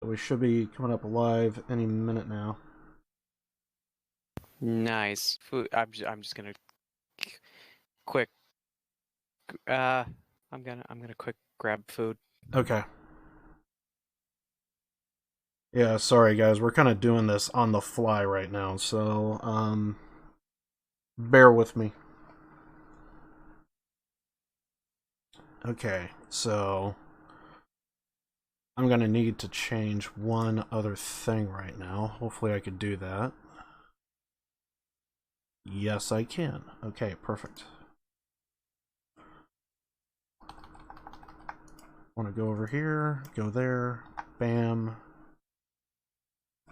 we should be coming up live any minute now. Nice. Food. I'm just gonna quick. I'm gonna quick grab food. Okay. Yeah, sorry guys, we're kind of doing this on the fly right now, so bear with me. Okay, so I'm gonna need to change one other thing right now. Hopefully I could do that. Yes, I can. Okay, perfect. Want to go over here, go there, bam,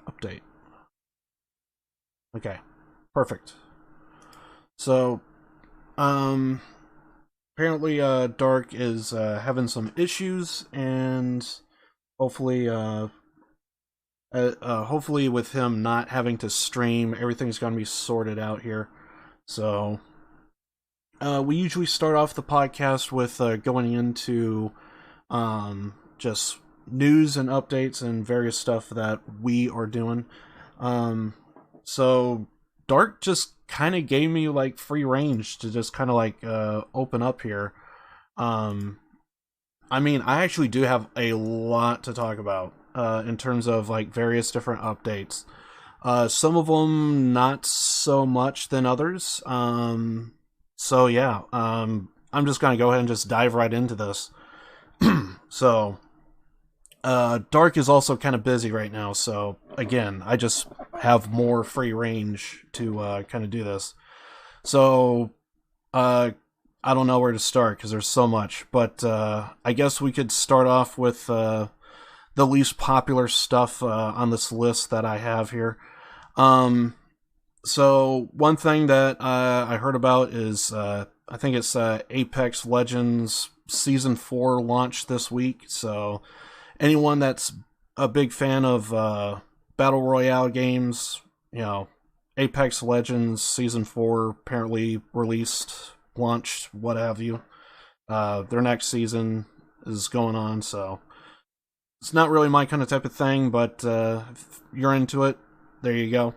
update. Okay, perfect. So, apparently, Dark is having some issues, and hopefully, hopefully, with him not having to stream, everything's gonna be sorted out here. So, we usually start off the podcast with going into just news and updates and various stuff that we are doing. So Dark just kind of gave me like free range to just kind of like open up here. I mean, I actually do have a lot to talk about in terms of like various different updates. Some of them not so much than others. So yeah, I'm just gonna go ahead and just dive right into this. So, Dark is also kind of busy right now, so again, I just have more free range to kind of do this. So, I don't know where to start because there's so much, but I guess we could start off with the least popular stuff on this list that I have here. So, one thing that I heard about is I think it's Apex Legends Season 4 launched this week, so anyone that's a big fan of Battle Royale games, you know, Apex Legends Season 4 apparently released, launched, what have you. Their next season is going on, so it's not really my kind of type of thing, but if you're into it, there you go.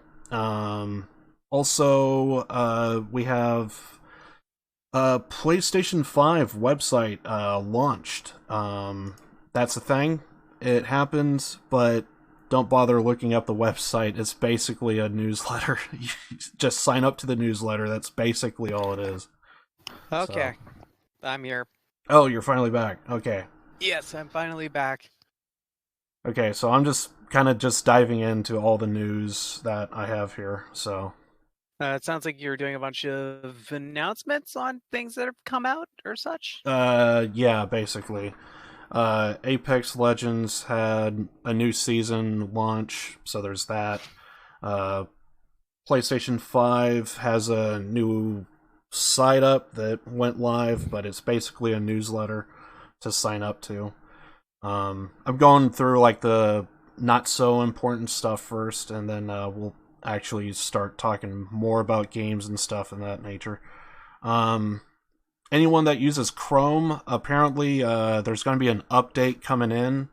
Also, we have PlayStation 5 website launched. That's a thing. It happened, but don't bother looking up the website. It's basically a newsletter. You just sign up to the newsletter. That's basically all it is. Okay, So. I'm here. Oh, you're finally back. Okay. Yes, I'm finally back. Okay, so I'm just kind of just diving into all the news that I have here. So. It sounds like you're doing a bunch of announcements on things that have come out or such. Yeah, basically. Apex Legends had a new season launch, so there's that. Uh, PlayStation 5 has a new site up that went live, but it's basically a newsletter to sign up to. I'm going through like the not so important stuff first, and then we'll actually start talking more about games and stuff in that nature. Anyone that uses Chrome, apparently there's going to be an update coming in,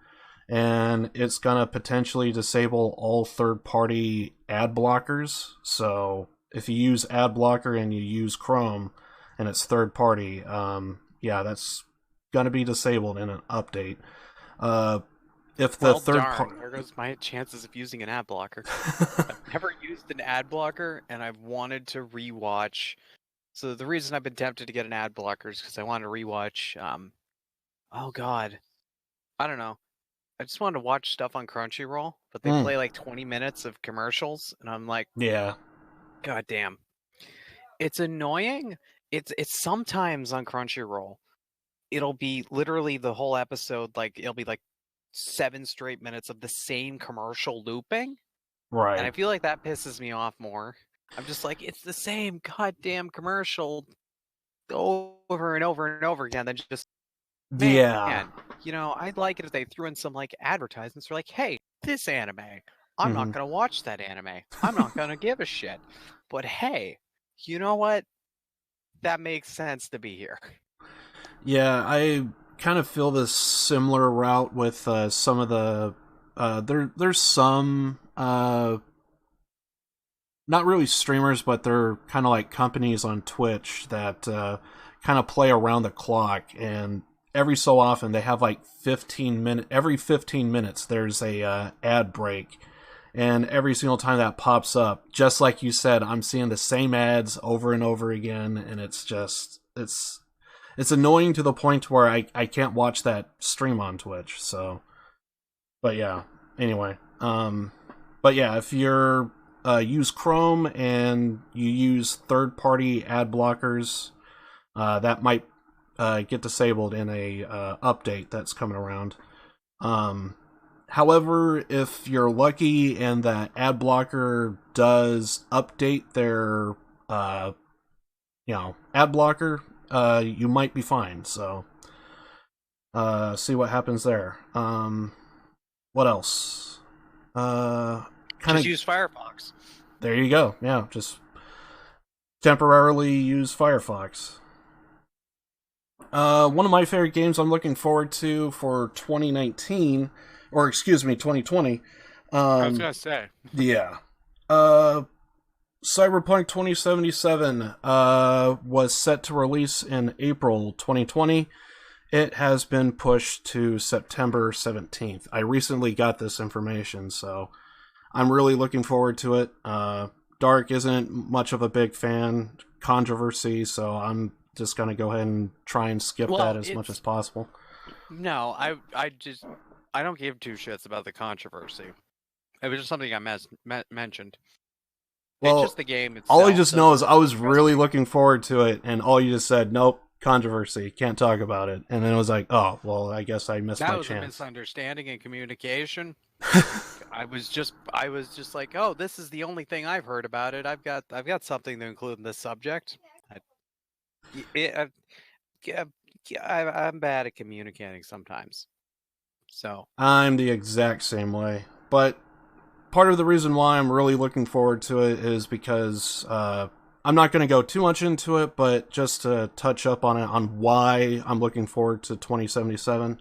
and it's going to potentially disable all third-party ad blockers. So if you use ad blocker and you use Chrome and it's third-party, yeah, that's going to be disabled in an update. If the Well, darn, there goes my chances of using an ad blocker. I've never used an ad blocker, and I've wanted to rewatch. So the reason I've been tempted to get an ad blocker is because I want to rewatch. Oh God, I don't know. I just wanted to watch stuff on Crunchyroll, but they play like 20 minutes of commercials, and I'm like, yeah, God damn, it's annoying. It's sometimes on Crunchyroll, it'll be literally the whole episode, like it'll be like 7 straight minutes of the same commercial looping, and I right. feel like that pisses me off more. I'm just like, it's the same goddamn commercial over and over and over again. Then just, Yeah. man, you know, I'd like it if they threw in some like advertisements for like, hey, this anime, I'm not Mm-hmm. gonna watch that anime. I'm not gonna give a shit. But hey, you know what? That makes sense to be here. Yeah, I kind of feel this similar route with some of the there's some not really streamers, but they're kind of like companies on Twitch that kind of play around the clock, and every so often they have like every 15 minutes there's a ad break, and every single time that pops up, just like you said, I'm seeing the same ads over and over again, and it's annoying to the point where I can't watch that stream on Twitch. So, but yeah, anyway, but yeah, if you're use Chrome and you use third-party ad blockers, that might get disabled in a update that's coming around. However, if you're lucky and that ad blocker does update their ad blocker, you might be fine. So see what happens there. What else? Just use Firefox. There you go. Yeah, just temporarily use Firefox. One of my favorite games I'm looking forward to for 2019, or excuse me, 2020. I was gonna say. Yeah. Cyberpunk 2077 was set to release in April 2020. It has been pushed to September 17th. I recently got this information, so I'm really looking forward to it. Dark isn't much of a big fan, controversy, so I'm just going to go ahead and try and skip that as much as possible. No, I don't give two shits about the controversy. It was just something I mentioned. Well, it's just the game itself. All I just know is I was really looking forward to it, and all you just said, nope, controversy, can't talk about it. And then it was like, oh, well, I guess I missed my chance. That was a misunderstanding in communication. I was just like, oh, this is the only thing I've heard about it. I've got something to include in this subject. I'm bad at communicating sometimes. So I'm the exact same way. But part of the reason why I'm really looking forward to it is because I'm not going to go too much into it, but just to touch up on it, on why I'm looking forward to 2077.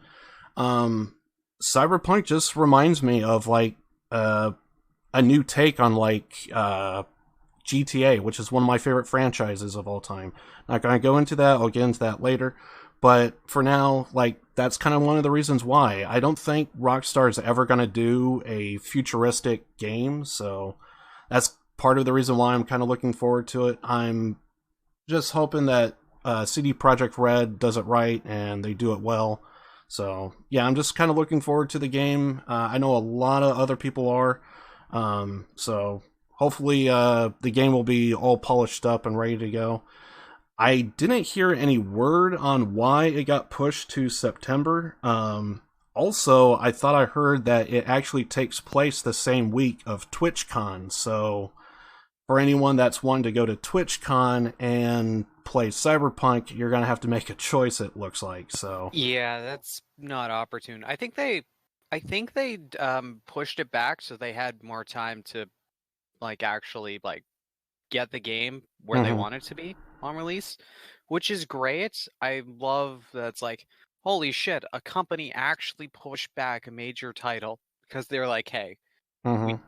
Cyberpunk just reminds me of like a new take on like GTA, which is one of my favorite franchises of all time. Not going to go into that. I'll get into that later. But for now, like, that's kind of one of the reasons why. I don't think Rockstar is ever going to do a futuristic game, so that's part of the reason why I'm kind of looking forward to it. I'm just hoping that CD Projekt Red does it right and they do it well. So, yeah, I'm just kind of looking forward to the game. I know a lot of other people are. So, hopefully the game will be all polished up and ready to go. I didn't hear any word on why it got pushed to September. Also, I thought I heard that it actually takes place the same week of TwitchCon. So, for anyone that's wanting to go to TwitchCon and play Cyberpunk, you're going to have to make a choice, it looks like. So yeah, that's not opportune. I think they pushed it back so they had more time to like actually like get the game where they want it to be on release, which is great. I love that it's like, holy shit, a company actually pushed back a major title because they're like, hey, we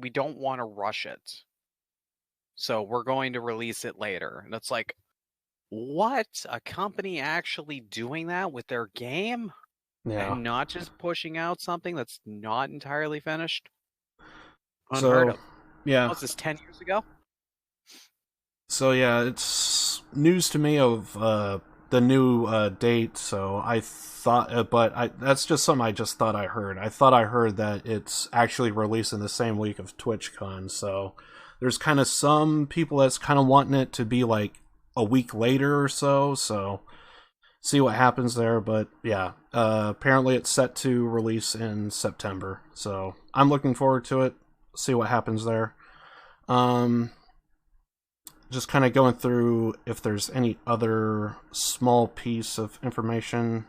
don't want to rush it, so we're going to release it later. And it's like, what? A company actually doing that with their game? Yeah. And not just pushing out something that's not entirely finished? Unheard of. Yeah. Was this 10 years ago? So yeah, it's news to me of the new date. So I thought, that's just something I just thought I heard. I thought I heard that it's actually releasing the same week of TwitchCon. So there's kind of some people that's kind of wanting it to be like a week later or so. So see what happens there. But yeah, apparently it's set to release in September. So I'm looking forward to it. See what happens there. Just kind of going through if there's any other small piece of information.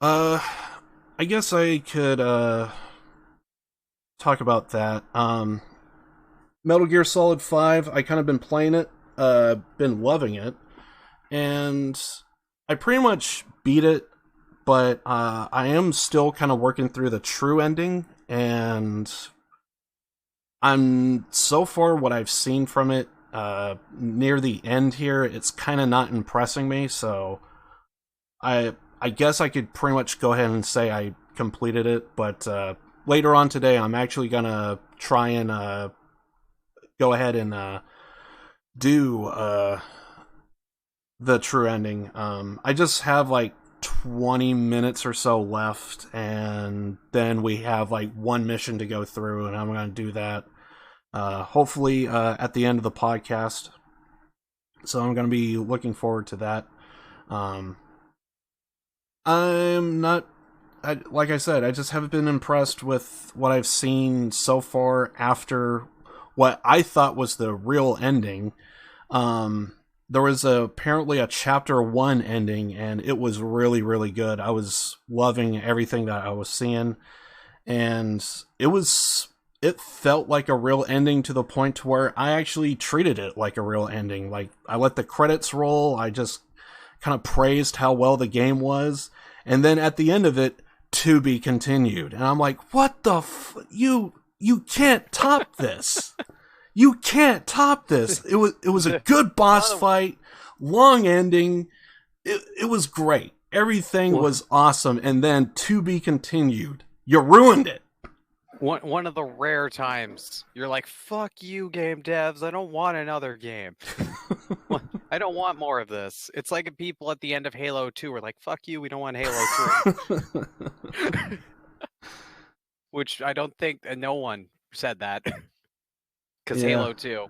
I guess I could talk about that. Metal Gear Solid 5, I kind of been playing it, been loving it, and I pretty much beat it but I am still kind of working through the true ending, and I'm so far what I've seen from it near the end here, it's kind of not impressing me. So I guess I could pretty much go ahead and say I completed it, but later on today, I'm actually gonna try and go ahead and do the true ending. I just have like 20 minutes or so left, and then we have like one mission to go through, and I'm gonna do that hopefully at the end of the podcast. So I'm gonna be looking forward to that. I'm not, like I said, I just haven't been impressed with what I've seen so far after what I thought was the real ending. There was apparently a chapter 1 ending, and it was really, really good. I was loving everything that I was seeing, and it felt like a real ending to the point to where I actually treated it like a real ending. Like, I let the credits roll, I just kind of praised how well the game was, and then at the end of it, to be continued. And I'm like, what the you can't top this. You can't top this. It was a good boss fight, long ending. It was great. Everything was awesome, and then to be continued. You ruined it. One of the rare times you're like, fuck you, game devs, I don't want another game. I don't want more of this. It's like people at the end of Halo 2 were like, fuck you, we don't want Halo 3. Which I don't think, no one said that. Because Halo 2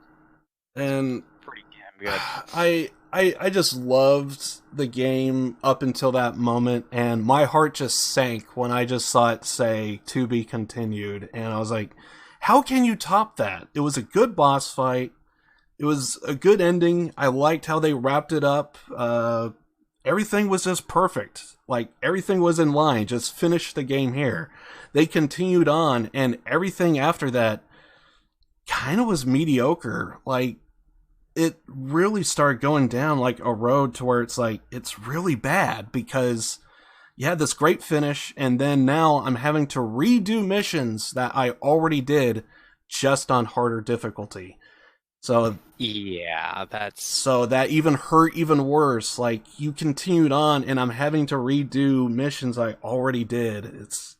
and pretty damn good. I just loved the game up until that moment, and my heart just sank when I just saw it say to be continued, and I was like, how can you top that? It was a good boss fight. It was a good ending. I liked how they wrapped it up. Everything was just perfect. Like, everything was in line. Just finish the game here. They continued on, and everything after that kind of was mediocre. Like, it really started going down like a road to where it's like, it's really bad, because you had this great finish, and then now I'm having to redo missions that I already did just on harder difficulty. So yeah, so that even hurt even worse. Like, you continued on, and I'm having to redo missions I already did. It's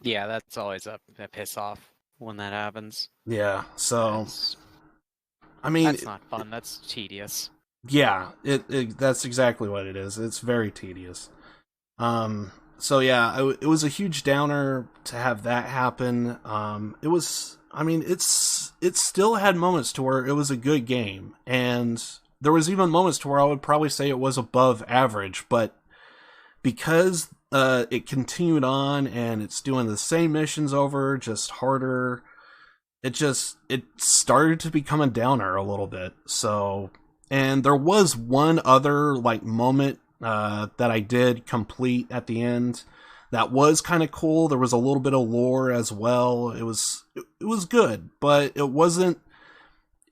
yeah, that's always a piss off when that happens. Yeah, so I mean, that's not fun. That's tedious. Yeah, it that's exactly what it is. It's very tedious. So yeah, it was a huge downer to have that happen. It was, I mean, it still had moments to where it was a good game, and there was even moments to where I would probably say it was above average, but because it continued on and it's doing the same missions over, just harder, it started to become a downer a little bit. So, and there was one other like moment that I did complete at the end that was kind of cool. There was a little bit of lore as well. It was good, but it wasn't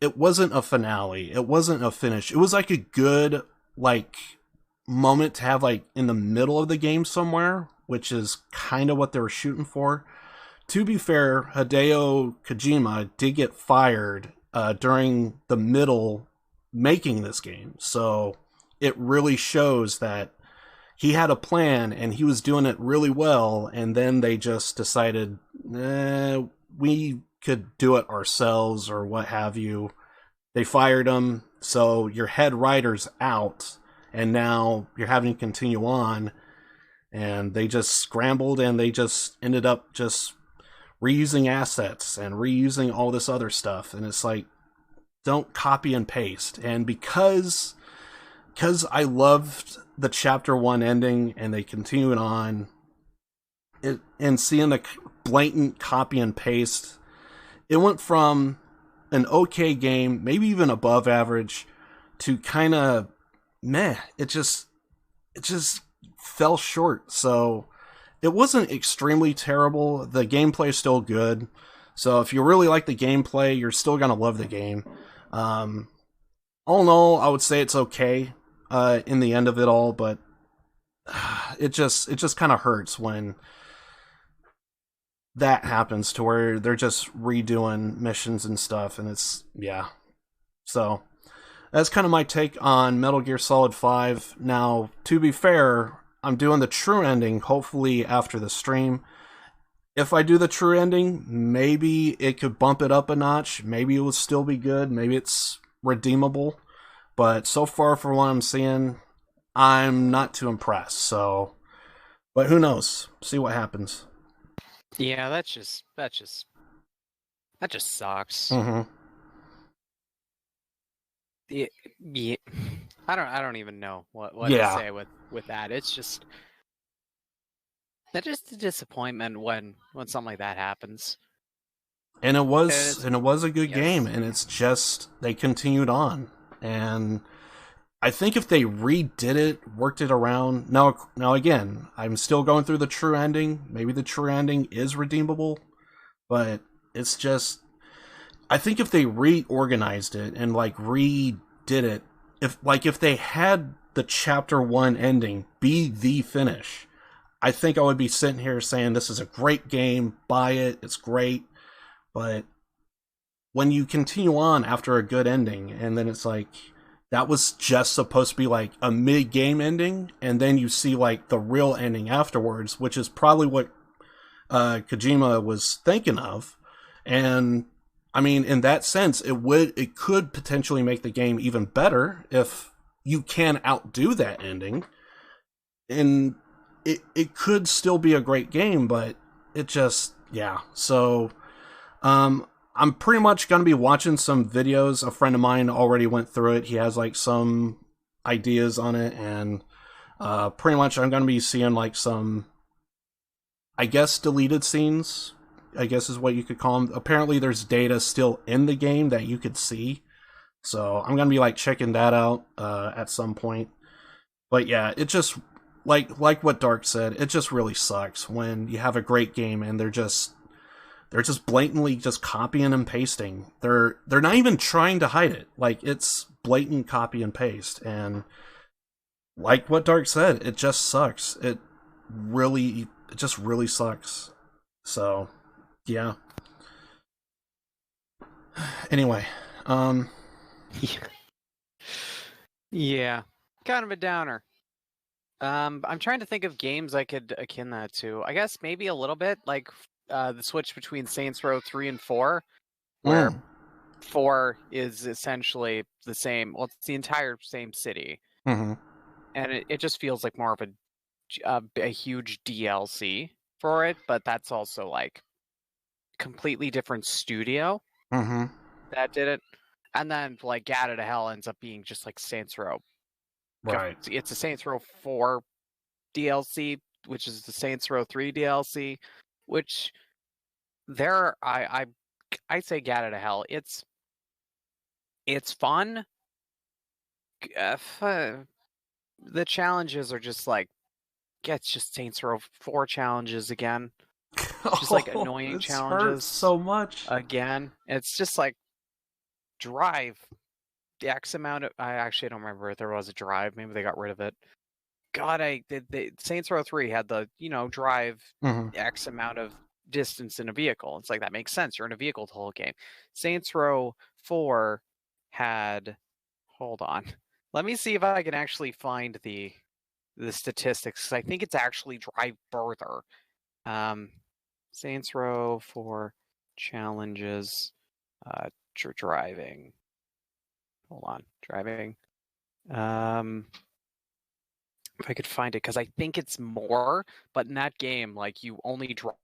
a finale. It wasn't a finish. It was like a good like moment to have like in the middle of the game somewhere, which is kind of what they were shooting for. To be fair, Hideo Kojima did get fired during the middle making this game, so it really shows that he had a plan and he was doing it really well, and then they just decided, we could do it ourselves or what have you. They fired him, so your head writer's out, and now you're having to continue on, and they just scrambled and they just ended up just reusing assets and reusing all this other stuff, and it's like, don't copy and paste. And because I loved the chapter 1 ending and they continued on it, and seeing the blatant copy and paste, it went from an okay game, maybe even above average, to kind of meh. It just fell short. So it wasn't extremely terrible. The gameplay is still good. So if you really like the gameplay, you're still going to love the game. All in all, I would say it's okay in the end of it all, but it just kind of hurts when that happens to where they're just redoing missions and stuff, and it's yeah. So that's kind of my take on Metal Gear Solid 5. Now, to be fair, I'm doing the true ending hopefully after the stream. If I do the true ending, maybe it could bump it up a notch. Maybe it will still be good. Maybe it's redeemable. But so far, for what I'm seeing, I'm not too impressed. So, but who knows? See what happens. Yeah, that just sucks. Mm-hmm. Yeah, I don't even know what to Yeah, say with that. It's just a disappointment when something like that happens. and And it's it was a good game, yes. and it's just they continued on, and I think if they redid it, worked it around. Now again, I'm still going through the true ending. Maybe the true ending is redeemable, but it's just I think if they reorganized it and like redid it, if they had the chapter 1 ending be the finish, I think I would be sitting here saying this is a great game, buy it, it's great. But when you continue on after a good ending and then it's like that was just supposed to be like a mid game ending, and then you see like the real ending afterwards, which is probably what Kojima was thinking of. And I mean, in that sense, it could potentially make the game even better if you can outdo that ending, and it could still be a great game, but it just yeah. So I'm pretty much gonna be watching some videos. A friend of mine already went through it. He has like some ideas on it, and pretty much I'm gonna be seeing like some, I guess, deleted scenes. I guess is what you could call them. Apparently, there's data still in the game that you could see, so I'm gonna be like checking that out at some point. But yeah, it just like what Dark said. It just really sucks when you have a great game and they're just blatantly just copying and pasting. They're not even trying to hide it. Like it's blatant copy and paste. And like what Dark said, it just sucks. It just really sucks. So yeah. Anyway, um, Yeah, kind of a downer. I'm trying to think of games I could akin that to. I guess maybe a little bit like the switch between Saints Row 3 and 4, where mm, 4 is essentially the same. Well, it's the entire same city, mm-hmm, and it just feels like more of a huge DLC for it. But that's also like completely different studio mm-hmm, that did it. And then like Gat to Hell ends up being just like Saints Row. right, It's a Saints Row 4 DLC, which is the Saints Row 3 DLC, which there I say Gat to Hell. It's fun. The challenges are just like, yeah, it's just Saints Row 4 challenges again. Just like oh, annoying this hurts challenges so much. again. It's just like drive the X amount of. I actually don't remember if there was a drive. Maybe they got rid of it. God, the Saints Row 3 had the drive Mm-hmm. X amount of distance in a vehicle. It's like that makes sense. You're in a vehicle the whole game. Saints Row 4 had. Hold on. Let me see if I can actually find the statistics, because I think it's actually drive further. Um, Saints Row 4 challenges, driving. Hold on, driving. If I could find it, because I think it's more, but in that game, like you only drive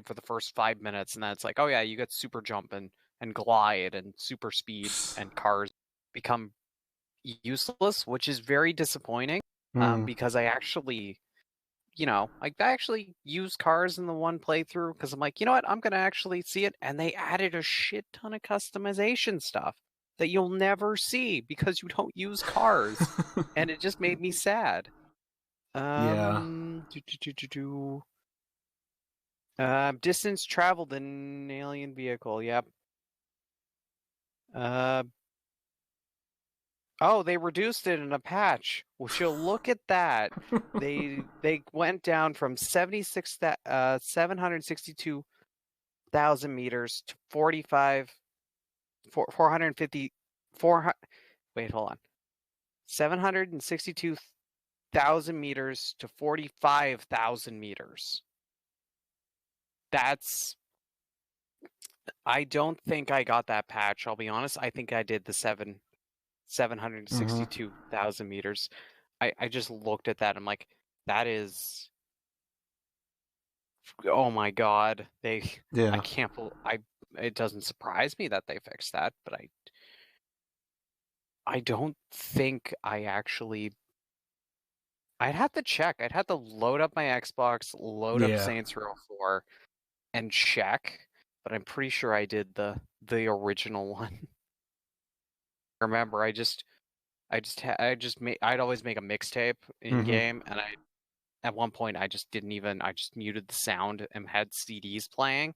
for the first 5 minutes, and then it's like, oh yeah, you get super jump and glide and super speed, and cars become useless, which is very disappointing. Mm. Because I actually, like I actually use cars in the one playthrough because I'm like, you know what, I'm gonna actually see it, and they added a shit ton of customization stuff that you'll never see because you don't use cars, and it just made me sad. Yeah. Distance traveled in an alien vehicle. Yep. Uh, Oh, they reduced it in a patch. Well, you'll look at that. They went down from 762,000 meters to 450 400. Wait, hold on. 762,000 meters to 45,000 meters. That's. I don't think I got that patch. I'll be honest. I think I did the 762,000 meters. I just looked at that. I'm like, that is. Oh my god. I Yeah. can't. It doesn't surprise me that they fixed that, but I don't think I actually. I'd have to check. I'd have to load up my Xbox, load up Yeah. Saints Row 4, and check. But I'm pretty sure I did the original one. Remember, I'd always make a mixtape in game, and at one point I just muted the sound and had CDs playing,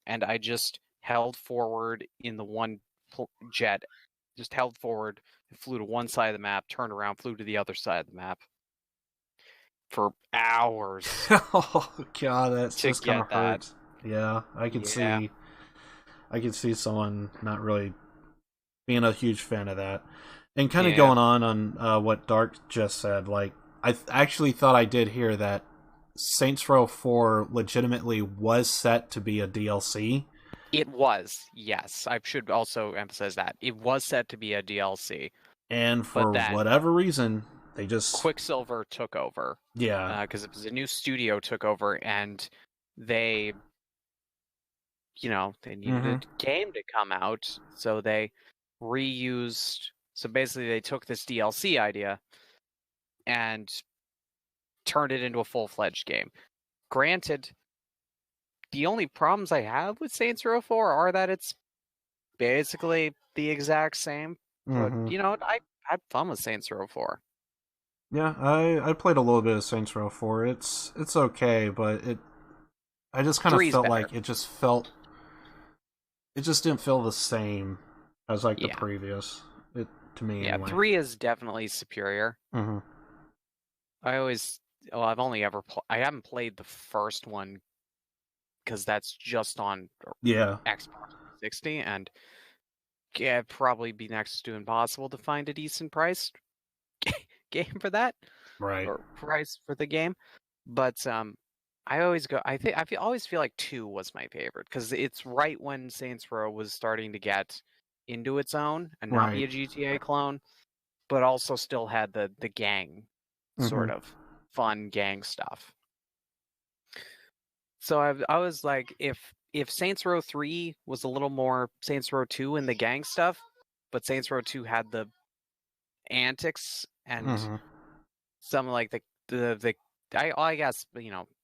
and I just held forward in the one jet, just held forward, flew to one side of the map, turned around, flew to the other side of the map for hours Oh god, that's to just kind get of that. hurts. Yeah, I could Yeah. see. I could see someone not really being a huge fan of that. And kind of Yeah. going on what Dark just said, like actually thought I did hear that Saints Row 4 legitimately was set to be a DLC. It was, yes. I should also emphasize that. It was set to be a DLC, And but for then whatever reason, they just Quicksilver took over. yeah. Because it was a new studio took over, and they, they needed a game to come out, so they reused. So basically, they took this DLC idea and turned it into a full-fledged game. Granted, the only problems I have with Saints Row 4 are that it's basically the exact same. But I had fun with Saints Row 4. Yeah, I played a little bit of Saints Row 4. It's okay, but I just kind of Three's felt better. like it just didn't feel the same as like the Yeah. previous. It to me Yeah, anyway. 3 is definitely superior. Mm-hmm. I haven't played the first one because that's just on Yeah. Xbox 360, and yeah, it'd probably be next to impossible to find a decent price game for that, Right. or price for the game. But I always go. Always feel like 2 was my favorite because it's right when Saints Row was starting to get into its own and not be Right. a GTA clone, but also still had the gang Mm-hmm. sort of fun gang stuff. So I was like, if Saints Row 3 was a little more Saints Row 2 in the gang stuff, but Saints Row 2 had the antics and Mm-hmm. some like the I guess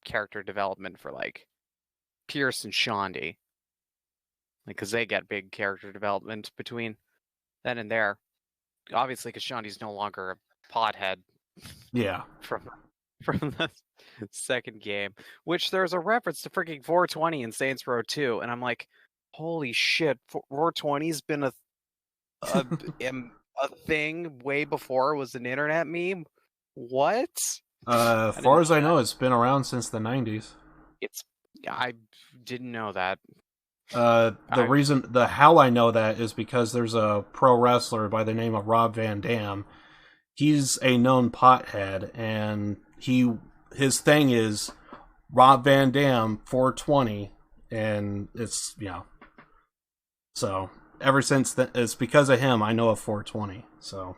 character development for like Pierce and Shaundi, like because they get big character development between then and there. Obviously, because Shaundi's no longer a pothead Yeah. from the second game, which there's a reference to freaking 420 in Saints Row 2, and I'm like, holy shit, 420's been a a thing way before it was an internet meme. What? As I far didn't as know I that. know, it's been around since the '90s. I didn't know that. The I reason, the how I know that is because there's a pro wrestler by the name of Rob Van Dam. He's a known pothead, and his thing is Rob Van Dam 420, and it's So ever since that, it's because of him I know of 420. So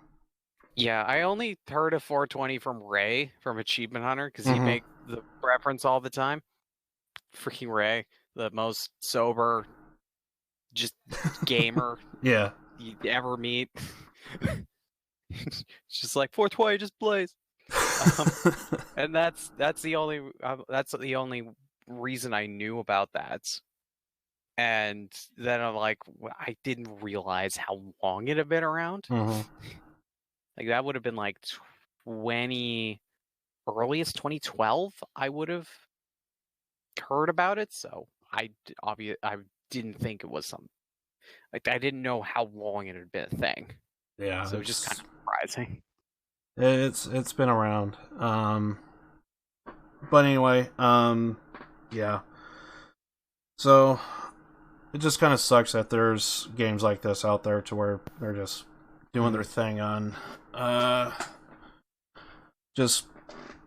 Yeah, I only heard of 420 from Ray from Achievement Hunter because he'd mm-hmm. make the reference all the time. Freaking Ray, the most sober, just gamer Yeah. you ever meet. It's just like 420, just plays. And that's the only reason I knew about that. And then I'm like, I didn't realize how long it had been around. Mm-hmm. Like that would have been like 20 earliest 2012. I would have heard about it, so I didn't think it was something like I didn't know how long it had been a thing. Yeah, So it's just kind of surprising. it's been around. But anyway, yeah. So it just kind of sucks that there's games like this out there to where they're just doing their thing on just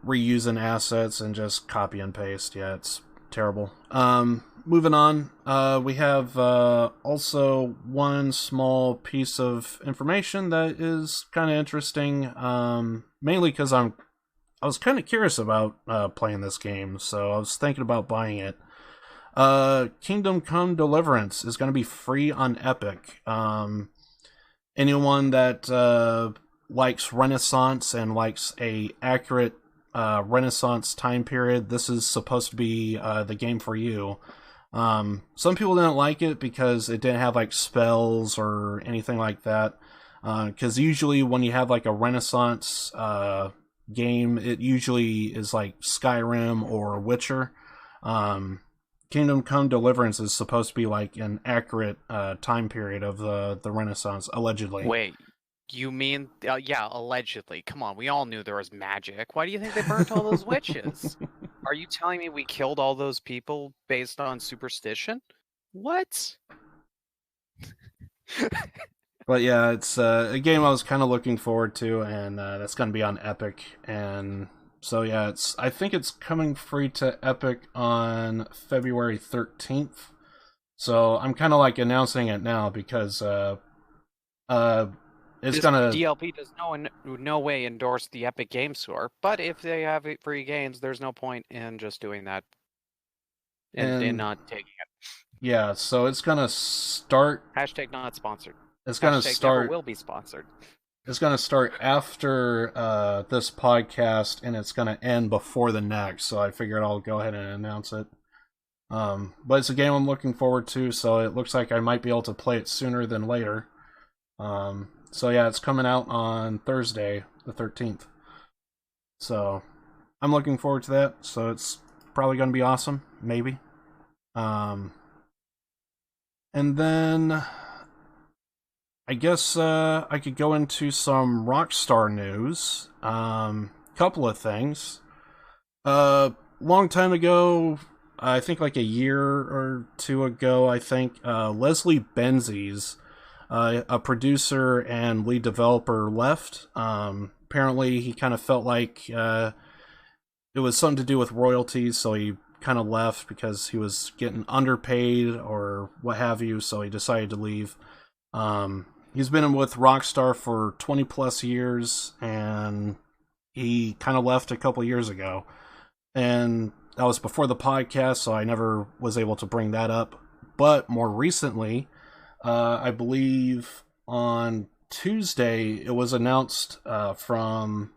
reusing assets and just copy and paste. Yeah, it's terrible. Moving on, we have also one small piece of information that is kind of interesting. Mainly because I was kind of curious about playing this game, so I was thinking about buying it. Kingdom Come Deliverance is going to be free on Epic. Anyone that likes Renaissance and likes a accurate Renaissance time period, this is supposed to be the game for you. Some people didn't like it because it didn't have like spells or anything like that. Because usually when you have like a Renaissance game, it usually is like Skyrim or Witcher. Kingdom Come Deliverance is supposed to be like an accurate time period of the Renaissance, allegedly. Wait, you mean yeah, allegedly? Come on, we all knew there was magic. Why do you think they burnt all those witches? Are you telling me we killed all those people based on superstition? What? But yeah, it's a game I was kind of looking forward to, and that's going to be on Epic. And so yeah, I think it's coming free to Epic on February 13th. So I'm kind of like announcing it now because it's this gonna DLP does no way endorse the Epic Game Store, but if they have free games, there's no point in just doing that and not taking it. Yeah, so it's gonna start. Hashtag not sponsored. It's gonna Hashtag start. never will be sponsored. It's gonna start after this podcast, and it's gonna end before the next. So I figured I'll go ahead and announce it. But it's a game I'm looking forward to, so it looks like I might be able to play it sooner than later. So yeah, it's coming out on Thursday, the 13th. So I'm looking forward to that. So it's probably gonna be awesome, maybe. And then I guess I could go into some Rockstar news. Couple of things. Long time ago, I think like a year or two ago, I think Leslie Benzies, a producer and lead developer, left. Apparently, he kind of felt like it was something to do with royalties, so he kind of left because he was getting underpaid or what have you, so he decided to leave. He's been with Rockstar for 20 plus years, and he kind of left a couple years ago. And that was before the podcast, so I never was able to bring that up. But more recently, I believe on Tuesday, it was announced from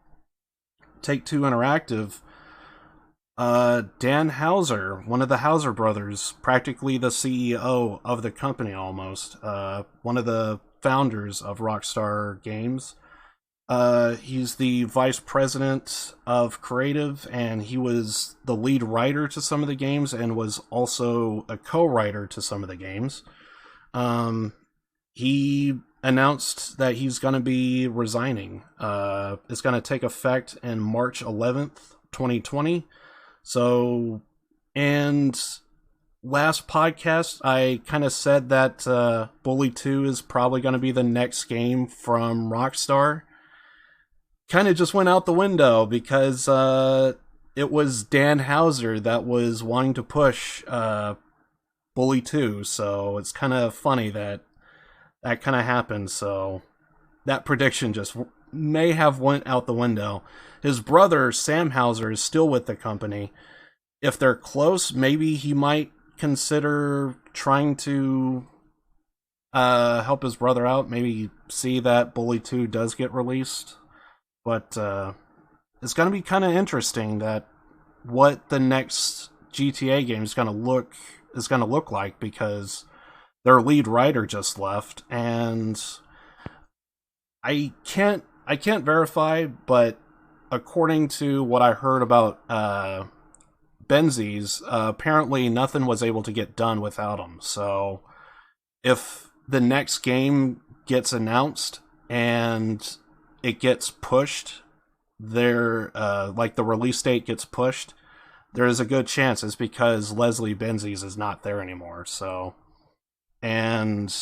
Take-Two Interactive, Dan Houser, one of the Houser brothers, practically the CEO of the company almost, one of the founders of Rockstar Games. He's the vice president of creative, and he was the lead writer to some of the games and was also a co-writer to some of the games. He announced that he's going to be resigning. It's going to take effect in March 11th, 2020. So, and last podcast, I kind of said that Bully 2 is probably going to be the next game from Rockstar. Kind of just went out the window because it was Dan Houser that was wanting to push Bully 2. So it's kind of funny that that kind of happened. So that prediction just may have went out the window. His brother, Sam Houser, is still with the company. If they're close, maybe he might consider trying to help his brother out. Maybe see that Bully 2 does get released. But it's going to be kind of interesting that what the next GTA game is going to look like, because their lead writer just left, and I can't verify, but according to what I heard about Benzies, apparently nothing was able to get done without him. So if the next game gets announced and it gets pushed, like the release date gets pushed, there is a good chance it's because Leslie Benzies is not there anymore. So, and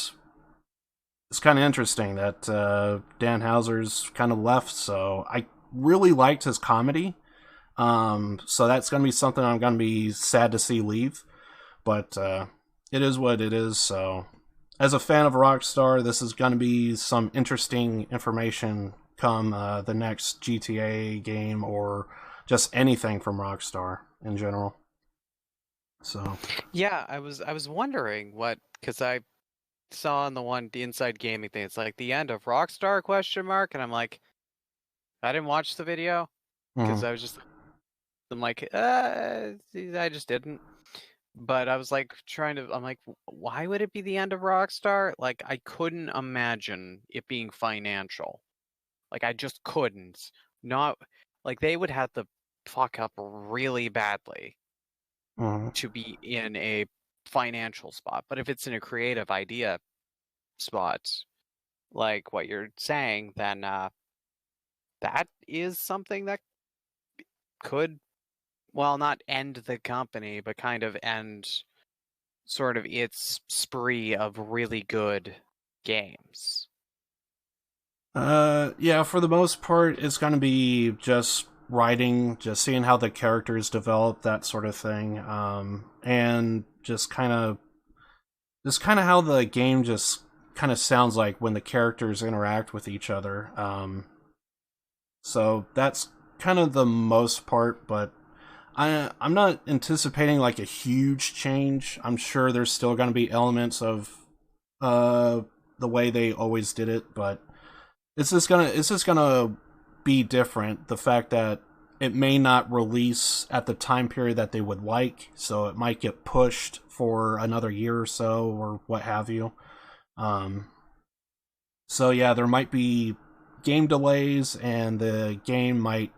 it's kind of interesting that Dan Houser's kind of left. So I really liked his comedy. So that's going to be something I'm going to be sad to see leave. But it is what it is. So as a fan of Rockstar, this is going to be some interesting information come the next GTA game or just anything from Rockstar in general. So Yeah, I was wondering because I saw on the Inside Gaming thing, it's like the end of Rockstar ? And I'm like, I didn't watch the video because mhm. I'm like, I just didn't. But I was like I'm like, why would it be the end of Rockstar? Like, I couldn't imagine it being financial. Like, I just couldn't. Not like they would have to fuck up really badly to be in a financial spot. But if it's in a creative idea spot, like what you're saying, then that is something that could, well, not end the company, but kind of end sort of its spree of really good games. Yeah, for the most part, it's going to be just writing, just seeing how the characters develop, that sort of thing, and just kind of how the game just kind of sounds like when the characters interact with each other. So that's kind of the most part, but I'm not anticipating like a huge change. I'm sure there's still going to be elements of the way they always did it, but it's just gonna be different. The fact that it may not release at the time period that they would like, so it might get pushed for another year or so, or what have you. Um, so yeah, there might be game delays, and the game might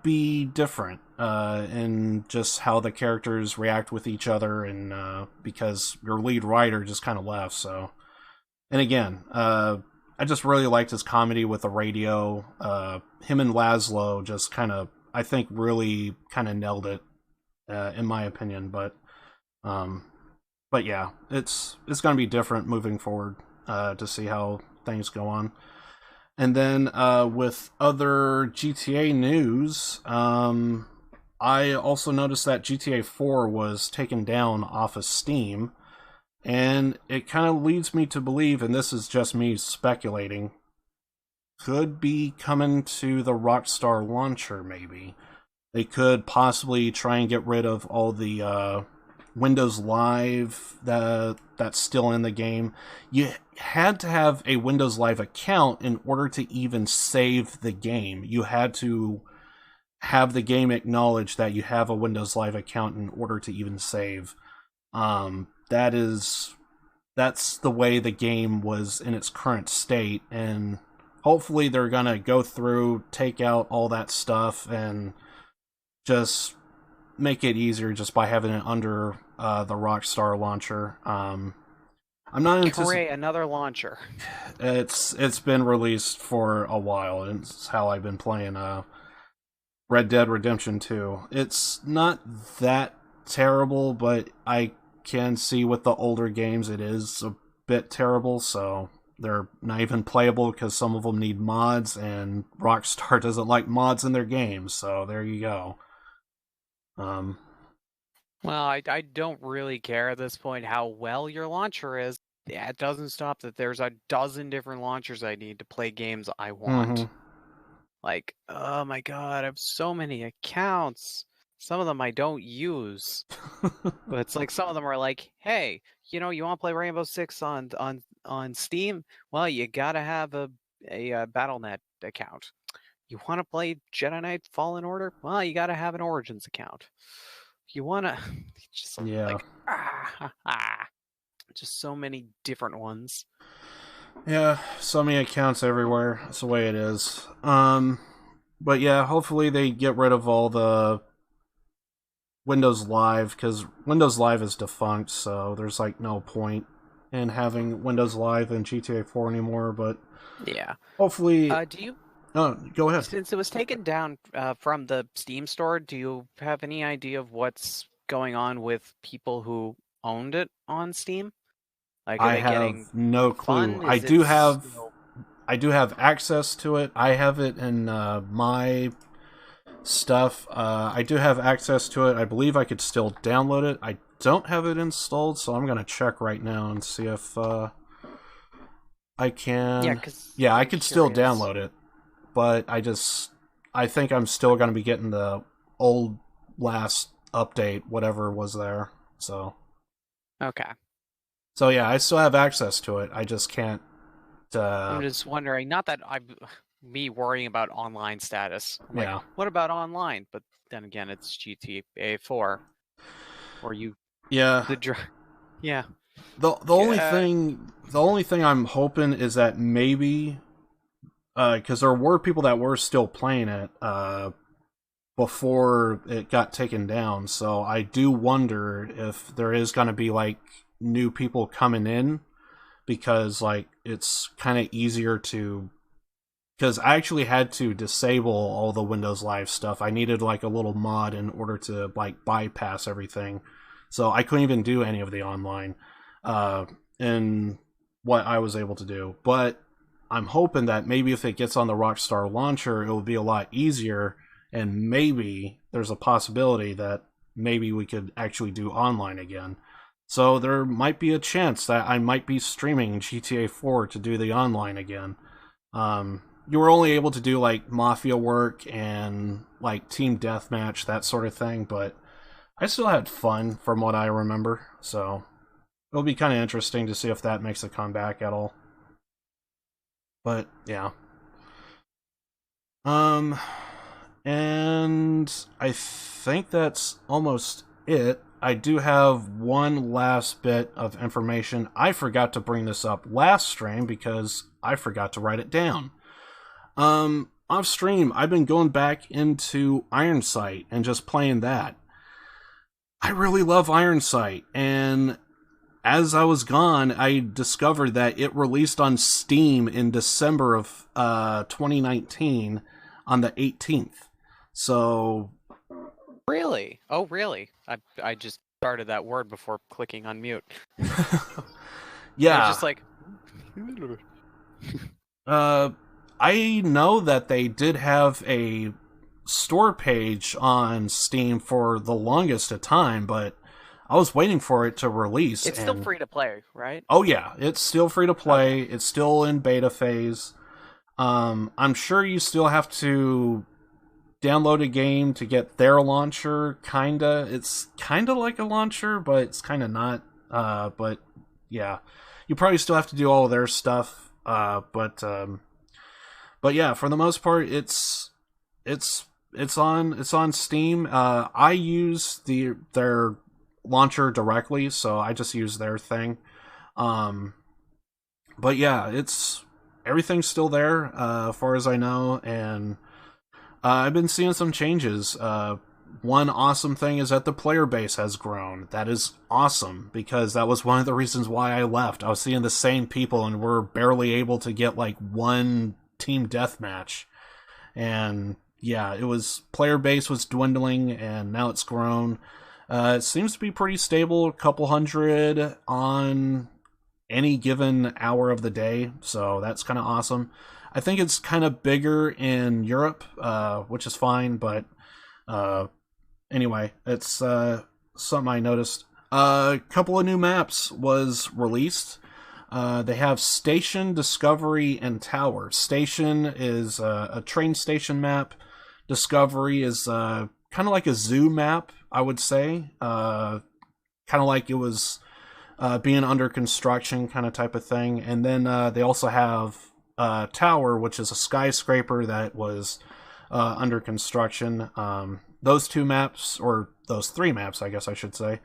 be different in just how the characters react with each other, and because your lead writer just kind of left. So, and again, I just really liked his comedy with the radio. Him and Laszlo just kind of, I think, really kind of nailed it, in my opinion. Um, but yeah, it's going to be different moving forward to see how things go on. And then with other GTA news, I also noticed that GTA 4 was taken down off of Steam. And it kind of leads me to believe, and this is just me speculating, could be coming to the Rockstar launcher, maybe. They could possibly try and get rid of all the Windows Live that's still in the game. You had to have a Windows Live account in order to even save the game. You had to have the game acknowledge that you have a Windows Live account in order to even save. That's the way the game was in its current state, and hopefully they're gonna go through, take out all that stuff, and just make it easier just by having it under the Rockstar launcher. I'm not Hooray, another launcher. It's been released for a while, and it's how I've been playing Red Dead Redemption 2. It's not that terrible, but I can see with the older games it is a bit terrible, so they're not even playable because some of them need mods, and Rockstar doesn't like mods in their games, so there you go. Well, I don't really care at this point how well your launcher is. Yeah, it doesn't stop that there's a dozen different launchers I need to play games I want. Like, oh my god, I have so many accounts. Some of them I don't use. But it's like some of them are like, hey, you want to play Rainbow Six on Steam? Well, you gotta have a BattleNet account. You want to play Jedi Knight Fallen Order? Well, you gotta have an Origins account. You wanna just Yeah. just so many different ones. Yeah, so many accounts everywhere. That's the way it is. But yeah, hopefully they get rid of all the Windows Live, because Windows Live is defunct, so there's like no point in having Windows Live and GTA 4 anymore, but Yeah. hopefully... Do you, Oh, go ahead. since it was taken down from the Steam store, do you have any idea of what's going on with people who owned it on Steam? Like, are I they have getting no clue. fun? Is it, I do have access to it. I have it in my stuff. I do have access to it. I believe I could still download it. I don't have it installed, so I'm gonna check right now and see if I can. Yeah, because Yeah, I I'm could still curious. download it, but I think I'm still gonna be getting the old last update, whatever was there. Okay. So yeah, I still have access to it. I just can't. I'm just wondering, not that me worrying about online status. I'm like, Yeah. what about online? But then again, it's GTA 4, or Yeah. yeah. The only thing I'm hoping is that maybe because there were people that were still playing it before it got taken down, so I do wonder if there is going to be like new people coming in, because like it's kind of easier to, because I actually had to disable all the Windows Live stuff. I needed like a little mod in order to like bypass everything, so I couldn't even do any of the online in what I was able to do. But I'm hoping that maybe if it gets on the Rockstar launcher, it will be a lot easier, and maybe there's a possibility that maybe we could actually do online again. So there might be a chance that I might be streaming GTA 4 to do the online again. You were only able to do like Mafia work and like Team Deathmatch, that sort of thing, but I still had fun from what I remember, so it'll be kind of interesting to see if that makes a comeback at all. But yeah. And I think that's almost it. I do have one last bit of information. I forgot to bring this up last stream because I forgot to write it down. Off stream, I've been going back into Iron Sight and just playing that. I really love Iron Sight, and as I was gone, I discovered that it released on Steam in December of 2019 on the 18th. So... Really? Oh, really? I just started that word before clicking on mute. Yeah. I was just like... I know that they did have a store page on Steam for the longest of time, but I was waiting for it to release. It's still free to play, right? Oh yeah, it's still free to play. Okay. It's still in beta phase. I'm sure you still have to download a game to get their launcher, kinda. It's kinda like a launcher, but it's kinda not. But yeah, you probably still have to do all their stuff. But yeah, for the most part, it's on Steam. I use their launcher directly, so I just use their thing. But yeah, everything's still there, as far as I know, and I've been seeing some changes. One awesome thing is that the player base has grown. That is awesome, because that was one of the reasons why I left. I was seeing the same people, and we're barely able to get like one team deathmatch. And yeah, player base was dwindling, and now it's grown. It seems to be pretty stable, a couple hundred on any given hour of the day, so that's kind of awesome. I think it's kind of bigger in Europe, which is fine, but anyway, it's something I noticed. A couple of new maps was released. They have Station, Discovery, and Tower. Station is a train station map. Discovery is kind of like a zoo map, I would say. Kind of like it was being under construction kind of type of thing. And then they also have Tower, which is a skyscraper that was under construction. Those two maps, or those three maps, I guess I should say,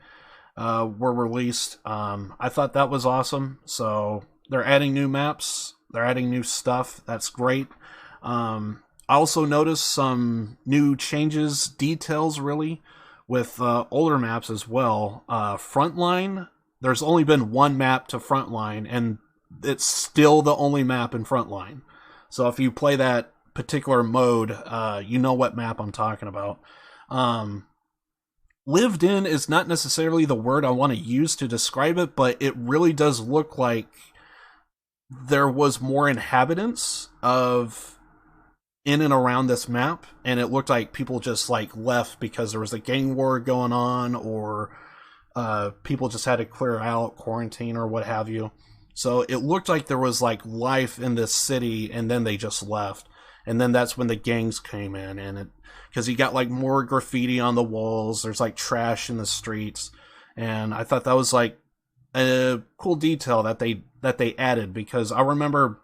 were released. I thought that was awesome. So they're adding new maps. They're adding new stuff. That's great. I also noticed some new changes, details really, with older maps as well. Frontline there's only been one map to Frontline, and it's still the only map in Frontline. So if you play that particular mode, you know what map I'm talking about. Um, Lived in is not necessarily the word I want to use to describe it, but it really does look like there was more inhabitants of in and around this map, and it looked like people just like left because there was a gang war going on, or people just had to clear out, quarantine, or what have you. So it looked like there was like life in this city, and then they just left. And then that's when the gangs came in, and it because you got like more graffiti on the walls. There's like trash in the streets, and I thought that was like a cool detail that they added, because I remember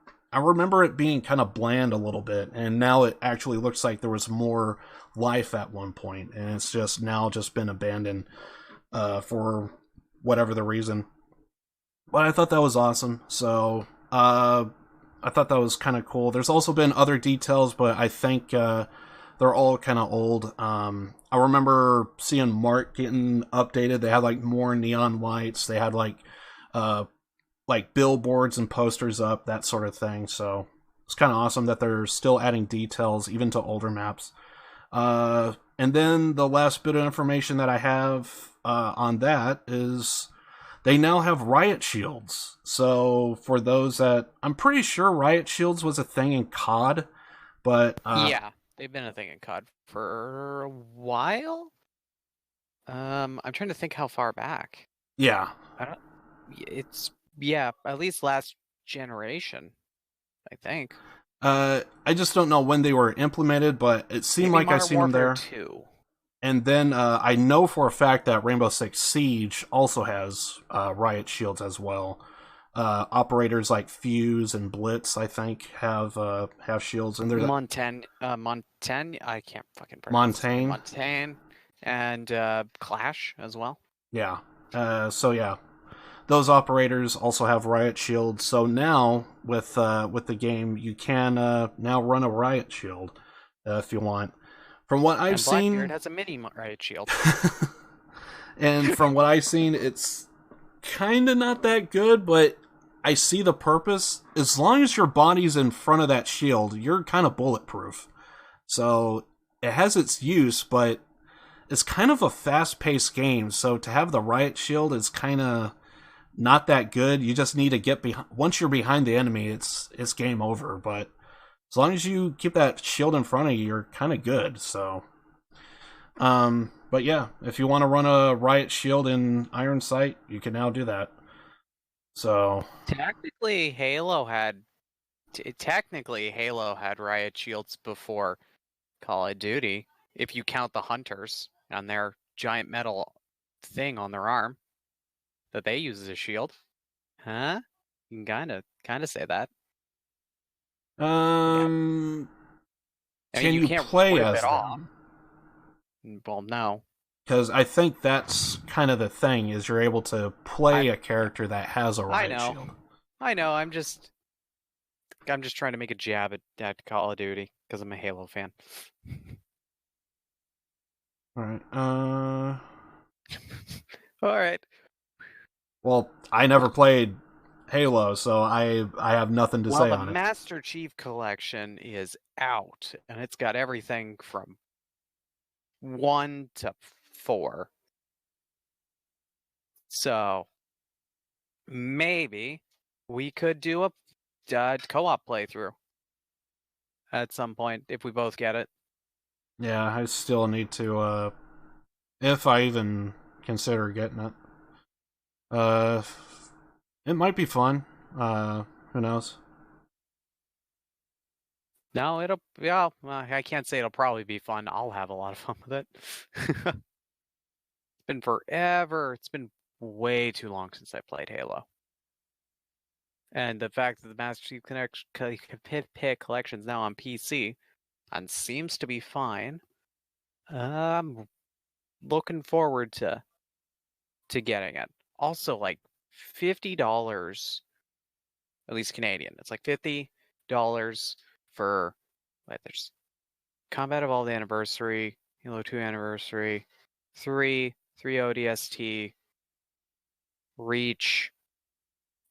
it being kind of bland a little bit, and now it actually looks like there was more life at one point, and it's just now just been abandoned for whatever the reason. But I thought that was awesome. So I thought that was kind of cool. There's also been other details, but I think they're all kind of old. I remember seeing Mark getting updated. They had like more neon lights. They had like billboards and posters up, that sort of thing. So it's kind of awesome that they're still adding details even to older maps. And then the last bit of information that I have on that is they now have riot shields. So for those that, I'm pretty sure riot shields was a thing in COD, but yeah, they've been a thing in COD for a while. I'm trying to think how far back. yeah, I don't. It's yeah, at least last generation, I think. I just don't know when they were implemented, but it seemed Maybe like I Modern seen them Warfare there. 2. And then I know for a fact that Rainbow Six Siege also has riot shields as well. Operators like Fuse and Blitz, I think, have shields, and there's Montaigne, I can't fucking pronounce his name. Montaigne. Montaigne, and Clash as well. Yeah. So yeah, those operators also have riot shields. So now with the game, you can now run a riot shield if you want. From what I've And Blackbeard seen, has a mini riot shield. and from what I've seen, it's kind of not that good, but I see the purpose. As long as your body's in front of that shield, you're kind of bulletproof. So it has its use, but it's kind of a fast-paced game. So to have the riot shield is kind of not that good. You just need to get behind. Once you're behind the enemy, it's game over. But as long as you keep that shield in front of you, you're kind of good. So, but yeah, if you want to run a riot shield in Iron Sight, you can now do that. So Technically, Halo had riot shields before Call of Duty, if you count the hunters and their giant metal thing on their arm that they use as a shield. Huh? You can kind of say that. Yeah. I mean, can you you can't play rip as it off. them? Well, no. Because I think that's kind of the thing, is you're able to play a character that has a riot shield. I know. I'm just trying to make a jab at Call of Duty because I'm a Halo fan. All right. All right. Well, I never played Halo, so I have nothing to say The on it. Master Chief Collection is out, and it's got everything from 1 to 4. So maybe we could do a co-op playthrough at some point if we both get it. Yeah, I still need to, if I even consider getting it. It might be fun. Who knows? No, I can't say it'll probably be fun. I'll have a lot of fun with it. It's been forever. It's been way too long since I played Halo. And the fact that the Master Chief Collection is now on PC and seems to be fine. I'm looking forward to getting it. Also, like $50, at least Canadian. It's like $50 for there's Combat Evolved Anniversary, Halo 2 Anniversary, 3 ODST, Reach,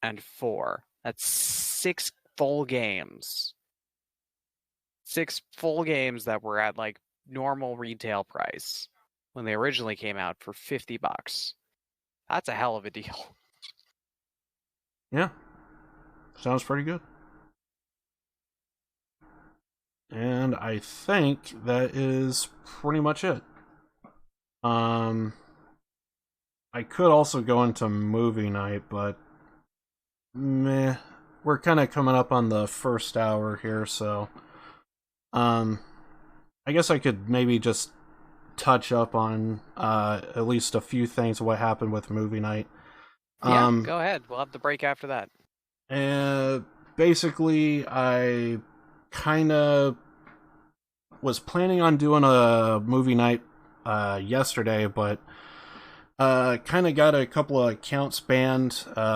and 4. That's 6 full games. 6 full games that were at like normal retail price when they originally came out for $50. That's a hell of a deal. Yeah. Sounds pretty good. And I think that is pretty much it. I could also go into movie night, but meh. We're kind of coming up on the first hour here, so I guess I could maybe just touch up on at least a few things of what happened with movie night. Yeah, go ahead. We'll have the break after that. And basically, I kind of was planning on doing a movie night yesterday, but kind of got a couple of accounts banned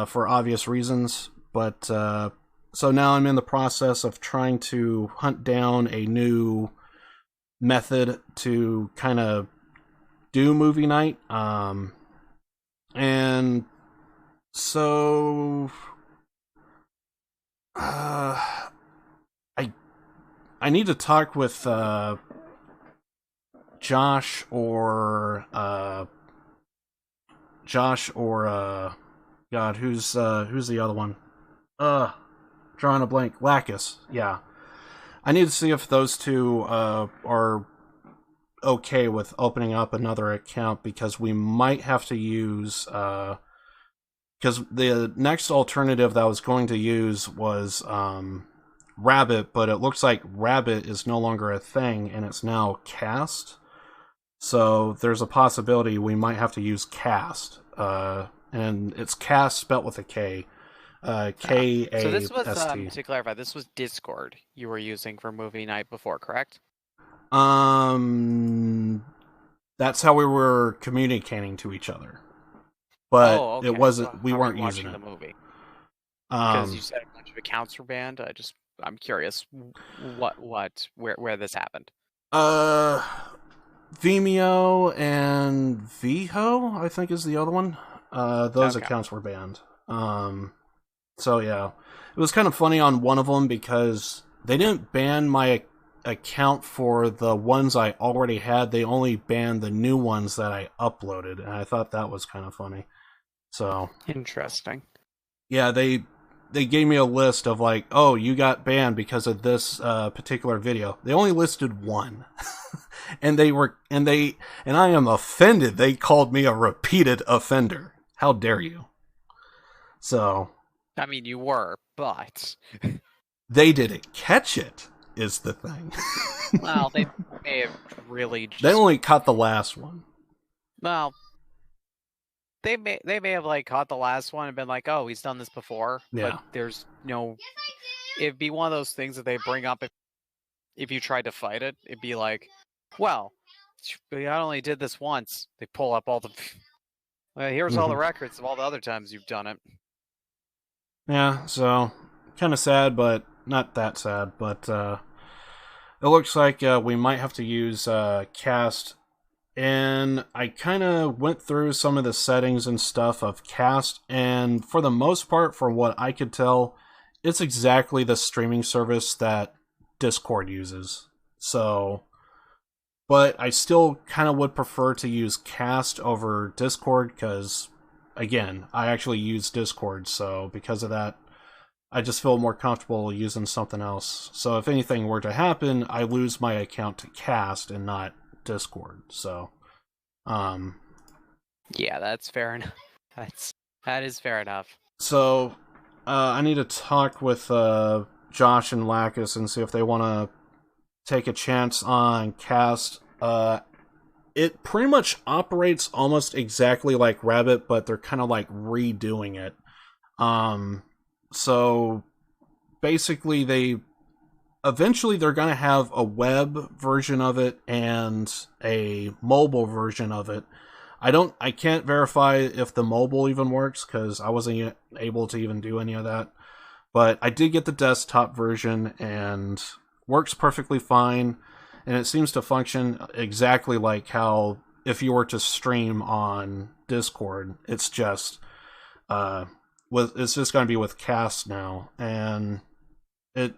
for obvious reasons. But so now I'm in the process of trying to hunt down a new method to kind of do movie night. And so I need to talk with Josh or God, who's the other one? Drawing a blank. Lacus. Yeah. I need to see if those two are okay with opening up another account, because we might have to use because the next alternative that I was going to use was Rabbit, but it looks like Rabbit is no longer a thing and it's now Cast. So there's a possibility we might have to use Cast. And it's Cast spelt with a K. K-A-S-T. So this was, to clarify, this was Discord you were using for movie night before, correct? That's how we were communicating to each other. But okay. It wasn't, so we weren't using it. The movie. Because you said a bunch of accounts were banned. I'm curious where this happened. Vimeo and Viho, I think, is the other one. Those accounts were banned. So yeah, it was kind of funny on one of them because they didn't ban my account for the ones I already had. They only banned the new ones that I uploaded, and I thought that was kind of funny. So interesting. Yeah, they gave me a list of like, oh, you got banned because of this particular video. They only listed one. and I am offended. They called me a repeated offender. How dare you? So, I mean, you were, but they didn't catch it, is the thing. Well, they may have really just... They only caught the last one. Well, they may have like caught the last one and been like, oh, he's done this before. Yeah. But there's no... It'd be one of those things that they bring up if you tried to fight it. It'd be like, well, I only did this once. They pull up all the... here's all the records of all the other times you've done it. Yeah, so kind of sad, but not that sad. But it looks like we might have to use Cast. And I kind of went through some of the settings and stuff of Cast, and for the most part, from what I could tell, it's exactly the streaming service that Discord uses. So, but I still kind of would prefer to use Cast over Discord because, again, I actually use Discord, so because of that, I just feel more comfortable using something else. So if anything were to happen, I lose my account to Cast and not Discord. So yeah, that's fair enough. That is fair enough. So I need to talk with Josh and Lacus and see if they want to take a chance on Cast. It pretty much operates almost exactly like Rabbit, but they're kind of like redoing it. So basically eventually they're going to have a web version of it and a mobile version of it. I can't verify if the mobile even works because I wasn't able to even do any of that. But I did get the desktop version and works perfectly fine. And it seems to function exactly like how if you were to stream on Discord, it's just It's just going to be with cast now, and it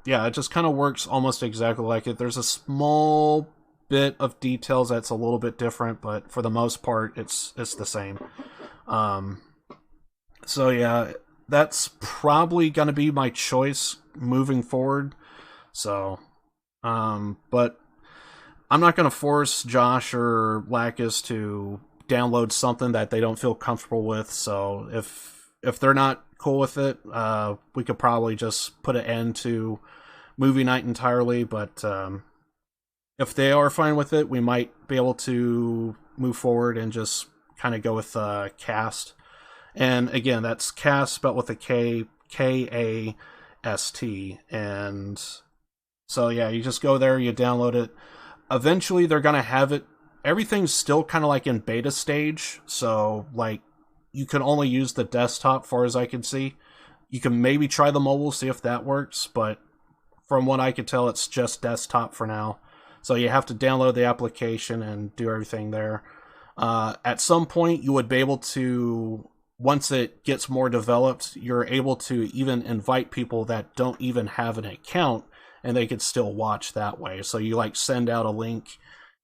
just kind of works almost exactly like it. There's a small bit of details that's a little bit different, but for the most part, it's the same. So yeah, that's probably going to be my choice moving forward. So, but I'm not going to force Josh or Lacus to download something that they don't feel comfortable with. So if they're not cool with it, we could probably just put an end to movie night entirely. But if they are fine with it, we might be able to move forward and just kind of go with cast. And again, that's cast spelled with a K, K-A-S-T. And so yeah, you just go there, you download it. Eventually they're going to have it. Everything's still kind of like in beta stage. So like you can only use the desktop far as I can see. You can maybe try the mobile, see if that works. But from what I can tell, it's just desktop for now. So you have to download the application and do everything there. At some point, you would be able to, once it gets more developed, you're able to even invite people that don't even have an account, and they could still watch that way. So you like send out a link,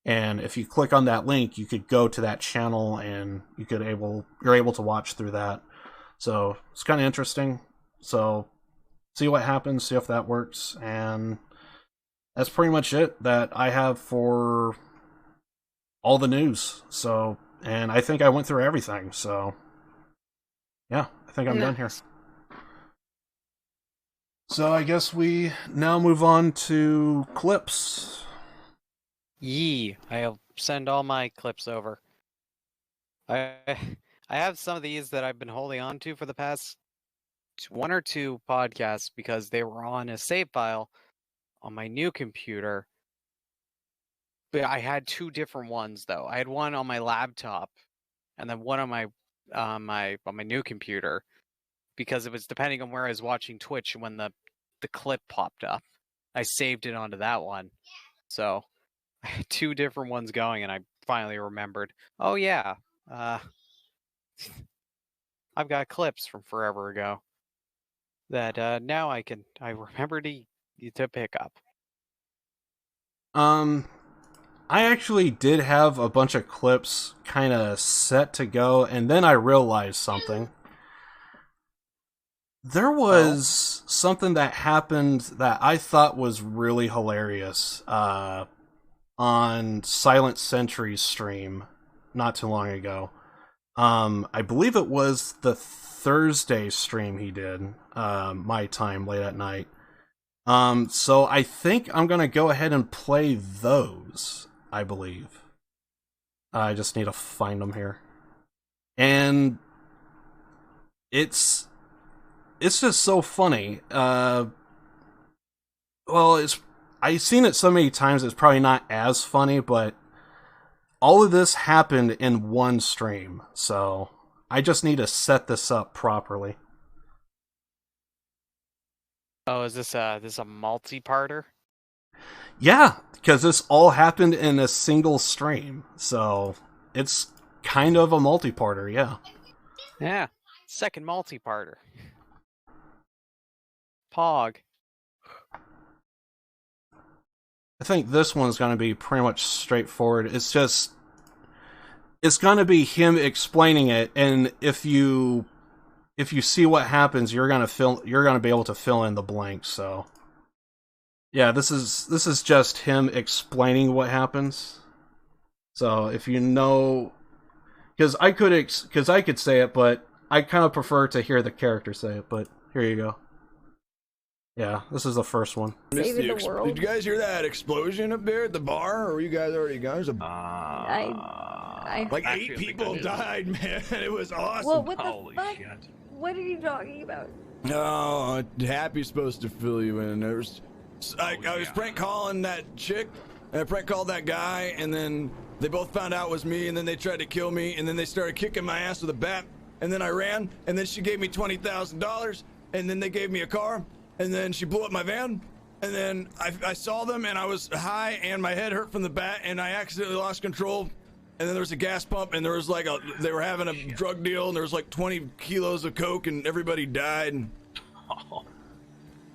and if you click on that link, you could go to that channel, and you're able to watch through that. So it's kind of interesting. So see what happens, see if that works, and that's pretty much it that I have for all the news. So, and I think I went through everything. So, yeah, I think I'm done here. So I guess we now move on to clips. I'll send all my clips over. I have some of these that I've been holding on to for the past 1 or 2 podcasts because they were on a save file on my new computer. But I had 2 different ones though. I had one on my laptop and then one on my new computer, because it was depending on where I was watching Twitch, and when the clip popped up, I saved it onto that one. So I had 2 different ones going, and I finally remembered, oh yeah, I've got clips from forever ago that now I remember to pick up. I actually did have a bunch of clips kind of set to go, and then I realized something. There was something that happened that I thought was really hilarious on Silent Sentry's stream not too long ago. I believe it was the Thursday stream he did, my time, late at night. So I think I'm gonna go ahead and play those, I believe. I just need to find them here. And it's just so funny. Well, I've seen it so many times it's probably not as funny, but all of this happened in one stream, so I just need to set this up properly. Oh, is this a multi-parter? Yeah, because this all happened in a single stream, so it's kind of a multi-parter, yeah. Yeah, second multi-parter. Pog. I think this one's going to be pretty much straightforward. It's going to be him explaining it, and if you see what happens, you're going to be able to fill in the blanks. So, yeah, this is just him explaining what happens. So, if you know, because I could say it, but I kind of prefer to hear the character say it. But here you go. Yeah, this is the first one. Saving the world. Did you guys hear that explosion up there at the bar? Or were you guys already guys? Like 8 people died, man. It was awesome. Well, what the Holy fuck? shit. What are you talking about? Oh, Happy's supposed to fill you in. I was prank calling that chick, and I prank called that guy, and then they both found out it was me, and then they tried to kill me, and then they started kicking my ass with a bat, and then I ran, and then she gave me $20,000, and then they gave me a car, and then she blew up my van, and then I saw them, and I was high, and my head hurt from the bat, and I accidentally lost control, and then there was a gas pump, and there was like they were having a drug deal, and there was like 20 kilos of coke, and everybody died. And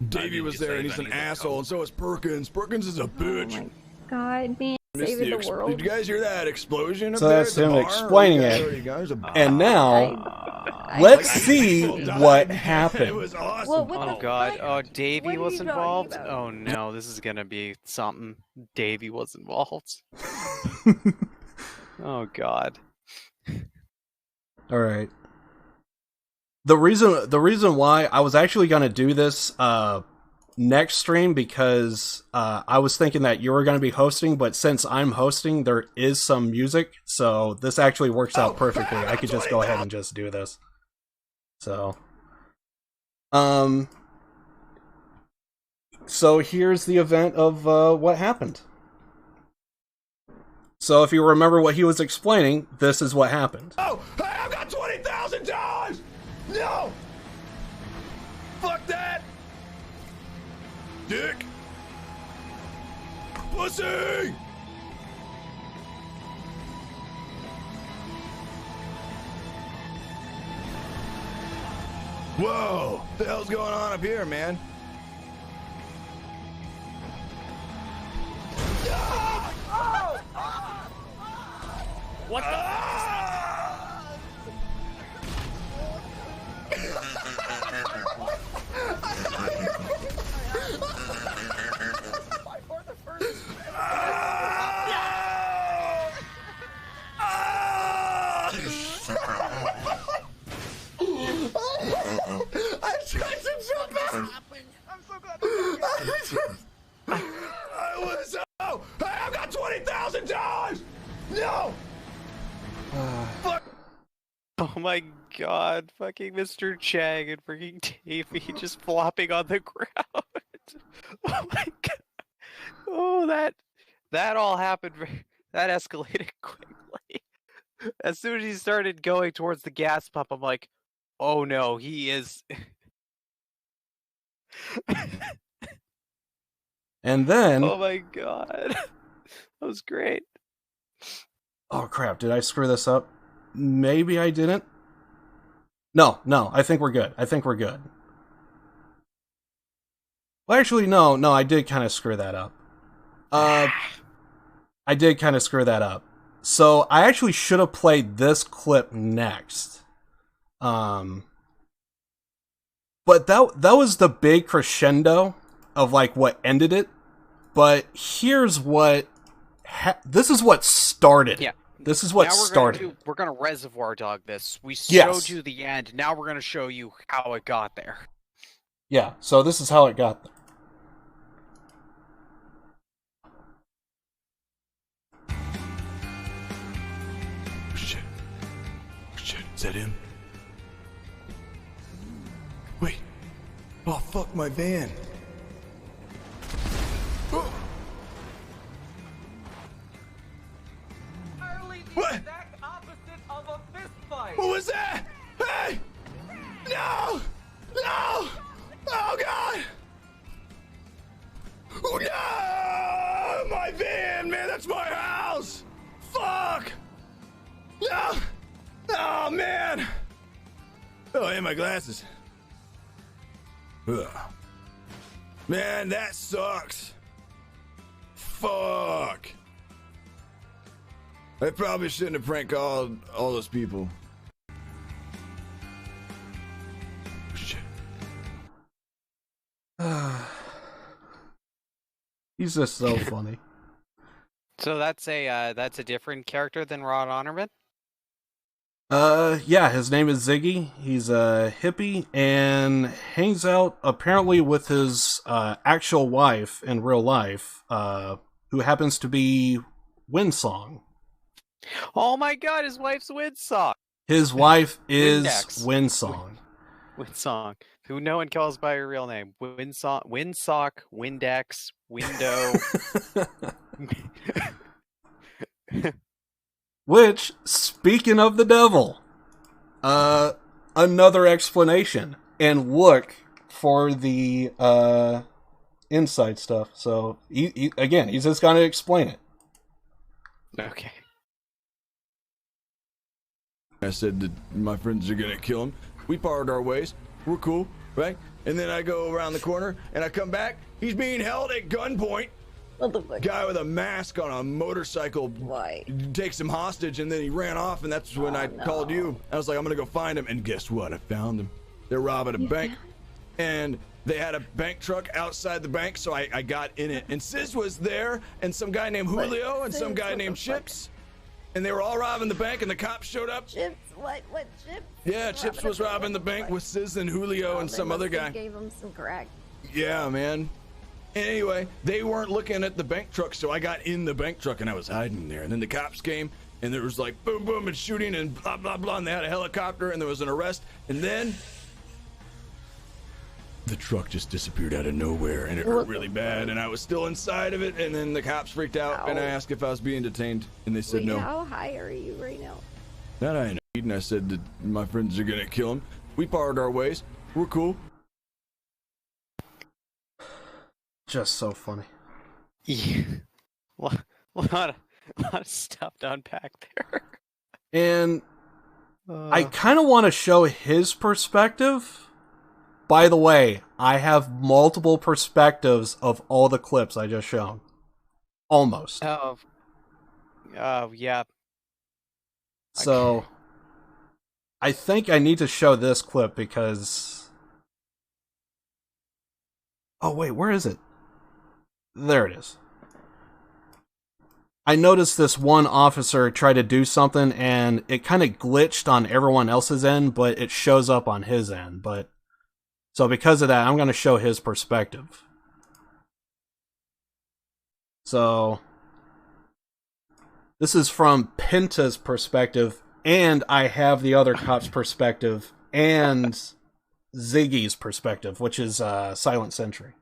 Davey was there, and he's an asshole, and so is Perkins. Perkins is a bitch. Oh my god, man. Saving the world. Did you guys hear that explosion up So there? that's him explaining it. And now, I- let's see what happened. It was awesome. Well, what Oh the god. fuck? Oh, Davey What are was you talking involved? about? Oh no, this is gonna be something. Davey was involved. Oh god. All right. The reason why I was actually gonna do this next stream because I was thinking that you were gonna be hosting, but since I'm hosting, there is some music, so this actually works out perfectly. I could just go ahead and just do this. So, so here's the event of what happened. So if you remember what he was explaining, this is what happened. Oh, hey, I've got $20,000! No! Fuck that! Dick! Pussy! Whoa! What the hell's going on up here, man? What the I tried to jump out. I'm so glad. I was. Oh, hey, I've got $20,000. No. Fuck. Oh my god, fucking Mr. Chang and freaking Davey just flopping on the ground. Oh my god. Oh, that all happened. That escalated quickly. As soon as he started going towards the gas pump, I'm like, oh no, he is. And then, Oh my god. That was great. oh crap, did I screw this up? Maybe I didn't. No, I think we're good. Well, actually, no, I did kind of screw that up. So I actually should have played this clip next. But that was the big crescendo of like what ended it. But here's what this is what started. Yeah. This is what Now started. we're gonna reservoir dog this. We Yes. showed you the end. Now we're gonna show you how it got there. Yeah, so this is how it got there. Shit. Is that him? Wait. Oh, fuck my van. Oh. What? Exact opposite of a fist fight. What was that? Hey! No! No! Oh, God! Oh, no! My van, man, that's my house! Fuck! No! Oh, man! Oh, and my glasses. Ugh. Man, that sucks. Fuck. I probably shouldn't have prank called all those people. Shit. He's just so funny. So that's a different character than Rod Honorman? Yeah, his name is Ziggy. He's a hippie and hangs out apparently with his actual wife in real life, who happens to be Windsong. Oh my god, his wife's Windsong. His wife is Windex. Windsong. Windsong. Who no one calls by her real name. Windsock, Windex, Window. Which, speaking of the devil, another explanation. And look for the inside stuff. So, again, he's just going to explain it. Okay. I said that my friends are gonna kill him. We parted our ways. We're cool, right? And then I go around the corner and I come back. He's being held at gunpoint. What the fuck? Guy with a mask on a motorcycle Why? takes him hostage, and then he ran off, and that's when I called you. I was like, I'm gonna go find him, and guess what? I found him. They're robbing a bank, and they had a bank truck outside the bank, so I got in it. And Sis was there, and some guy named Julio, and some guy named Chips, and they were all robbing the bank, and the cops showed up. Chips? What Chips? Yeah, Chips was robbing the bank with Sis and Julio and some other guy. Gave him some crack. Yeah, man. Anyway, they weren't looking at the bank truck, so I got in the bank truck and I was hiding there. And then the cops came, and there was like boom, boom, and shooting and blah, blah, blah. And they had a helicopter, and there was an arrest. And then the truck just disappeared out of nowhere, and it hurt really bad. And I was still inside of it. And then the cops freaked out, and I asked if I was being detained, and they said no. How high are you right now? That I know. And I said that my friends are gonna kill him. We parted our ways. We're cool. Just so funny. Yeah. A lot of stuff to unpack there. And I kind of want to show his perspective. By the way, I have multiple perspectives of all the clips I just shown. Almost. Oh, yeah. So, I think I need to show this clip because... Oh, wait, where is it? There it is. I noticed this one officer try to do something and it kind of glitched on everyone else's end, but it shows up on his end. So because of that, I'm going to show his perspective. So this is from Penta's perspective, and I have the other cop's perspective and Ziggy's perspective, which is Silent Sentry.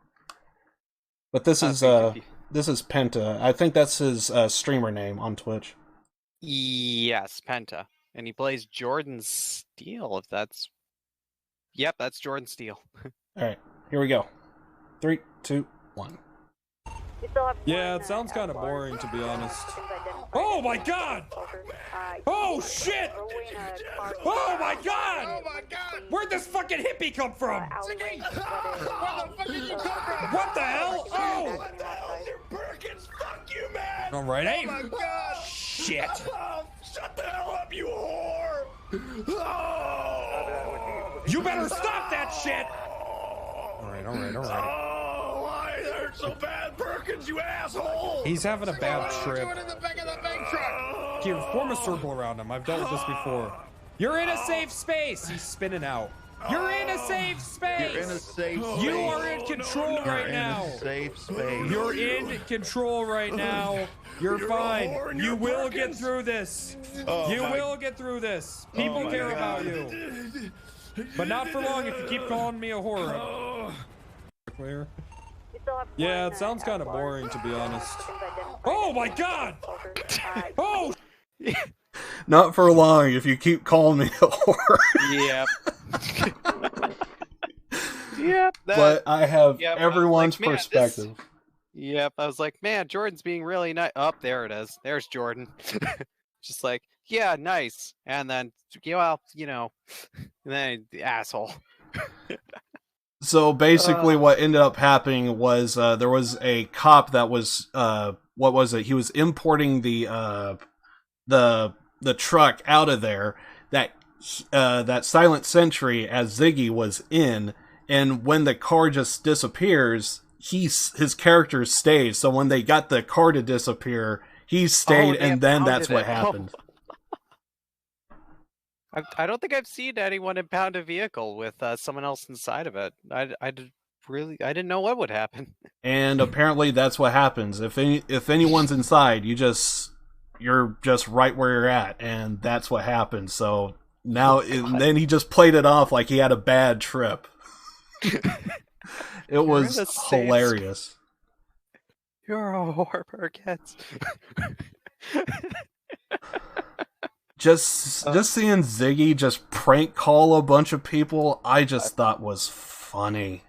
But this is Penta. I think that's his streamer name on Twitch. Yes, Penta. And he plays Jordan Steele, if that's... Yep, that's Jordan Steele. Alright, here we go. 3, 2, 1. Yeah, it sounds kind of boring, to be honest. Oh my god! Oh shit! Oh my god! Oh my god! Where'd this fucking hippie come from? Where the fuck did you come from? What the hell? Oh! What the hell's your Perkins? Fuck you, man! Alright, hey! Oh my god! Shit! Shut the hell up, you whore! Oh! You better stop that shit! Alright. So bad, Perkins, you asshole! He's having a bad trip. What are you doing in the back of the bank truck? Here, form a circle around him. I've dealt with this before. You're in a safe space! He's spinning out. You're in a safe space! You're in a safe space. You are in control right now. You're in a safe space. You're in control right now. You're fine. You will get through this. You will get through this. People care about you. But not for long if you keep calling me a whore. Clear? Yeah, it sounds kind of boring, to be honest. Oh my god! Oh! Not for long if you keep calling me a whore. Yep. Yep. But I have everyone's perspective. Yep, I was like, man, Jordan's being really nice. Oh, there it is. There's Jordan. Just like, yeah, nice. And then, well, and then the asshole. So basically what ended up happening was there was a cop that was what was it? He was importing the truck out of there that Silent Sentry as Ziggy was in, and when the car just disappears, his character stays. So when they got the car to disappear, he stayed, and then that's what happened. I don't think I've seen anyone impound a vehicle with someone else inside of it. I didn't know what would happen. And apparently that's what happens. If anyone's inside, you're just right where you're at, and that's what happens. So now, then he just played it off like he had a bad trip. It was hilarious. You're a whore, Perkins. Just seeing Ziggy just prank call a bunch of people, I just thought was funny.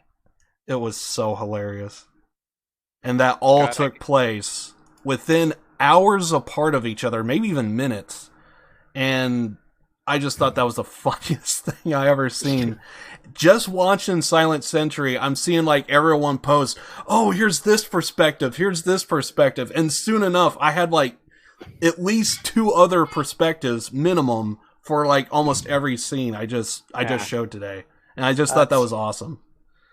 It was so hilarious. And that all took place within hours apart of each other, maybe even minutes. And I just thought that was the funniest thing I ever seen. Just watching Silent Sentry, I'm seeing like everyone post, oh, here's this perspective, and soon enough, I had like at least 2 other perspectives minimum for like almost every scene I just showed today, and I just thought that was awesome.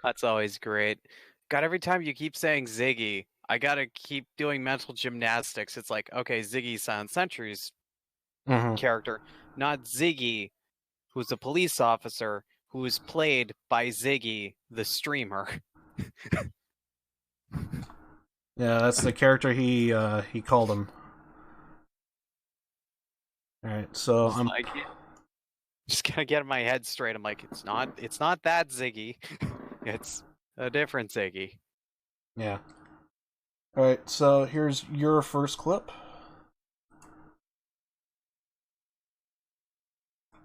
That's always great. God, every time you keep saying Ziggy, I gotta keep doing mental gymnastics. It's like, okay, Ziggy Silent Sentry's character, not Ziggy, who's a police officer who is played by Ziggy, the streamer. Yeah, that's the character he called him. All right, so I'm just gonna get my head straight. I'm like, it's not that Ziggy. It's a different Ziggy. Yeah. All right, so here's your first clip.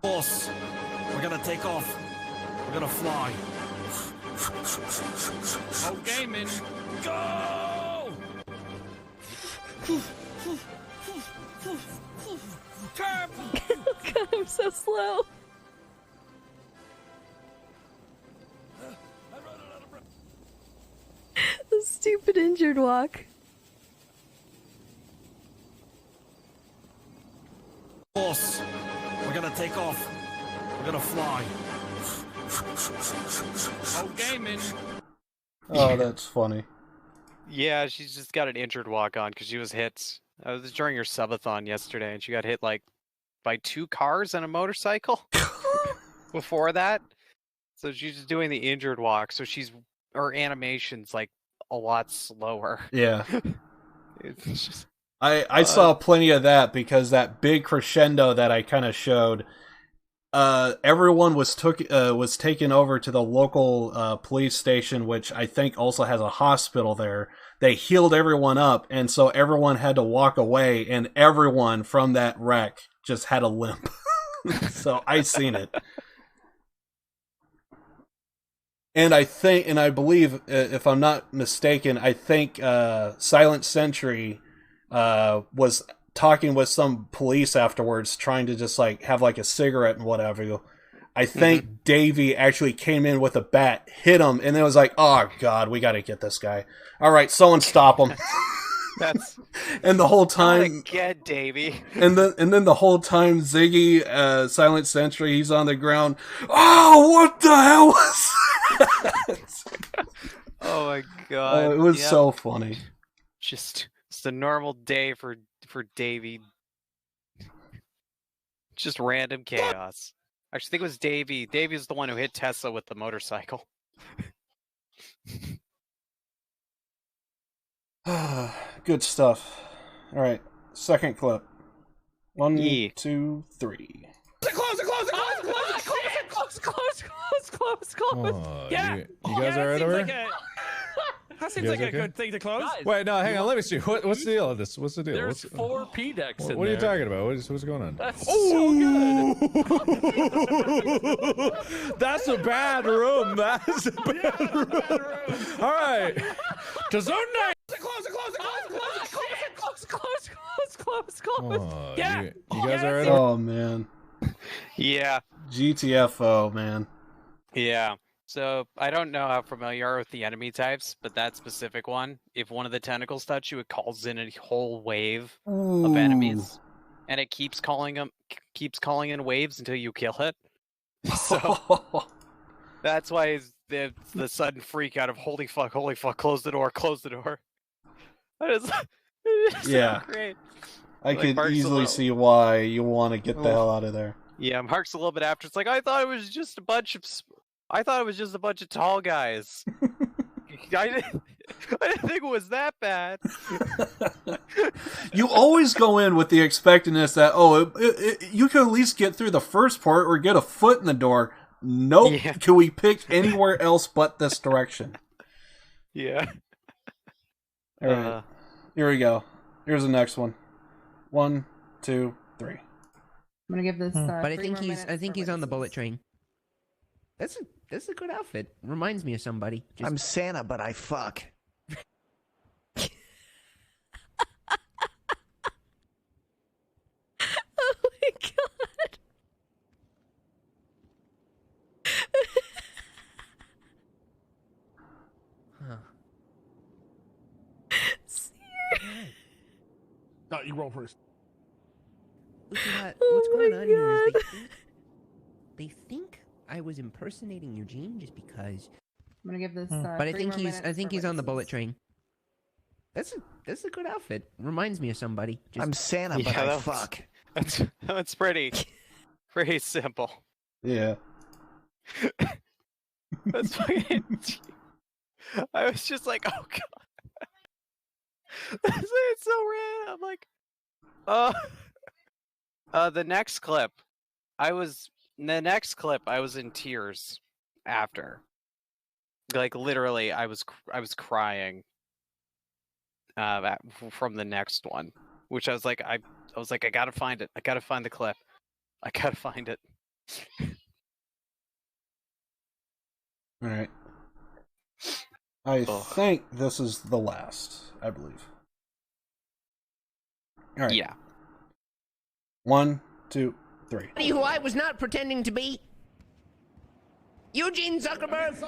Boss, we're gonna take off. We're gonna fly. Oh, gaming. Go! God, I'm so slow. The stupid injured walk. Boss, we're gonna take off. We're gonna fly. Oh, gaming. Oh, that's funny. Yeah, she's just got an injured walk on because she was hit. I was during her subathon yesterday, and she got hit like by 2 cars and a motorcycle before that. So she's just doing the injured walk. So her animation's like a lot slower. Yeah. It's just, I saw plenty of that because that big crescendo that I kind of showed, everyone was taken over to the local police station, which I think also has a hospital there. They healed everyone up, and so everyone had to walk away, and everyone from that wreck just had a limp. So I seen it. And I believe, if I'm not mistaken, I think Silent Sentry was talking with some police afterwards, trying to just like have like a cigarette and whatever. I think Davey actually came in with a bat, hit him, and then was like, "Oh God, we got to get this guy! All right, someone stop him!" And the whole time, get Davey. And then the whole time, Ziggy, Silent Sentry, he's on the ground. Oh, what the hell was that? Oh my God! It was so funny. Just it's a normal day for Davey. Just random chaos. I actually think it was Davey. Davey's the one who hit Tessa with the motorcycle. Good stuff. All right, second clip. 1, E. 2, 3. Close. Yeah. You guys all right over here? That seems like a good thing to close. Wait, no, hang on. Let me see. What's the deal with this? What's the deal? There's 4 P decks in there. What are you talking about? What's going on? That's so good. That's a bad room. That's a bad room. All right. To zone 9. Close. Yeah. You guys all right? Oh man. Yeah. GTFO, man. Yeah. So I don't know how familiar you are with the enemy types, but that specific one, if one of the tentacles touch you, it calls in a whole wave of enemies, and it keeps calling in waves until you kill it. So that's why the sudden freak out of holy fuck, close the door. That is Yeah. so great. I could easily see why you want to get the hell out of there. Yeah, Mark's a little bit after. It's like, I thought it was just a bunch of tall guys. I didn't think it was that bad. You always go in with the expectedness that, you can at least get through the first part or get a foot in the door. Nope. Yeah. Can we pick anywhere else but this direction? Yeah. All right. Here we go. Here's the next one. 1, 2, 3. I'm gonna give this. But I think he's on the bullet train. That's a good outfit. Reminds me of somebody. I'm Santa, but I fuck. Oh my God. you roll first. What's going on here is they think I was impersonating Eugene just because. I'm gonna give this. But I think he's on the bullet train. That's a good outfit. Reminds me of somebody. I'm Santa, but I fuck. That's pretty simple. Yeah. That's fucking. I was just like, oh god. It's so random. I'm like, the next clip, I was in tears after. Like literally, I was crying. From the next one, which I was like, I gotta find it. I gotta find the clip. I gotta find it. All right. I think this is the last, I believe. All right. Yeah. 1, 2, 3. Who I was not pretending to be. Eugene Zuckerberg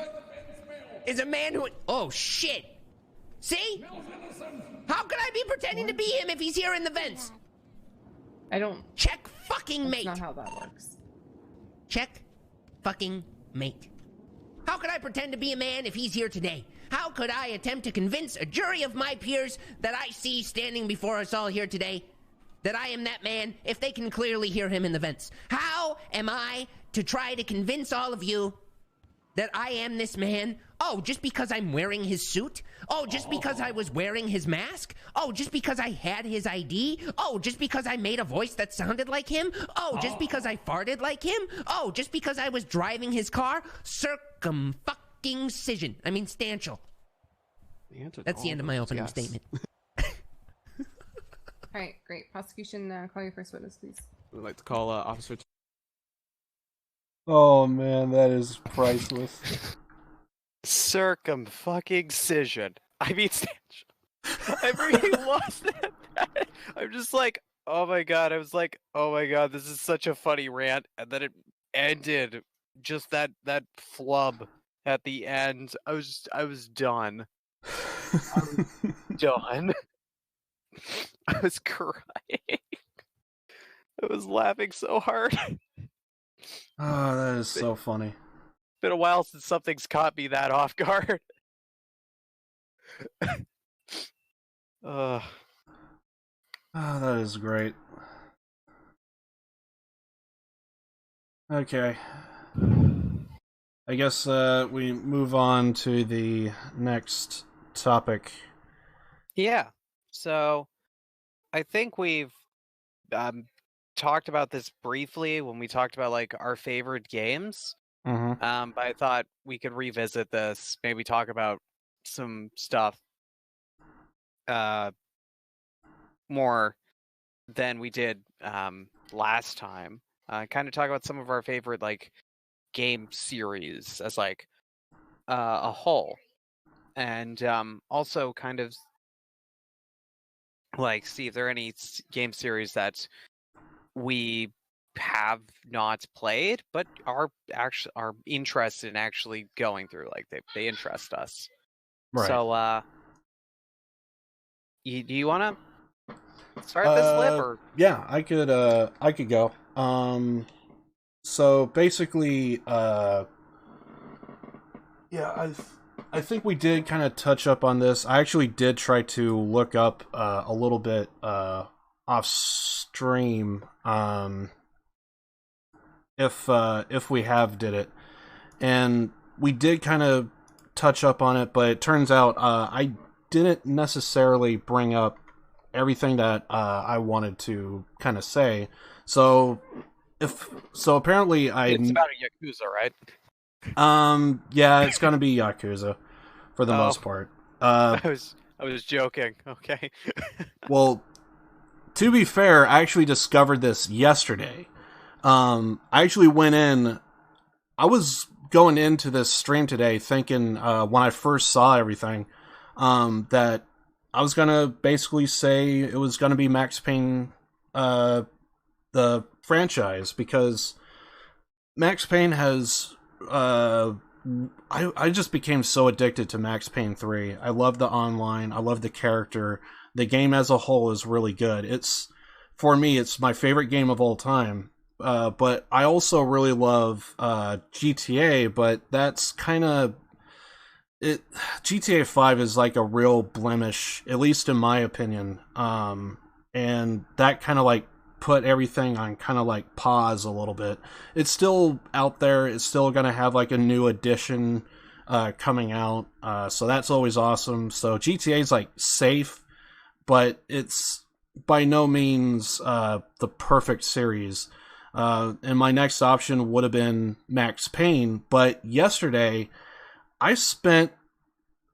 is a man who. Oh shit! See? How could I be pretending to be him if he's here in the vents? I don't. Check fucking mate. That's not how that works. Check fucking mate. How could I pretend to be a man if he's here today? How could I attempt to convince a jury of my peers that I see standing before us all here today that I am that man if they can clearly hear him in the vents? How am I to try to convince all of you that I am this man? Oh, just because I'm wearing his suit? Oh, just because I was wearing his mask? Oh, just because I had his ID? Oh, just because I made a voice that sounded like him? Oh, just because I farted like him? Oh, just because I was driving his car? Circumfucking-cision. I mean, stantial. That's the end of my opening statement. Alright, great. Prosecution, call your first witness, please. I'd like to call Officer... Oh man, that is priceless. Circumfucking-cision. I mean, I freaking lost it. I'm just like, oh my god. I was like, oh my god, this is such a funny rant, and then it ended just that flub at the end. I was done. I was done. I was crying. I was laughing so hard. Oh, that is so funny. It's been a while since something's caught me that off guard. Oh, that is great. Okay. I guess we move on to the next topic. Yeah. So, I think we've talked about this briefly when we talked about like our favorite games. Mm-hmm. But I thought we could revisit this, maybe talk about some stuff more than we did last time. Kind of talk about some of our favorite like game series as like a whole, and also kind of like see if there are any game series that we have not played but are interested in actually going through, like they interest us. Right. So do you want to start this flip? Or yeah, I could go. So basically yeah, I think we did kind of touch up on this. I actually did try to look up a little bit off stream if we have did it, and we did kind of touch up on it, but it turns out I didn't necessarily bring up everything that I wanted to kind of say. So apparently it's about a Yakuza, right? Yeah, it's gonna be Yakuza for the most part. I was joking. Okay. Well, to be fair, I actually discovered this yesterday. I actually went in. I was going into this stream today thinking when I first saw everything that I was gonna basically say it was gonna be Max Payne, the franchise, because Max Payne has. I just became so addicted to Max Payne 3. I love the online. I love the character. the game as a whole is really good. For me, it's my favorite game of all time. But I also really love GTA, but that's kind of it. GTA 5 is like a real blemish, at least in my opinion. And that kind of like put everything on kind of like pause a little bit. It's still out there. It's still going to have like a new edition coming out. So that's always awesome. So GTA is like safe, but it's by no means the perfect series. And my next option would have been Max Payne, but yesterday I spent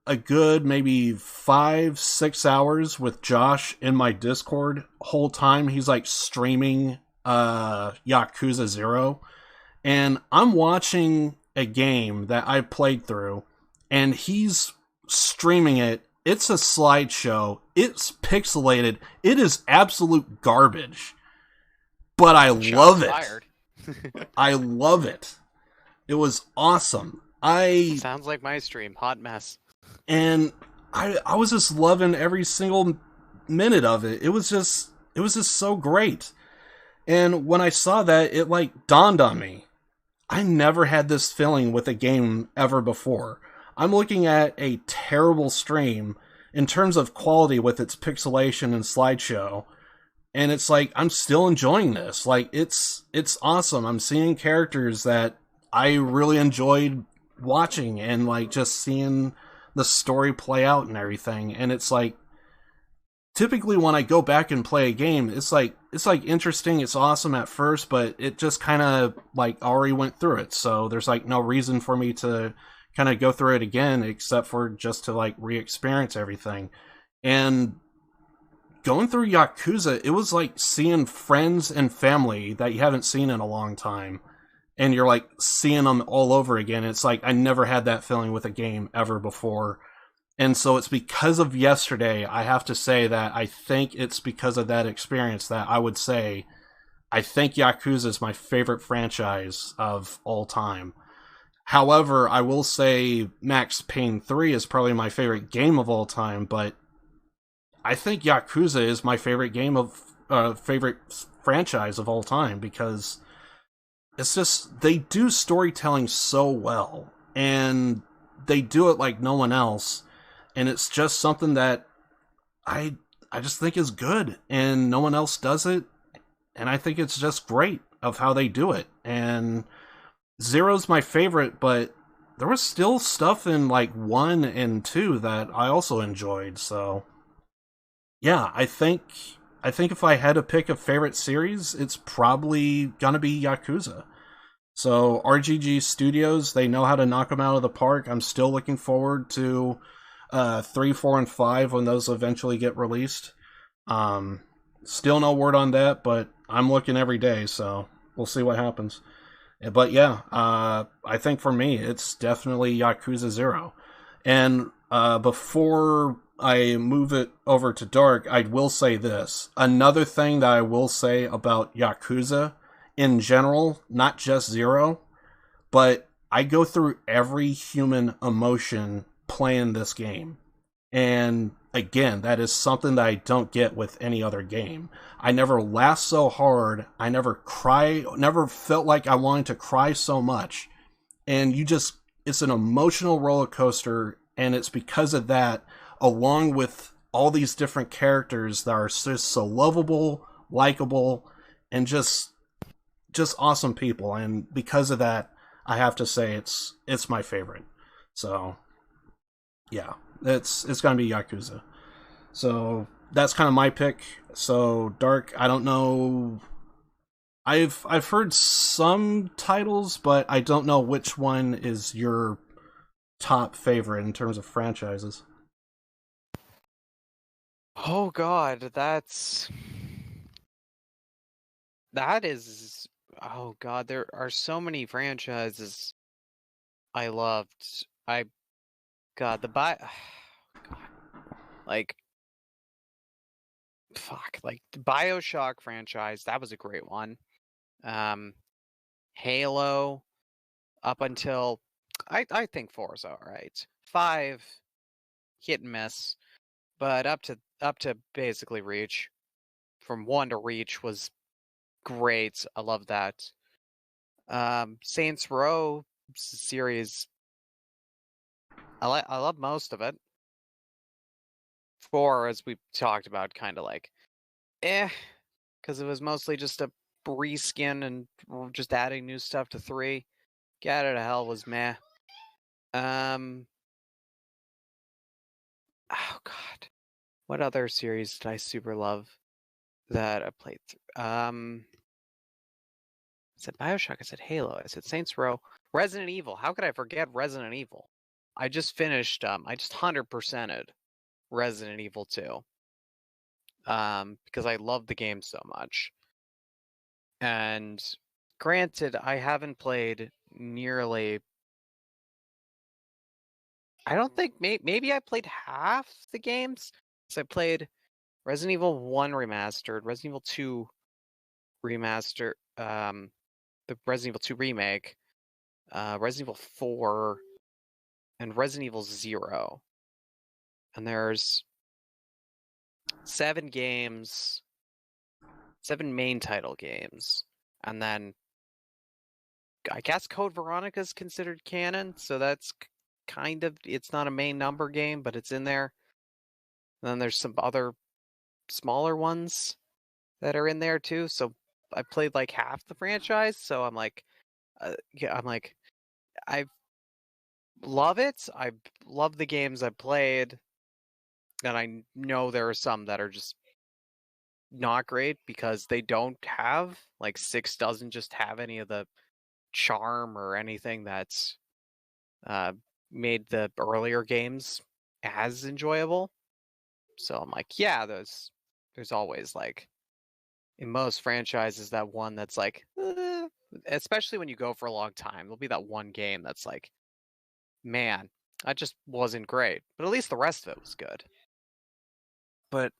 a good maybe 5-6 hours with Josh in my Discord. Whole time he's like streaming Yakuza 0, and I'm watching a game that I played through, and he's streaming it. It's a slideshow. It's pixelated. It is absolute garbage. But I love it. I love it. It was awesome. Sounds like my stream. Hot mess. And I was just loving every single minute of it. It was just so great. And when I saw that, it like dawned on me. I never had this feeling with a game ever before. I'm looking at a terrible stream in terms of quality with its pixelation and slideshow. And it's like, I'm still enjoying this. Like, it's awesome. I'm seeing characters that I really enjoyed watching and, like, just seeing the story play out and everything. And it's like, typically when I go back and play a game, it's like interesting, it's awesome at first, but it just kind of, like, already went through it. So there's, like, no reason for me to kind of go through it again, except for just to, like, re-experience everything. And going through Yakuza, it was like seeing friends and family that you haven't seen in a long time, and you're like seeing them all over again. It's like I never had that feeling with a game ever before. And so it's because of yesterday, I have to say that I think it's because of that experience that I would say I think Yakuza is my favorite franchise of all time. However, I will say Max Payne 3 is probably my favorite game of all time, but I think Yakuza is my favorite game of favorite franchise of all time, because it's just, they do storytelling so well, and they do it like no one else, and it's just something that I just think is good, and no one else does it, and I think it's just great of how they do it. And Zero's my favorite, but there was still stuff in like 1 and 2 that I also enjoyed, so yeah, I think if I had to pick a favorite series, it's probably gonna be Yakuza. So RGG Studios, they know how to knock them out of the park. I'm still looking forward to 3, 4, and 5 when those eventually get released. Still no word on that, but I'm looking every day, so we'll see what happens. But yeah, I think for me, it's definitely Yakuza 0. And before I move it over to Dark, I will say this. Another thing that I will say about Yakuza in general, not just 0, but I go through every human emotion playing this game. And again, that is something that I don't get with any other game. I never laughed so hard. I never never felt like I wanted to cry so much. And it's an emotional roller coaster, and it's because of that, along with all these different characters that are just so lovable, likable, and just awesome people. And because of that, I have to say it's my favorite. So yeah, it's gonna be Yakuza. So that's kind of my pick. So Dark, I don't know. I've heard some titles, but I don't know which one is your top favorite in terms of franchises. Oh god, that is, oh god, there are so many franchises I loved. God, god, like, fuck, like the BioShock franchise, that was a great one. Halo, up until I think 4 is alright. 5, hit and miss. But up to basically Reach, from 1 to Reach was great. I love that. Saints Row series, I love most of it. 4, as we talked about, kind of like, because it was mostly just a reskin and just adding new stuff to 3. Get Out of Hell was meh. Oh god, what other series did I super love that I played through? I said Bioshock, I said Halo, I said Saints Row, Resident Evil. How could I forget Resident Evil? I just finished, I just 100%ed Resident Evil 2. Because I love the game so much. And granted, I haven't played nearly... I don't think... Maybe I played half the games. So I played Resident Evil 1 Remastered, Resident Evil 2 Remastered, the Resident Evil 2 Remake, Resident Evil 4, and Resident Evil 0. And there's 7 games, 7 main title games, and then I guess Code Veronica is considered canon, so that's kind of, it's not a main number game, but it's in there. And then there's some other smaller ones that are in there too. So I played like half the franchise, so I'm like, I love it. I love the games I played, and I know there are some that are just not great because they don't have, like 6 doesn't just have any of the charm or anything that's made the earlier games as enjoyable. So I'm like, yeah, there's always, like, in most franchises, that one that's like, especially when you go for a long time, there'll be that one game that's like, man, that just wasn't great, but at least the rest of it was good. But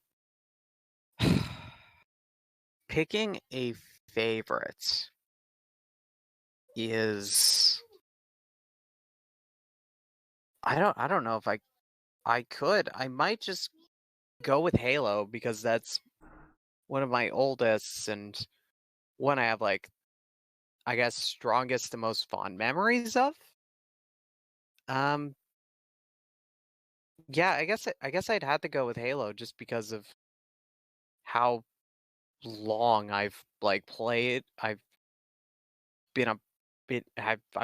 picking a favorite is, I don't know if I could. I might just go with Halo because that's one of my oldest and one I have, like, I guess, strongest and most fond memories of. Yeah, I guess I'd have to go with Halo just because of how long I've, like, played. I've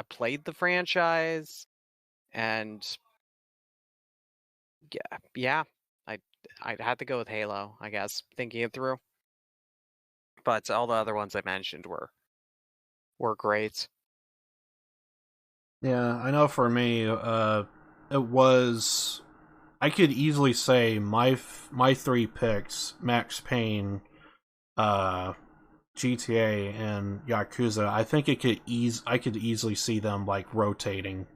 played the franchise, and yeah, I'd have to go with Halo, I guess, thinking it through. But all the other ones I mentioned were great. Yeah, I know for me, it was... I could easily say my 3 picks, Max Payne, GTA, and Yakuza, I think I could easily see them, like, rotating.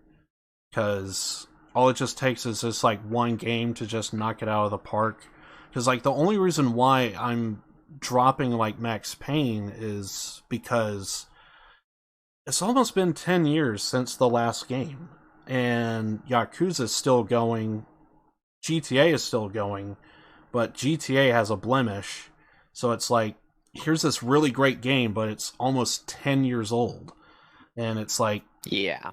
Because all it just takes is just, like, one game to just knock it out of the park. Because, like, the only reason why I'm dropping, like, Max Payne is because it's almost been 10 years since the last game. And Yakuza is still going, GTA is still going, but GTA has a blemish. So it's like, here's this really great game, but it's almost 10 years old. And it's like... Yeah.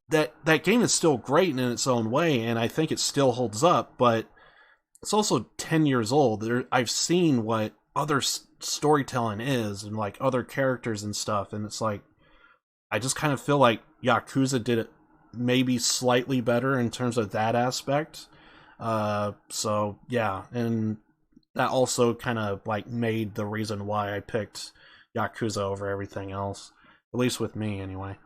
That game is still great in its own way, and I think it still holds up, but it's also 10 years old. I've seen what other storytelling is, and, like, other characters and stuff, and it's like, I just kind of feel like Yakuza did it maybe slightly better in terms of that aspect. So, yeah, and that also kind of, like, made the reason why I picked Yakuza over everything else. At least with me, anyway.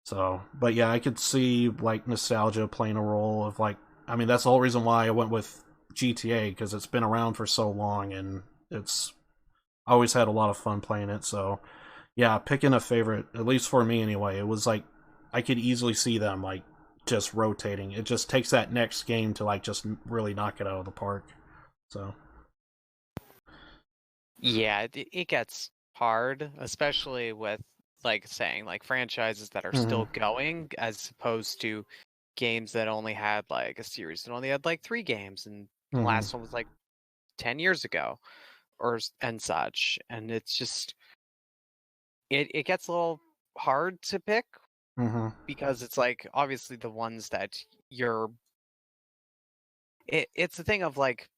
So, but yeah, I could see, like, nostalgia playing a role of, like, I mean, that's the whole reason why I went with GTA, because it's been around for so long, and it's always had a lot of fun playing it, so, yeah, picking a favorite, at least for me anyway, it was like, I could easily see them, like, just rotating. It just takes that next game to, like, just really knock it out of the park, so. Yeah, it gets hard, especially with, like, saying, like, franchises that are still going, as opposed to games that only had, like, a series that only had, like, 3 games, and The last one was like 10 years ago, and such, and it's just it gets a little hard to pick because it's like obviously the ones that it's the thing of like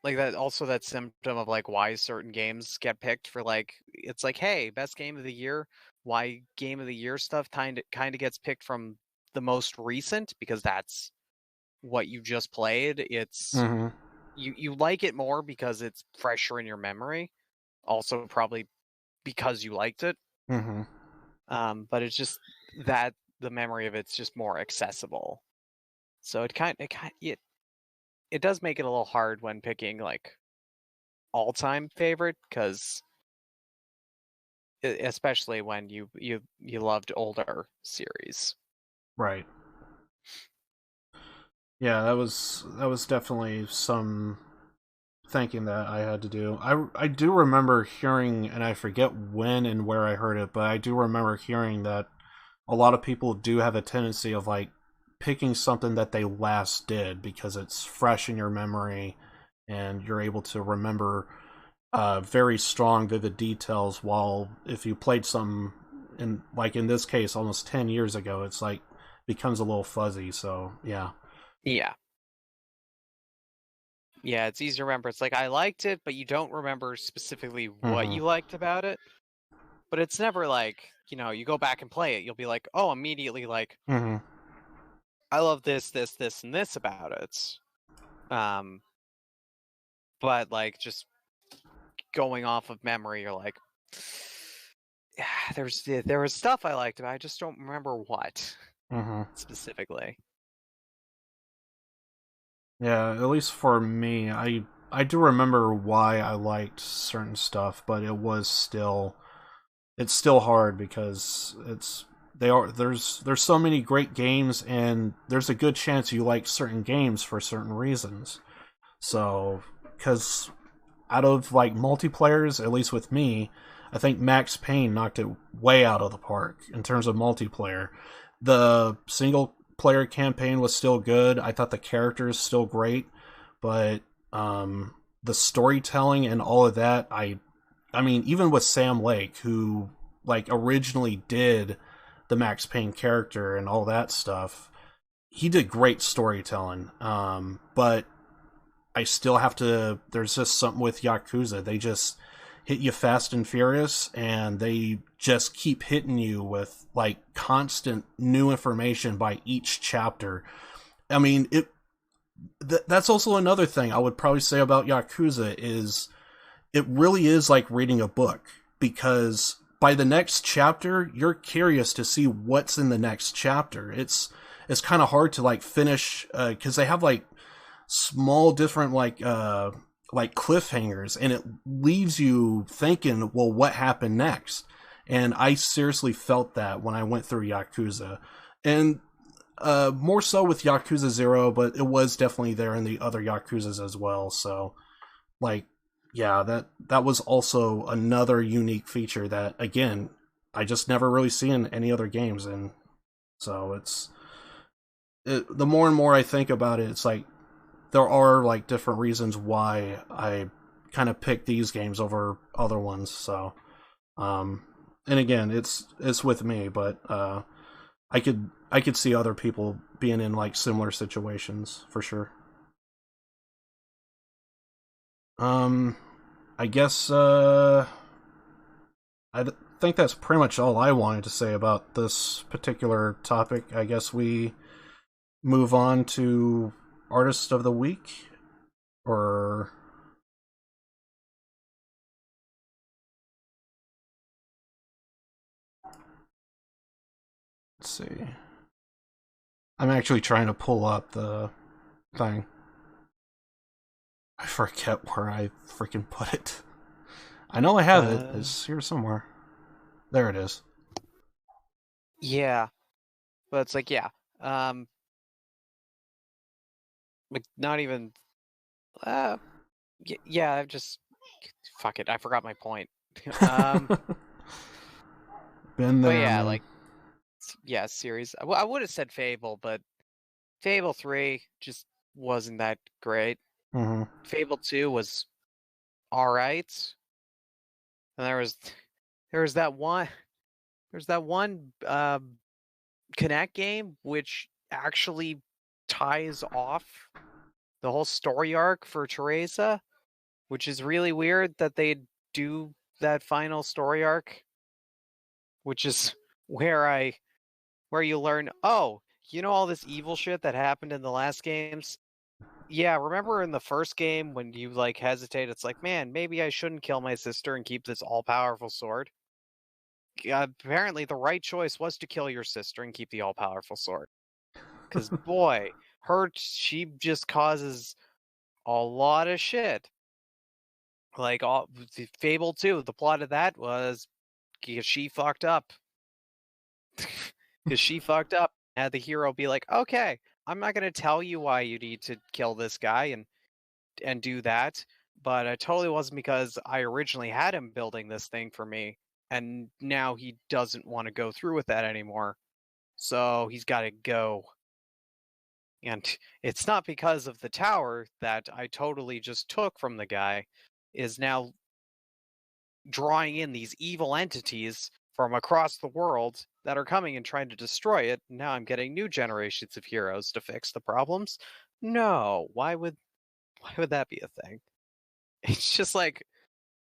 that, also that symptom of like why certain games get picked for, like, it's like, hey, best game of the year, why game of the year stuff kind of gets picked from the most recent, because that's what you just played. It's you like it more because it's fresher in your memory, also probably because you liked it. But it's just that the memory of it's just more accessible, so it does make it a little hard when picking like all-time favorite, because especially when you loved older series. Right. Yeah, that was definitely some thinking that I had to do. I do remember hearing, and I forget when and where I heard it, but I do remember hearing that a lot of people do have a tendency of like picking something that they last did because it's fresh in your memory and you're able to remember very strong, vivid details, while if you played some in this case almost 10 years ago, it's like becomes a little fuzzy. So yeah. Yeah, it's easy to remember. It's like, I liked it, but you don't remember specifically what you liked about it. But it's never like, you go back and play it, you'll be like, oh, immediately, like, I love this, this, this, and this about it. But like, just going off of memory, you're like, there was stuff I liked, but I just don't remember what specifically. Yeah, at least for me, I do remember why I liked certain stuff, but it's still hard because there's so many great games, and there's a good chance you like certain games for certain reasons. So, because out of like multiplayers, at least with me, I think Max Payne knocked it way out of the park in terms of multiplayer. The single player campaign was still good. I thought the characters still great, but the storytelling and all of that, I mean, even with Sam Lake, who like originally did the Max Payne character and all that stuff, he did great storytelling. But I still have to. There's just something with Yakuza. They just hit you fast and furious, and they just keep hitting you with like constant new information by each chapter. I mean, that's also another thing I would probably say about Yakuza is it really is like reading a book, because by the next chapter you're curious to see what's in the next chapter. It's kind of hard to like finish because they have like small different like cliffhangers, and it leaves you thinking, well, what happened next? And I seriously felt that when I went through Yakuza, and more so with Yakuza 0, but it was definitely there in the other Yakuzas as well. So like, yeah, that was also another unique feature that, again, I just never really see in any other games. And so the more and more I think about it, it's like there are like different reasons why I kind of pick these games over other ones. So, and again, it's with me, but I could see other people being in like similar situations for sure. I guess I think that's pretty much all I wanted to say about this particular topic. I guess we move on to Artist of the Week, or let's see. I'm actually trying to pull up the thing. I forget where I freaking put it. I know I have it. It's here somewhere. There it is. Yeah. But it's like, yeah. Like, not even... yeah, I've just... Fuck it, I forgot my point. Been there, but yeah, man. like... Yeah, series. I would have said Fable, but Fable 3 just wasn't that great. Fable 2 was all right. And there was that one Connect game which actually ties off the whole story arc for Teresa, which is really weird that they do that final story arc, which is where you learn, oh, you know all this evil shit that happened in the last games? Yeah, remember in the first game when you like hesitate, it's like, man, maybe I shouldn't kill my sister and keep this all-powerful sword. Apparently the right choice was to kill your sister and keep the all-powerful sword. Because boy, she just causes a lot of shit. Like Fable 2, the plot of that was she fucked up. Because she fucked up. Had the hero be like, okay, I'm not going to tell you why you need to kill this guy and do that, but it totally wasn't because I originally had him building this thing for me, and now he doesn't want to go through with that anymore, so he's got to go. And it's not because of the tower that I totally just took from the guy is now drawing in these evil entities from across the world that are coming and trying to destroy it. Now I'm getting new generations of heroes to fix the problems. No, why would that be a thing? It's just like,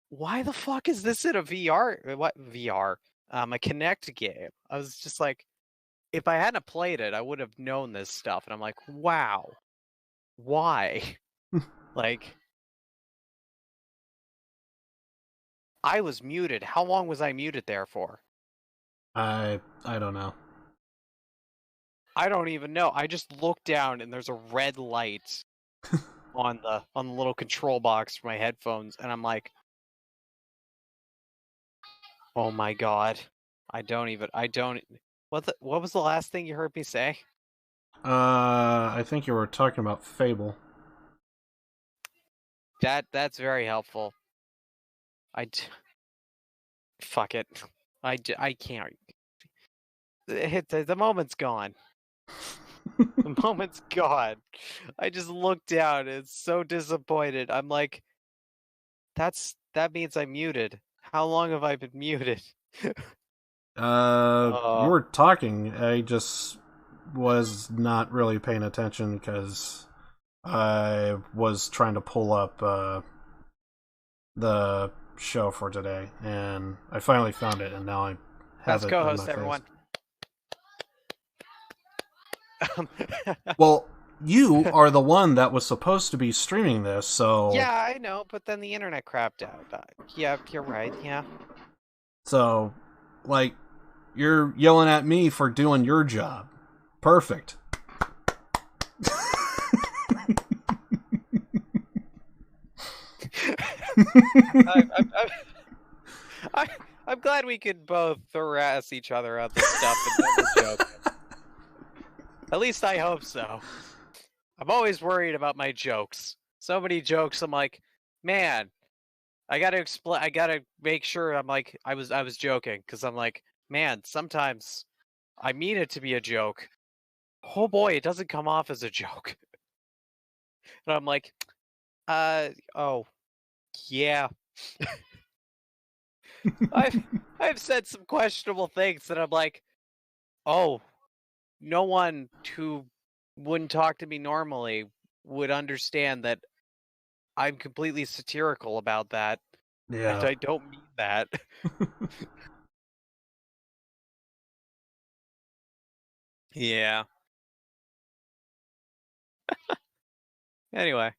why the fuck is this in a VR? What VR? A Kinect game. I was just like, if I hadn't played it, I would have known this stuff. And I'm like, wow, why? Like, I was muted. How long was I muted there for? I don't know. I don't even know. I just looked down and there's a red light on the little control box for my headphones, and I'm like, oh my god. What was the last thing you heard me say? I think you were talking about Fable. That's very helpful. Fuck it. I can't. The moment's gone. The moment's gone. I just looked down. It's so disappointed. I'm like, that means I'm muted. How long have I been muted? You were talking. I just was not really paying attention because I was trying to pull up the show for today, and I finally found it, and now I have Let's it. co-host, everyone. Well, you are the one that was supposed to be streaming this, so... Yeah, I know, but then the internet crapped out. Yeah, you're right, yeah. So, like, you're yelling at me for doing your job. Perfect. I'm glad we could both harass each other on this stuff and never joke. At least I hope so. I'm always worried about my jokes. So many jokes, I'm like, man, I gotta make sure I'm like, I was joking, because I'm like, man, sometimes I mean it to be a joke. Oh boy, it doesn't come off as a joke. And I'm like, oh, yeah. I've said some questionable things that I'm like, oh, no one who wouldn't talk to me normally would understand that I'm completely satirical about that. Yeah. And I don't mean that. Yeah. Anyway.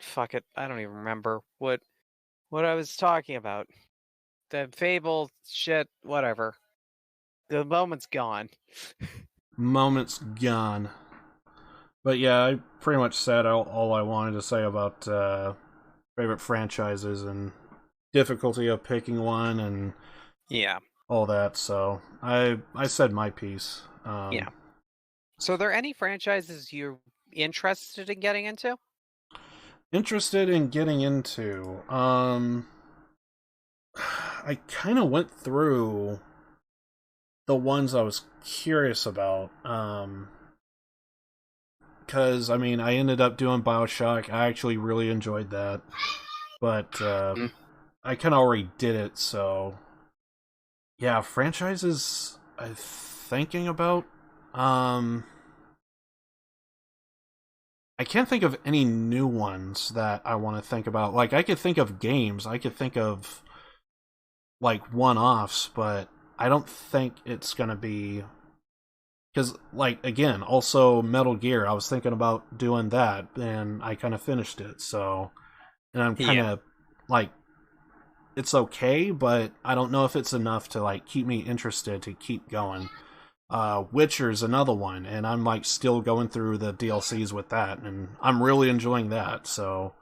Fuck it. I don't even remember what I was talking about. The Fable shit, whatever. The moment's gone. Moment's gone. But yeah, I pretty much said all I wanted to say about favorite franchises and difficulty of picking one and yeah, all that. So I said my piece. Yeah. So are there any franchises you're interested in getting into? Interested in getting into? I kind of went through the ones I was curious about. because, I mean, I ended up doing Bioshock. I actually really enjoyed that. But I kind of already did it, so... Yeah, franchises I'm thinking about... I can't think of any new ones that I want to think about. Like, I could think of games. I could think of, like, one-offs, but I don't think it's gonna be... Because, like, again, also Metal Gear, I was thinking about doing that, and I kind of finished it, so... And I'm kind of, like, it's okay, but I don't know if it's enough to, like, keep me interested to keep going. Witcher's another one, and I'm, like, still going through the DLCs with that, and I'm really enjoying that, so...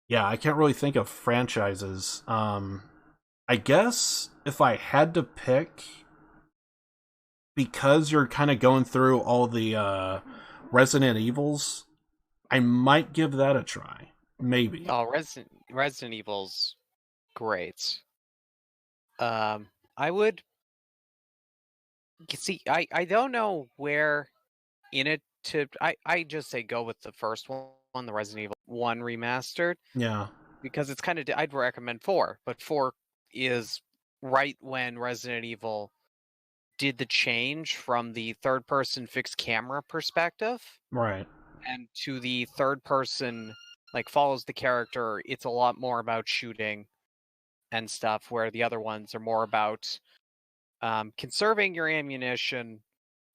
Yeah, I can't really think of franchises. I guess if I had to pick... Because you're kind of going through all the Resident Evils, I might give that a try. Maybe. Oh, Resident Evil's great. I would see. I don't know where in it to. I just say go with the first one, the Resident Evil 1 remastered. Yeah. Because it's kind of. I'd recommend 4, but 4 is right when Resident Evil did the change from the third-person fixed camera perspective, right, and to the third-person, like, follows the character. It's a lot more about shooting and stuff, where the other ones are more about conserving your ammunition.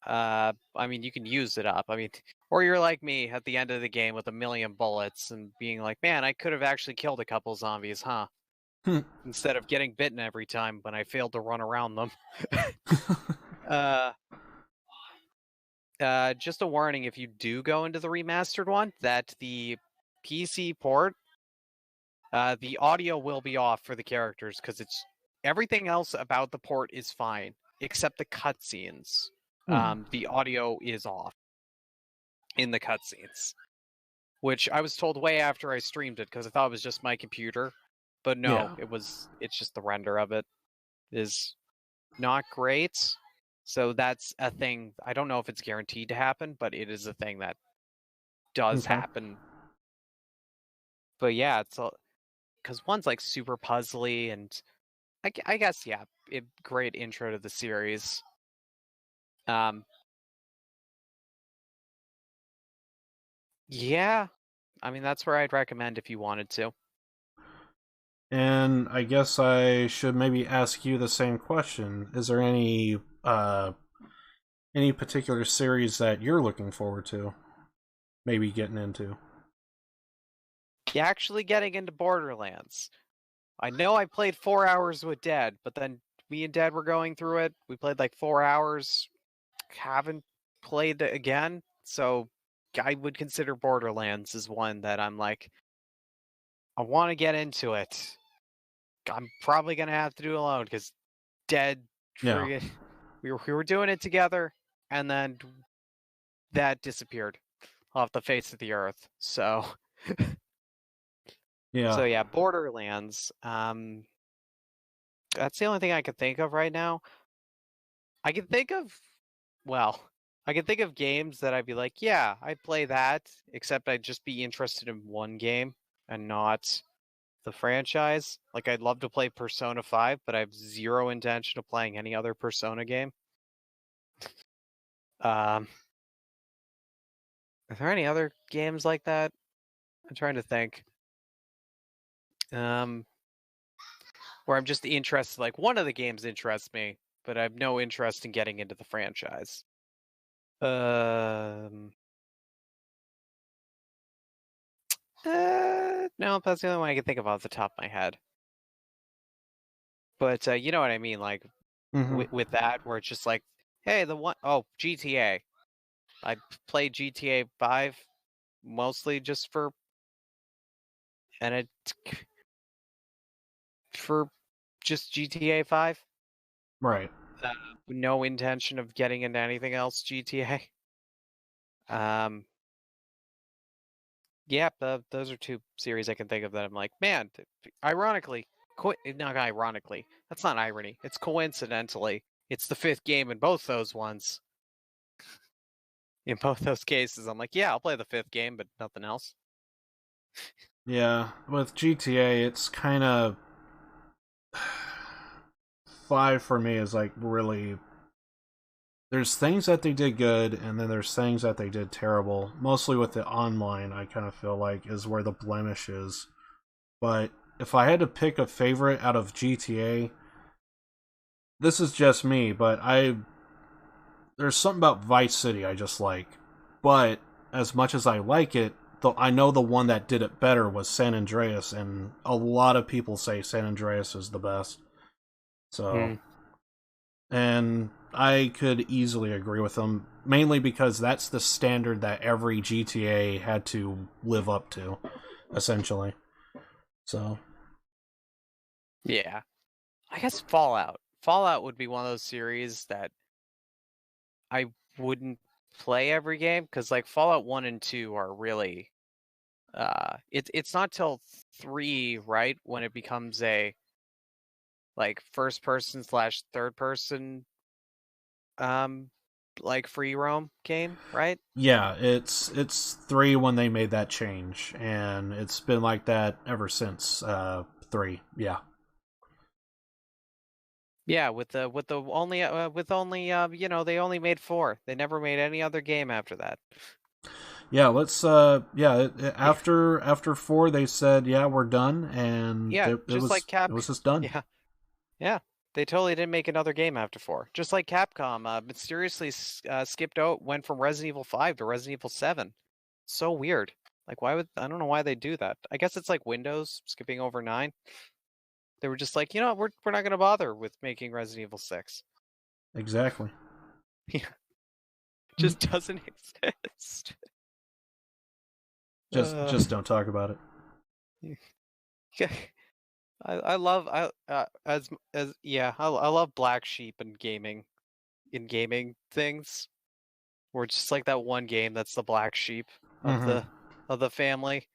I mean, you can use it up. I mean, or you're like me at the end of the game with 1,000,000 bullets and being like, man, I could have actually killed a couple zombies, huh? Instead of getting bitten every time when I failed to run around them. Just a warning, if you do go into the remastered one, that the PC port, the audio will be off for the characters, because it's everything else about the port is fine, except the cutscenes. The audio is off in the cutscenes, which I was told way after I streamed it, because I thought it was just my computer. But no, it's just the render of it is not great. So that's a thing. I don't know if it's guaranteed to happen, but it is a thing that does happen. But yeah, it's because one's like super puzzly, and I guess great intro to the series. Yeah, I mean that's where I'd recommend if you wanted to. And I guess I should maybe ask you the same question. Is there any particular series that you're looking forward to? Maybe getting into? Yeah, actually getting into Borderlands. I know I played 4 hours with Dad, but then me and Dad were going through it. We played like 4 hours. Haven't played it again, so I would consider Borderlands as one that I'm like, I want to get into it. I'm probably gonna have to do it alone because Dad, we were doing it together, and then that disappeared off the face of the earth. So So yeah, Borderlands. That's the only thing I could think of right now. I can think of games that I'd be like, yeah, I'd play that, except I'd just be interested in one game and not the franchise. Like, I'd love to play Persona 5, but I have zero intention of playing any other Persona game. Are there any other games like that? I'm trying to think. Where I'm just interested, like, one of the games interests me, but I have no interest in getting into the franchise. No, that's the only one I can think of off the top of my head. But you know what I mean, like with that, where it's just like, hey, GTA. I played GTA 5 mostly just for just GTA 5. Right. No intention of getting into anything else GTA. Yeah, those are two series I can think of that I'm like, man, ironically, not ironically, that's not irony. It's coincidentally, it's the 5th game in both those ones. in both those cases, I'm like, yeah, I'll play the 5th game, but nothing else. Yeah, with GTA, it's kind of 5 for me is like really. There's things that they did good, and then there's things that they did terrible. Mostly with the online, I kind of feel like is where the blemish is. But if I had to pick a favorite out of GTA, this is just me, but there's something about Vice City I just like. But as much as I like it, I know the one that did it better was San Andreas, and a lot of people say San Andreas is the best. So, and I could easily agree with them, mainly because that's the standard that every GTA had to live up to, essentially. So, yeah, I guess Fallout. Fallout would be one of those series that I wouldn't play every game, because like Fallout 1 and 2 are really it's not till 3, right, when it becomes a like first person / third person like free roam game, right? yeah, it's 3 when they made that change, and it's been like that ever since 3. Yeah. Yeah, with only they only made 4. They never made any other game after that. Yeah, let's after 4 they said, yeah, we're done, and Yeah, it was like Capcom. It was just done. Yeah. They totally didn't make another game after 4. Just like Capcom mysteriously skipped out, went from Resident Evil 5 to Resident Evil 7. So weird. Like, why would I don't know why they do that. I guess it's like Windows skipping over 9. They were just like, we're not going to bother with making Resident Evil 6. Exactly. Yeah. Just doesn't exist. Just don't talk about it. Yeah. I love I love black sheep in gaming things. We're just like that one game that's the black sheep of the family.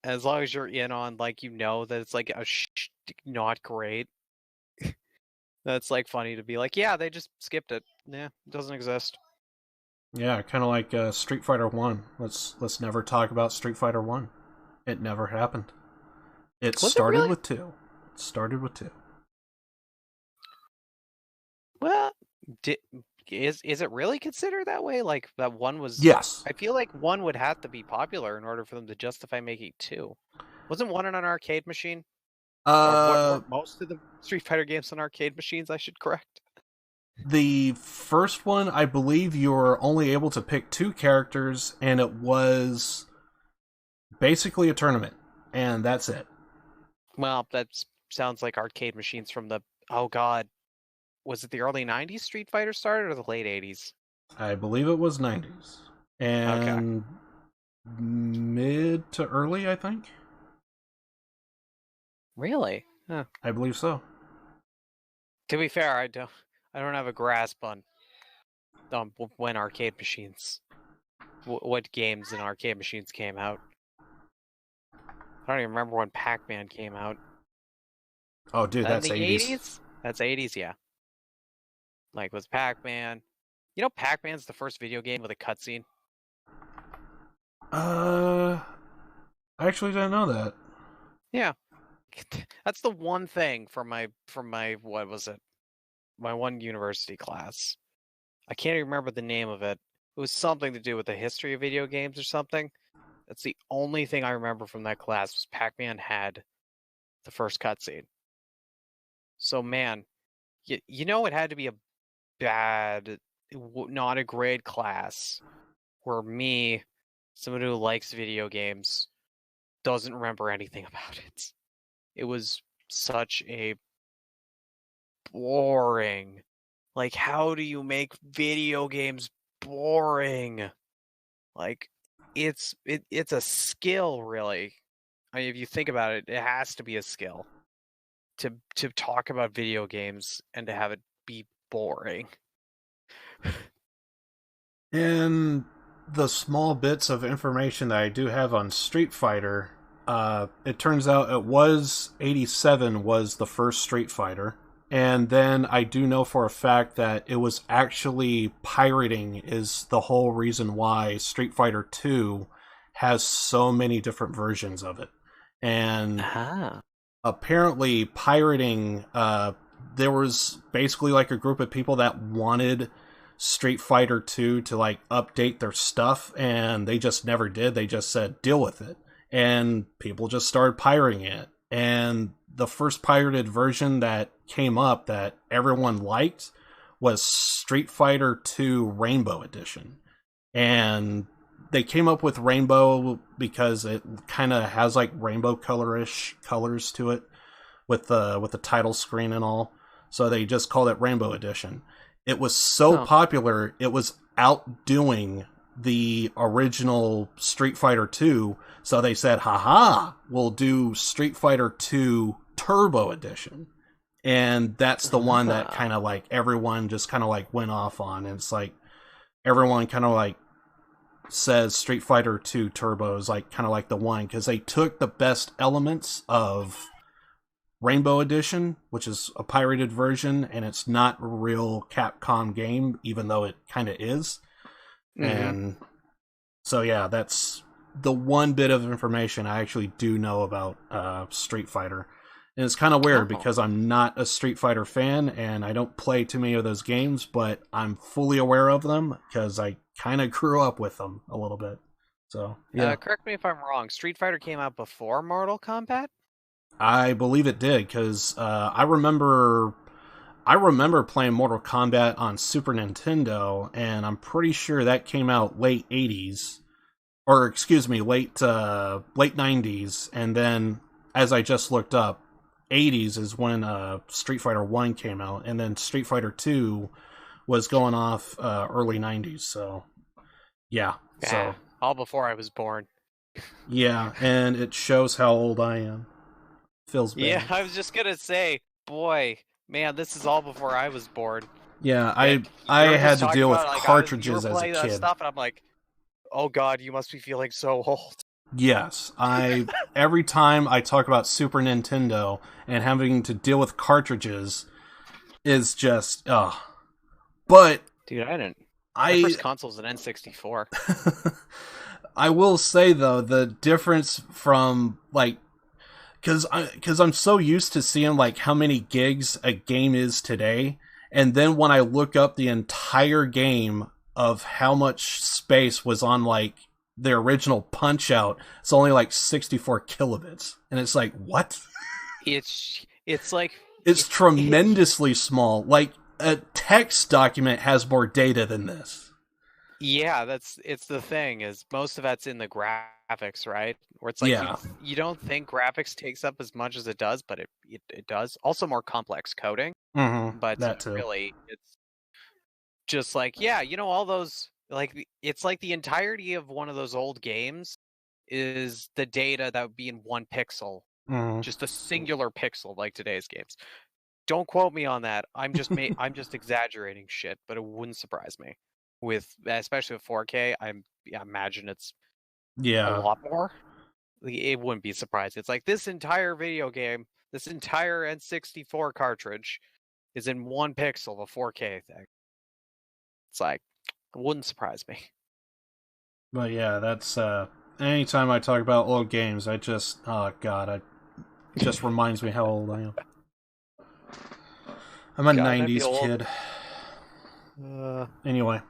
As long as you're in on, like, that it's like not great. That's like funny to be like, yeah, they just skipped it. Yeah, it doesn't exist. Yeah, kind of like Street Fighter 1. Let's never talk about Street Fighter 1. It never happened. It started with 2. It started with 2. Well, is it really considered that way? Like, that 1 was... Yes. I feel like 1 would have to be popular in order for them to justify making 2. Wasn't 1 on an arcade machine? Most of the Street Fighter games on arcade machines, I should correct. The first one, I believe you were only able to pick 2 characters, and it was basically a tournament, and that's it. Well, that sounds like arcade machines from the... Oh, God. Was it the early 90s Street Fighter started, or the late 80s? I believe it was 90s. And mid to early, I think. Really? Huh. I believe so. To be fair, I don't have a grasp on when arcade machines, what games and arcade machines came out. I don't even remember when Pac-Man came out. Oh, dude, that's the 80s. That's 80s, yeah. Like, was Pac-Man... Pac-Man's the first video game with a cutscene? I actually didn't know that. Yeah. That's the one thing from my what was it? My one university class. I can't even remember the name of it. It was something to do with the history of video games or something. That's the only thing I remember from that class was Pac-Man had the first cutscene. So, man, it had to be a bad, not a great class where me, someone who likes video games, doesn't remember anything about it. It was such a boring... Like, how do you make video games boring? Like, it's a skill, really. I mean, if you think about it, it has to be a skill to talk about video games and to have it be boring. And the small bits of information that I do have on Street Fighter, it turns out it was 87 was the first Street Fighter. And then I do know for a fact that it was actually pirating is the whole reason why Street Fighter 2 has so many different versions of it. And apparently pirating, there was basically like a group of people that wanted Street Fighter 2 to like update their stuff, and they just never did. They just said, deal with it. And people just started pirating it. And the first pirated version that came up that everyone liked was Street Fighter 2 Rainbow Edition. And they came up with Rainbow because it kind of has like rainbow colorish colors to it with the title screen and all. So they just called it Rainbow Edition. It was so popular, it was outdoing the original Street Fighter 2, so they said, haha, we'll do Street Fighter 2 Turbo Edition. And that's the one that kind of like everyone just kind of like went off on. And it's like everyone kind of like says Street Fighter 2 Turbo is like kind of like the one, because they took the best elements of Rainbow Edition, which is a pirated version, and it's not a real Capcom game, even though it kind of is. And so, yeah, that's the one bit of information I actually do know about Street Fighter. And it's kind of weird because I'm not a Street Fighter fan, and I don't play too many of those games, but I'm fully aware of them because I kind of grew up with them a little bit. So, yeah. Correct me if I'm wrong. Street Fighter came out before Mortal Kombat? I believe it did, because I remember playing Mortal Kombat on Super Nintendo, and I'm pretty sure that came out late 80s, or excuse me, late 90s, and then, as I just looked up, 80s is when Street Fighter 1 came out, and then Street Fighter 2 was going off early 90s, so, yeah. So all before I was born. Yeah, and it shows how old I am. Feels bad. Yeah, I was just gonna say, boy, man, this is all before I was born. Yeah, I had to deal with cartridges as a kid. Stuff, and I'm like, oh god, you must be feeling so old. Yes, every time I talk about Super Nintendo and having to deal with cartridges is just But dude, I didn't. My first console was an N64. I will say though, the difference from like, because I'm so used to seeing like how many gigs a game is today, and then when I look up the entire game of how much space was on like the original Punch-Out, it's only like 64 kilobits, and it's like, what? It's like it's tremendously small. Like a text document has more data than this. Yeah, it's the thing, is most of that's in the graphics, right? Where it's like you don't think graphics takes up as much as it does, but it does. Also more complex coding. But that too. Really, it's just like, yeah, you know, all those, like, it's like the entirety of one of those old games is the data that would be in one pixel. Just a singular pixel, like today's games. Don't quote me on that. I'm just exaggerating shit, but it wouldn't surprise me. Especially with 4K, I imagine it's a lot more. It wouldn't be surprising. It's like this entire video game, this entire N64 cartridge is in one pixel of a 4K thing. It's like, it wouldn't surprise me. But yeah, that's anytime I talk about old games, I just it just reminds me how old I am. I'm a 90s kid. Anyway.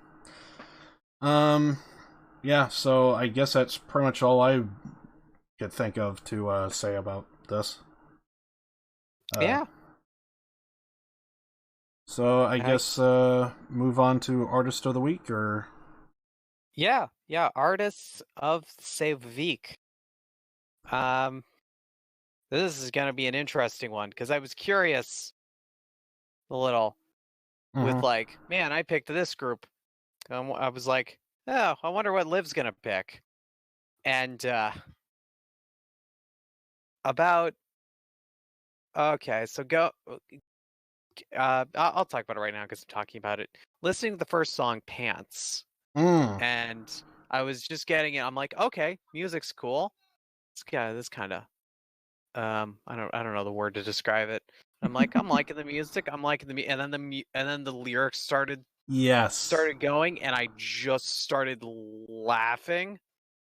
Yeah, so I guess that's pretty much all I could think of to say about this. Yeah. So I guess move on to Artist of the Week, or... Yeah, Artists of the Week. This is gonna be an interesting one, because I was curious a little with like, man, I picked this group. I was like, oh, I wonder what Liv's gonna pick. And okay, so I'll talk about it right now because I'm talking about it. Listening to the first song, Pants, and I was just getting it. I'm like, okay, music's cool. This kind of I don't know the word to describe it. I'm liking the music. I'm liking and then the lyrics started going, and I just started laughing.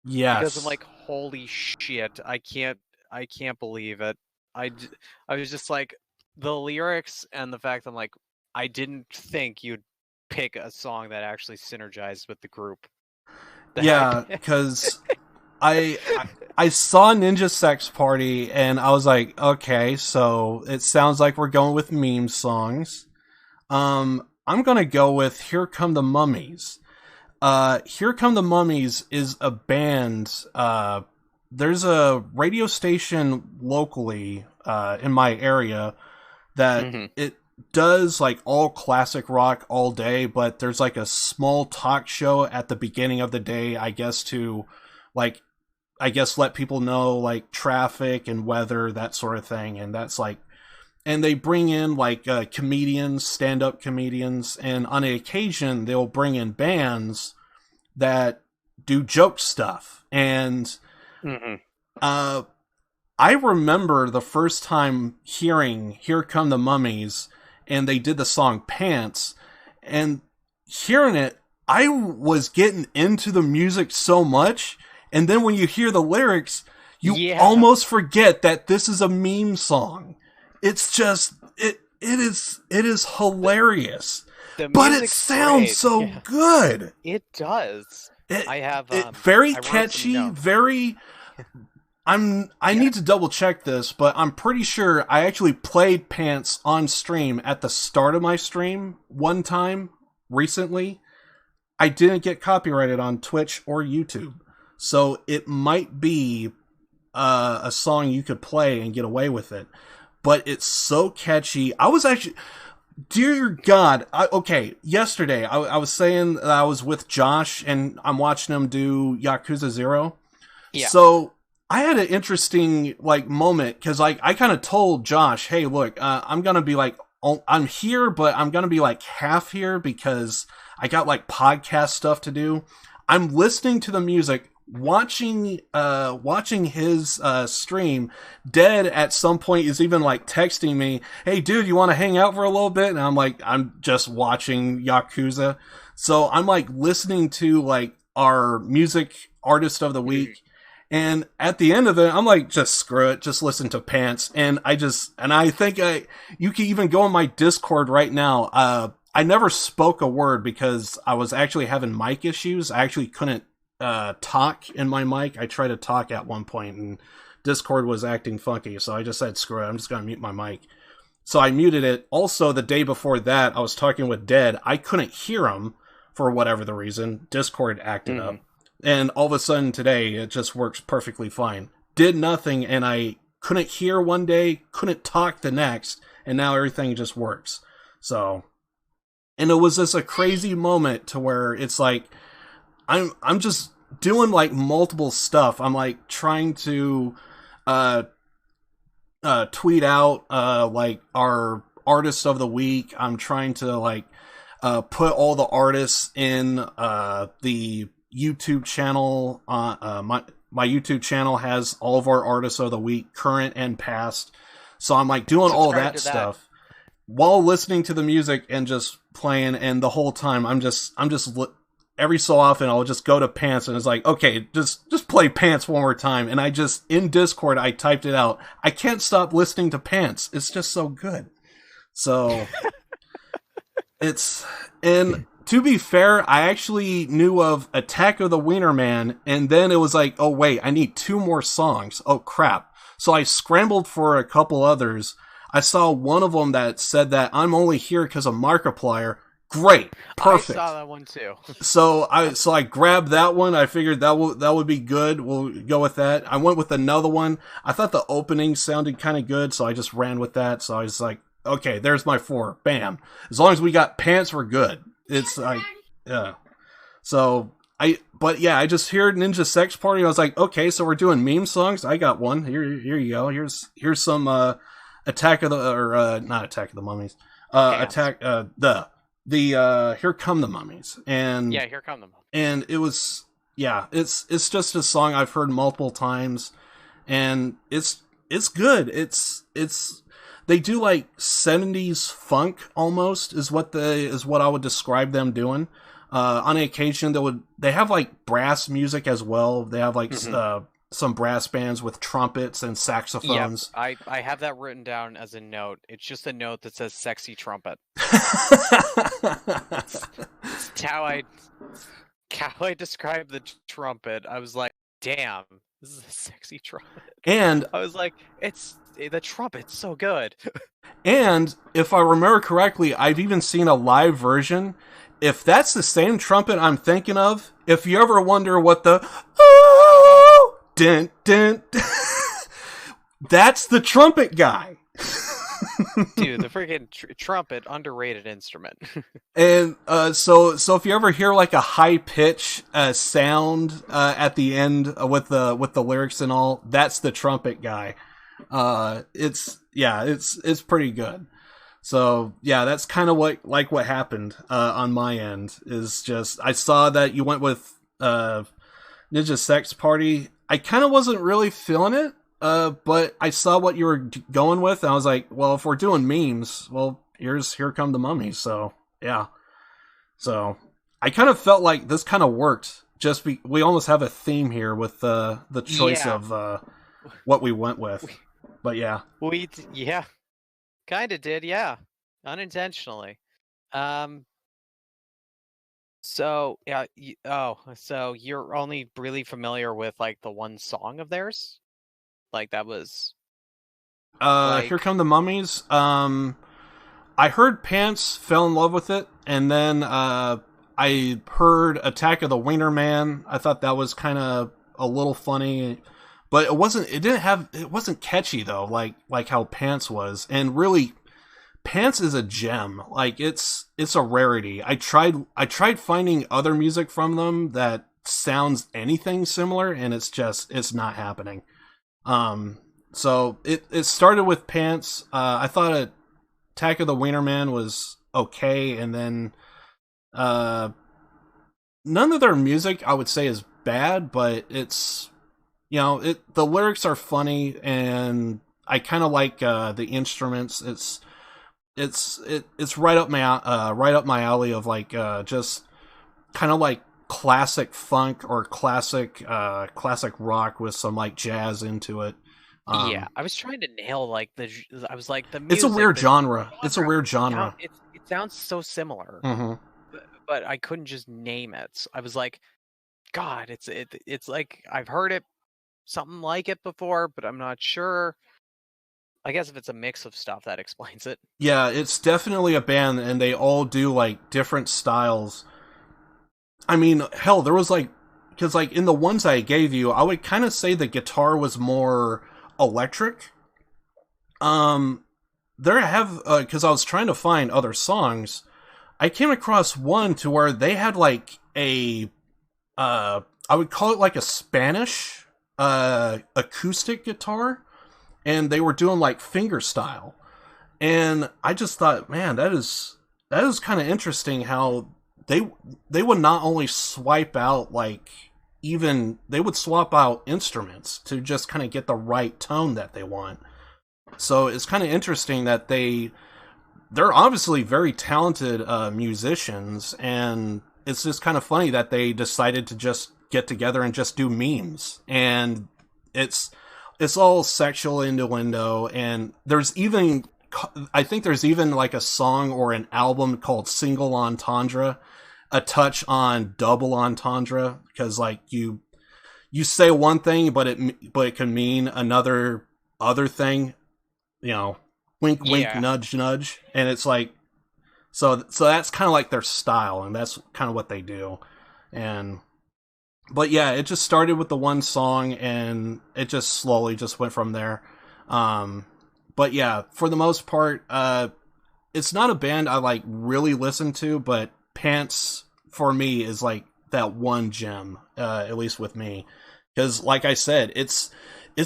Yes. Because I'm like, holy shit! I can't believe it. I was just like, the lyrics and the fact that I'm like, I didn't think you'd pick a song that actually synergized with the group. Yeah, because I saw Ninja Sex Party and I was like, okay, so it sounds like we're going with meme songs. I'm gonna go with Here Come the Mummies. Here Come the Mummies is a band. There's a radio station locally in my area that it does like all classic rock all day, but there's like a small talk show at the beginning of the day, I guess, to like, let people know like traffic and weather, that sort of thing. And that's like, and they bring in like comedians, stand-up comedians, and on occasion they'll bring in bands that do joke stuff. And I remember the first time hearing Here Come the Mummies, and they did the song Pants, and hearing it, I was getting into the music so much, and then when you hear the lyrics, you almost forget that this is a meme song. It's just, it is hilarious. But it sounds so good. It does. I have very catchy, very... I need to double check this, but I'm pretty sure I actually played Pants on stream at the start of my stream one time recently. I didn't get copyrighted on Twitch or YouTube, so it might be a song you could play and get away with it. But it's so catchy. I was actually... Dear God, yesterday I was saying that I was with Josh and I'm watching him do Yakuza 0. Yeah. So I had an interesting like moment because like I kind of told Josh, hey, look, I'm gonna be like, I'm here, but I'm gonna be like half here because I got like podcast stuff to do. I'm listening to the music, watching his stream. Dead at some point is even like texting me, hey dude, you want to hang out for a little bit? And I'm like, I'm just watching Yakuza. So I'm like listening to like our music artist of the week, and at the end of it I'm like, just screw it, just listen to Pants. And I think you can even go on my Discord right now. I never spoke a word because I was actually having mic issues. I actually couldn't talk in my mic. I tried to talk at one point and Discord was acting funky, so I just said screw it, I'm just gonna mute my mic. So I muted it. Also, the day before that I was talking with Dead. I couldn't hear him for whatever the reason. Discord acted up, and all of a sudden today it just works perfectly fine. Did nothing, and I couldn't hear one day, couldn't talk the next, and now everything just works. So, and it was just a crazy moment to where it's like I'm just doing like multiple stuff. I'm like trying to tweet out like our artist of the week. I'm trying to like put all the artists in the YouTube channel. My YouTube channel has all of our artists of the week, current and past. So I'm like doing all that stuff while listening to the music and just playing. And the whole time I'm just every so often I'll just go to Pants and it's like, okay, just play Pants one more time. And I just, in Discord, I typed it out. I can't stop listening to Pants. It's just so good. So and to be fair, I actually knew of Attack of the Wiener Man, and then it was like, oh wait, I need 2 more songs. Oh crap. So I scrambled for a couple others. I saw one of them that said that I'm only here because of Markiplier. Great, perfect. I saw that one too. So I grabbed that one. I figured that would be good. We'll go with that. I went with another one. I thought the opening sounded kind of good, so I just ran with that. So I was like, okay, there's my 4. Bam. As long as we got Pants, we're good. It's like, yeah. So I just heard Ninja Sex Party. I was like, okay, so we're doing meme songs. I got one. Here you go. Here's some not Attack of the Mummies. Here Come the Mummies. And yeah, Here Come the Mummies. And it was, yeah, it's just a song I've heard multiple times, and it's good. It's they do like 70s funk almost is what I would describe them doing. On occasion they have like brass music as well. They have like some brass bands with trumpets and saxophones. Yep, I have that written down as a note. It's just a note that says "sexy trumpet." It's how I describe the trumpet. I was like, "Damn, this is a sexy trumpet." And I was like, the trumpet's so good." And if I remember correctly, I've even seen a live version. If that's the same trumpet I'm thinking of, if you ever wonder what the dun, dun, that's the trumpet guy. Dude, the freaking trumpet, underrated instrument. And so if you ever hear like a high pitch sound at the end with the lyrics and all, that's the trumpet guy. It's pretty good. So yeah, that's kind of what happened on my end. Is just I saw that you went with Ninja Sex Party. I kind of wasn't really feeling it, but I saw what you were going with, and I was like, well, if we're doing memes, well, here come the Mummies. So yeah, so I kind of felt like this kind of worked. We almost have a theme here with the choice of what we went with. But yeah, kind of did, yeah, unintentionally. So yeah, so you're only really familiar with like the one song of theirs, like that was. Here come the Mummies. I heard Pants, fell in love with it, and then I heard Attack of the Wiener Man. I thought that was kind of a little funny. But it wasn't catchy though, like how Pants was. And really, Pants is a gem. Like it's a rarity. I tried finding other music from them that sounds anything similar, and it's not happening. So it started with Pants. I thought Attack of the Wiener Man was okay, and then none of their music I would say is bad, but it's the lyrics are funny, and I kind of like the instruments. It's right up my alley of like just kind of like classic funk or classic rock with some like jazz into it. Yeah, I was trying to nail like the music. It's a weird genre. It's a weird genre. It sounds so similar, but I couldn't just name it. I was like, God, it's like I've heard it. Something like it before, but I'm not sure. I guess if it's a mix of stuff, that explains it. Yeah, it's definitely a band, and they all do like different styles. I mean, hell, there was like, because like in the ones I gave you, I would kind of say the guitar was more electric. Because I was trying to find other songs, I came across one to where they had like I would call it like a Spanish acoustic guitar, and they were doing like finger style, and I just thought, man, that is kind of interesting how they would not only swipe out they would swap out instruments to just kind of get the right tone that they want. So it's kind of interesting that they're obviously very talented musicians, and it's just kind of funny that they decided to just get together and just do memes, and it's all sexual innuendo, and I think there's even like a song or an album called Single Entendre, a touch on double entendre, because like you say one thing but it can mean other thing, wink wink nudge nudge, and it's like so that's kind of like their style, and that's kind of what they do. But yeah, it just started with the one song, and it just slowly just went from there. But yeah, for the most part, it's not a band I like really listen to, but Pants for me is like that one gem, at least with me, because like I said, it's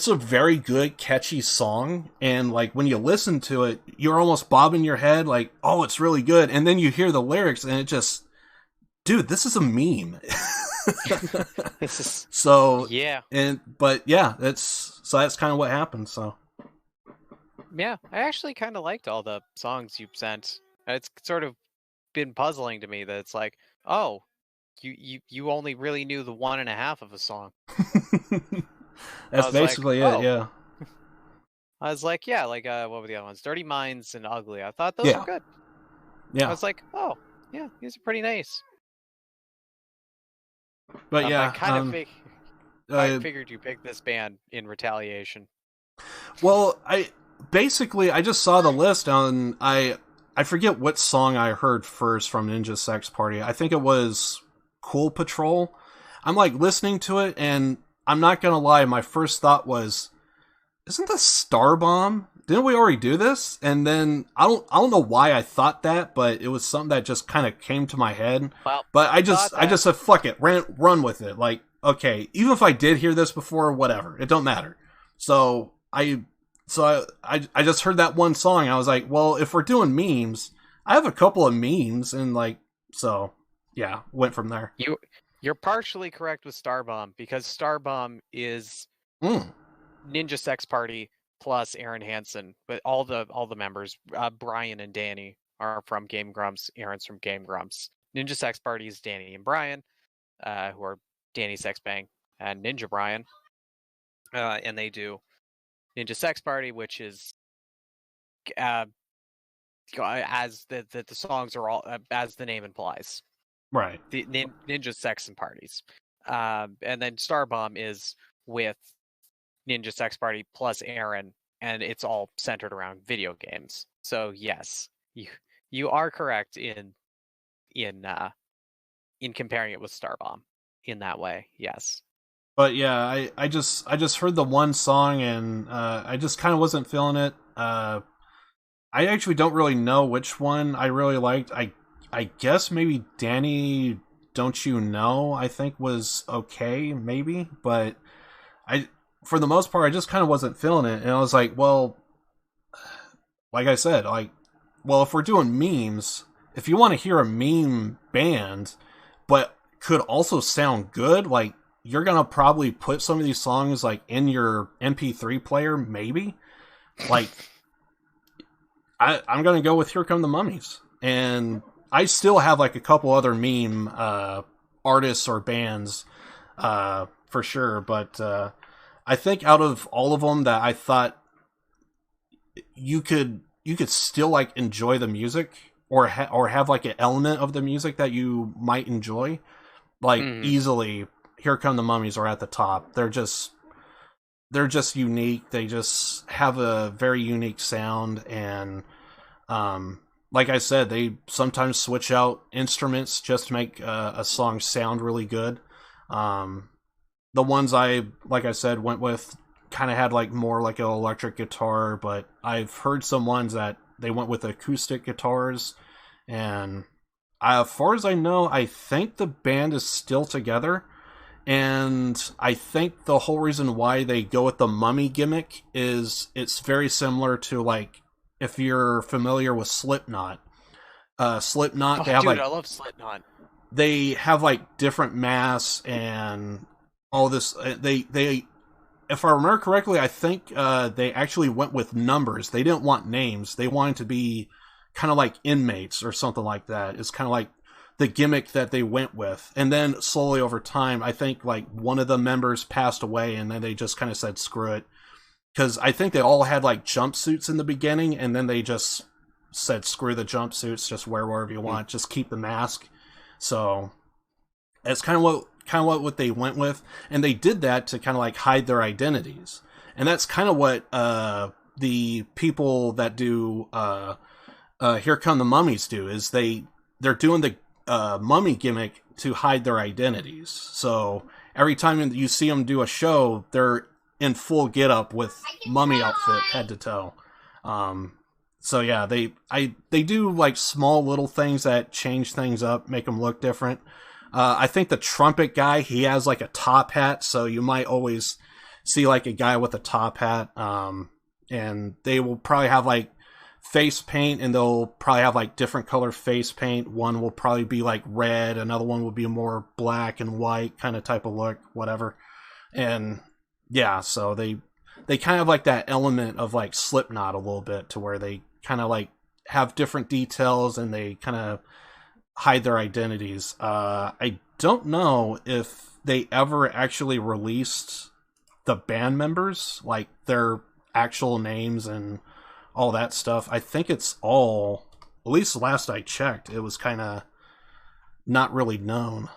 a very good, catchy song, and like when you listen to it, you're almost bobbing your head like, oh, it's really good, and then you hear the lyrics, and it just, dude, this is a meme. So yeah, that's kind of what happened. So Yeah, I actually kind of liked all the songs you sent. It's sort of been puzzling to me that it's like, oh, you only really knew the 1.5 of a song. That's basically it, yeah. I was like, yeah, like what were the other ones? Dirty Minds and Ugly. I thought those Yeah. were good. Yeah. I was like, oh, yeah, these are pretty nice. But yeah, I figured you picked this band in retaliation. Well, I just saw the list on I forget what song I heard first from Ninja Sex Party. I think it was Cool Patrol. I'm like listening to it, and I'm not gonna lie, my first thought was, isn't this Star Bomb? Didn't we already do this? And then I don't know why I thought that, but it was something that just kind of came to my head. Well, but I just said fuck it, run with it. Like, okay, even if I did hear this before, whatever, it don't matter. So I just heard that one song. I was like, well, if we're doing memes, I have a couple of memes, and like, so yeah, went from there. You're partially correct with Starbomb, because Starbomb is Ninja Sex Party plus Aaron Hansen, but all the members, Brian and Danny, are from Game Grumps. Aaron's from Game Grumps. Ninja Sex Party is Danny and Brian, who are Danny Sex Bang and Ninja Brian, and they do Ninja Sex Party, which is as the songs are all as the name implies, right? The Ninja Sex and Parties, and then Starbomb is with Ninja Sex Party plus Aaron, and it's all centered around video games. So yes, you are correct in comparing it with Starbomb in that way. Yes. But yeah, I just heard the one song, and I just kind of wasn't feeling it. I actually don't really know which one I really liked. I guess maybe Danny Don't You Know, I think was okay, maybe, but for the most part, I just kind of wasn't feeling it, and I was like, well, like I said, like, well, if we're doing memes, if you want to hear a meme band, but could also sound good, like, you're gonna probably put some of these songs like in your MP3 player, maybe. Like, I'm gonna go with Here Come the Mummies, and I still have like a couple other meme artists or bands for sure, but I think out of all of them that I thought you could still like enjoy the music or have like an element of the music that you might enjoy, like easily Here Come the Mummies are at the top. They're just unique. They just have a very unique sound, and like I said, they sometimes switch out instruments just to make a song sound really good. The ones like I said, went with kind of had like more like an electric guitar, but I've heard some ones that they went with acoustic guitars, and as far as I know, I think the band is still together, and I think the whole reason why they go with the mummy gimmick is it's very similar to, like, if you're familiar with Slipknot. Slipknot, they have I love Slipknot. They have like different masks and all this. They if I remember correctly, I think they actually went with numbers. They didn't want names. They wanted to be kind of like inmates or something like that. It's kind of like the gimmick that they went with. And then slowly over time, I think like one of the members passed away, and then they just kind of said, screw it. Because I think they all had like jumpsuits in the beginning, and then they just said, screw the jumpsuits, just wear whatever you want, just keep the mask. So it's kind of what they went with, and they did that to kind of like hide their identities. And that's kind of what the people that do Here Come the Mummies do, is they're doing the mummy gimmick to hide their identities. So every time you see them do a show, they're in full get-up with mummy outfit head to toe. So yeah, they do like small little things that change things up, make them look different. I think the trumpet guy, he has like a top hat, so you might always see like a guy with a top hat. And they will probably have like face paint, and they'll probably have like different color face paint. One will probably be like red, another one will be more black and white kind of type of look, whatever. And yeah, so they they kind of like that element of like Slipknot a little bit, to where they kind of like have different details and they kind of hide their identities. I don't know if they ever actually released the band members, like their actual names and all that stuff. I think it's all, at least last I checked, it was kind of not really known.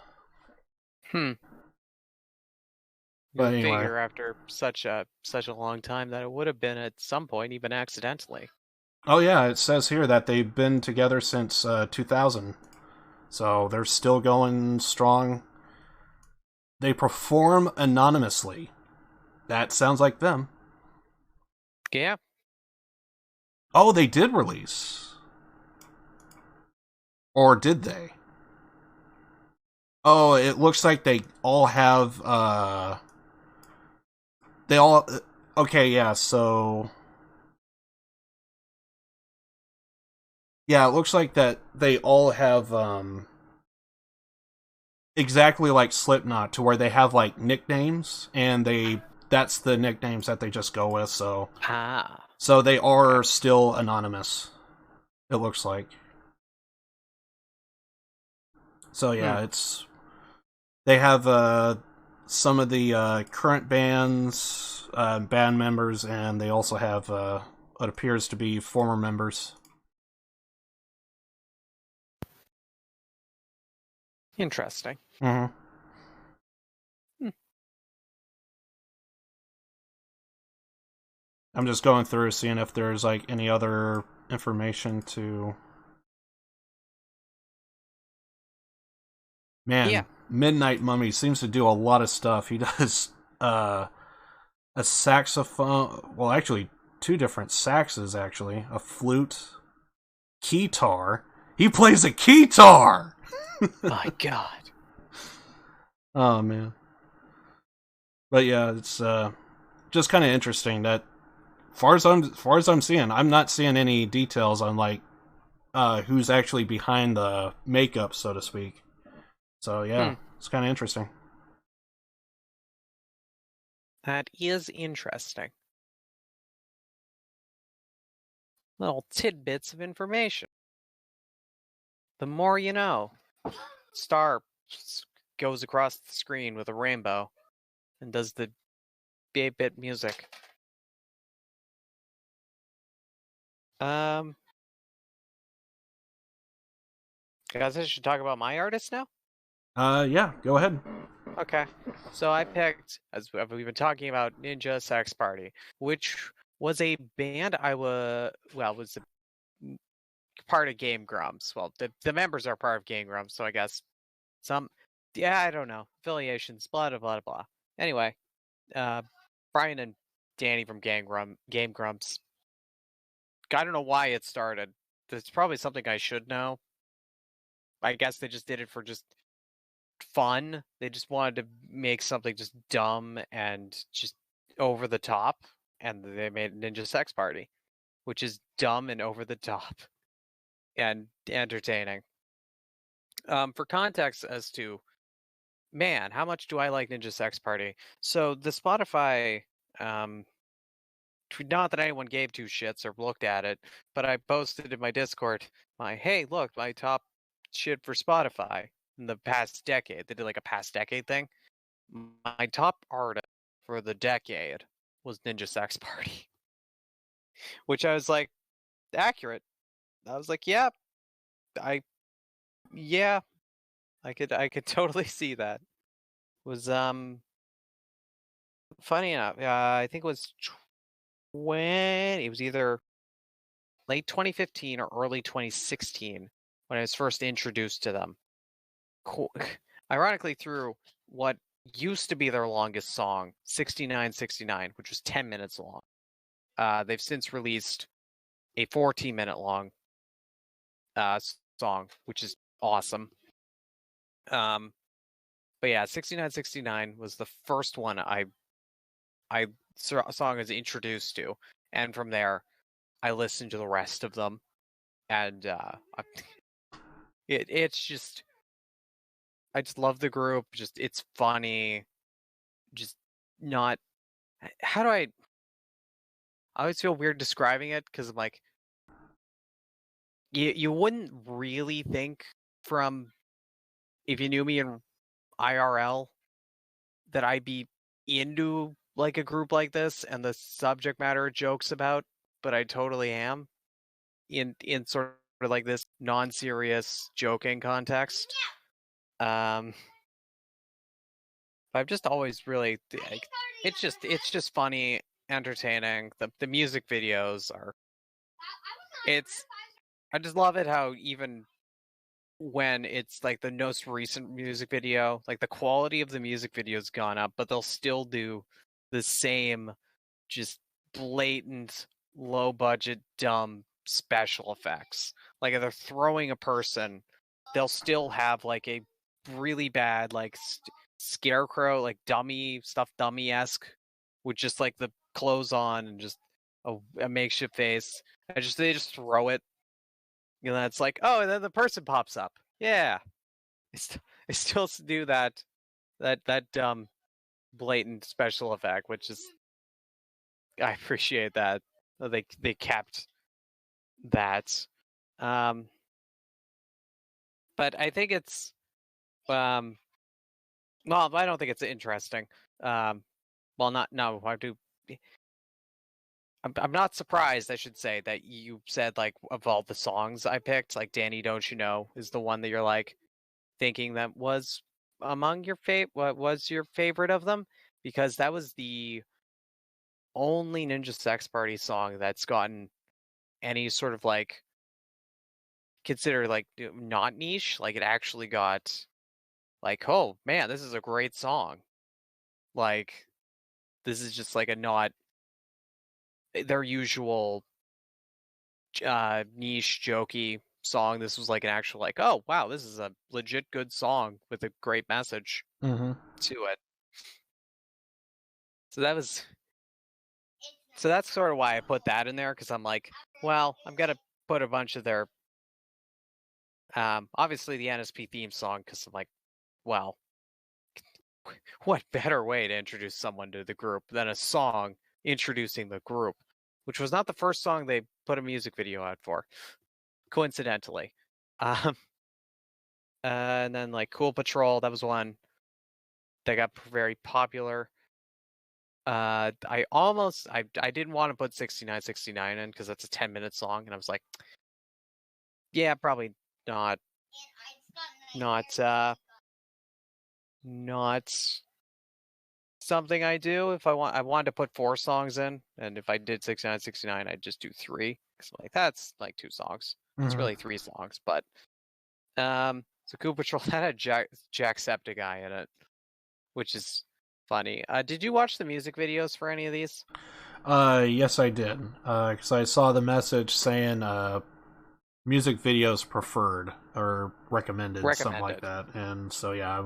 But anyway. Figure after such a long time that it would have been at some point, even accidentally. Oh yeah, it says here that they've been together since 2000. So they're still going strong. They perform anonymously. That sounds like them. Yeah. Oh, they did release. Or did they? Oh, it looks like they all have, they all... Okay, yeah, so... Yeah, it looks like that they all have, exactly like Slipknot, to where they have, like, nicknames, and that's the nicknames that they just go with, so... So they are still anonymous, it looks like. So yeah, it's... They have, some of the, current bands, band members, and they also have, what appears to be former members. Interesting. Mm-hmm. I'm just going through, seeing if there's, like, any other information to... Man, yeah. Midnight Mummy seems to do a lot of stuff. He does, a saxophone... Well, actually, 2 different saxes, actually. A flute. Keytar. He plays a keytar! My God. Oh, man. But yeah, it's, just kind of interesting that far as I'm seeing, I'm not seeing any details on, like, who's actually behind the makeup, so to speak. So yeah, it's kind of interesting. That is interesting. Little tidbits of information. The more you know. Star goes across the screen with a rainbow and does the 8-bit music. Guys, I should talk about my artist now? Yeah, go ahead. Okay. So I picked, as we've been talking about, Ninja Sex Party, which was a band was a part of Game Grumps. Well, the members are part of Game Grumps, so I guess I don't know, affiliations, blah, blah, blah, blah. Anyway, Brian and Danny from Game Grumps, I don't know why it started. It's probably something I should know. I guess they just did it for just fun. They just wanted to make something just dumb and just over the top, and they made Ninja Sex Party, which is dumb and over the top and entertaining. For context as to, man, how much do I like Ninja Sex Party? So the Spotify, not that anyone gave 2 shits or looked at it, but I posted in my Discord, hey, look, my top shit for Spotify in the past decade. They did like a past decade thing. My top artist for the decade was Ninja Sex Party, which I was like, accurate. I was like, yeah, I could totally see that. It was funny enough. I think it was it was either late 2015 or early 2016 when I was first introduced to them. Ironically, through what used to be their longest song, 6969, which was 10 minutes long. They've since released a 14-minute long song, which is awesome. But yeah, 6969 was the first one I song was introduced to, and from there I listened to the rest of them, and it's just, I just love the group. Just, it's funny. Just not, how do I I always feel weird describing it because I'm like, you wouldn't really think from if you knew me in IRL that I'd be into like a group like this and the subject matter it jokes about, but I totally am in sort of like this non-serious joking context. I've just always really like, it's just funny, entertaining. The music videos are I just love it how even when it's like the most recent music video, like the quality of the music video's gone up, but they'll still do the same just blatant low budget dumb special effects. Like if they're throwing a person, they'll still have like a really bad like scarecrow, like stuffed dummy-esque with just like the clothes on and just a makeshift face. They just throw it. It's like, oh, and then the person pops up. Yeah, I still do that dumb, blatant special effect, which is I appreciate that they kept that. But I think it's well, I don't think it's interesting. Well, I do. I'm not surprised, I should say, that you said like of all the songs I picked, like Danny Don't You Know is the one that you're like thinking that was among your what was your favorite of them, because that was the only Ninja Sex Party song that's gotten any sort of like consider like not niche. Like it actually got like, oh man, this is a great song. Like this is just like a not their usual niche jokey song. This was like an actual like, oh wow, this is a legit good song with a great message to it. So that's sort of why I put that in there, because I'm like, well, I'm gonna put a bunch of their obviously the NSP theme song, because I'm like, well, what better way to introduce someone to the group than a song introducing the group, which was not the first song they put a music video out for, coincidentally. And then like Cool Patrol, that was one that got very popular. I didn't want to put 6969 in because that's a 10-minute song, and I was like, yeah, probably not something I do. If I wanted to put 4 songs in, and if I did 6969, I'd just do 3, because like that's like 2 songs. It's really 3 songs, but so Cool Patrol that had Jacksepticeye in it, which is funny. Did you watch the music videos for any of these? Yes, I did. Because I saw the message saying music videos preferred or recommended, something like that. And so yeah,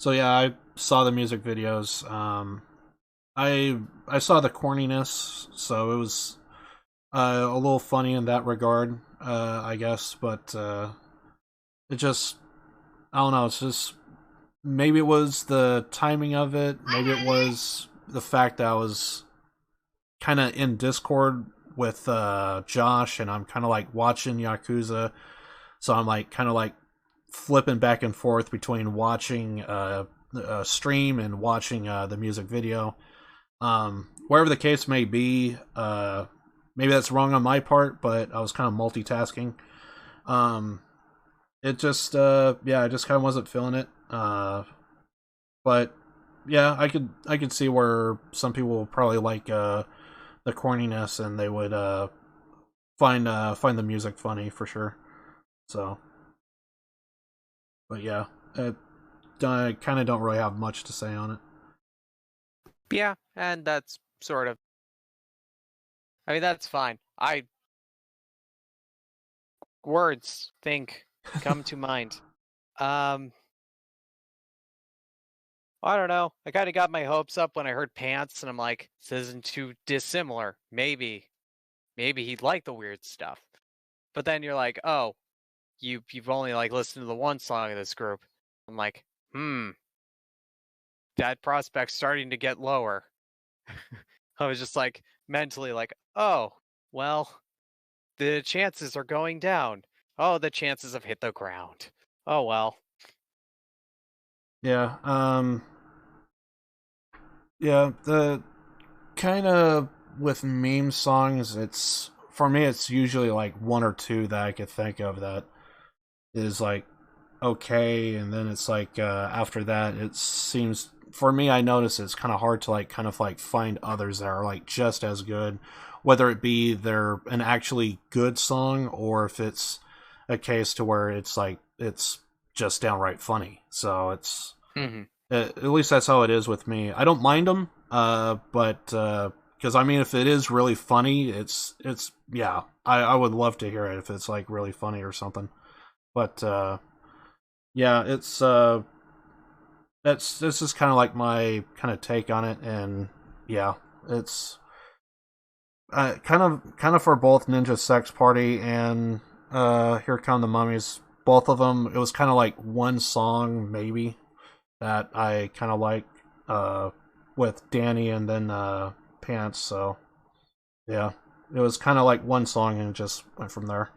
I saw the music videos. I saw the corniness, so it was a little funny in that regard, I guess. But it just, I don't know. It's just, maybe it was the timing of it. Maybe it was the fact that I was kind of in Discord with Josh, and I'm kind of like watching Yakuza, so I'm like kind of like flipping back and forth between watching a stream and watching the music video. Wherever the case may be, maybe that's wrong on my part, but I was kind of multitasking. It just I just kind of wasn't feeling it. But yeah, I could see where some people will probably like the corniness, and they would find the music funny for sure. So, but yeah, I kind of don't really have much to say on it. Yeah, and that's sort of, I mean, that's fine. Words come to mind. I don't know. I kind of got my hopes up when I heard Pants, and I'm like, this isn't too dissimilar. Maybe he'd like the weird stuff. But then you're like, oh, you've only like listened to the one song of this group. I'm like, that prospect's starting to get lower. I was just like, mentally like, oh, well, the chances are going down. Oh, the chances have hit the ground. Oh well. Yeah. Yeah. The kind of with meme songs, it's for me. It's usually like one or two that I could think of that is like okay, and then it's like after that, it seems for me. I notice it's kind of hard to like kind of like find others that are like just as good, whether it be they're an actually good song or if it's a case to where it's like it's just downright funny. So it's at least that's how it is with me. I don't mind them, but because I mean, if it is really funny, it's yeah, I would love to hear it if it's like really funny or something. But yeah, it's this is kind of like my kind of take on it, and yeah, it's kind of for both Ninja Sex Party and Here Come the Mummies. Both of them, it was kind of like one song maybe that I kind of like with Danny and then Pants. So yeah, it was kind of like one song and it just went from there.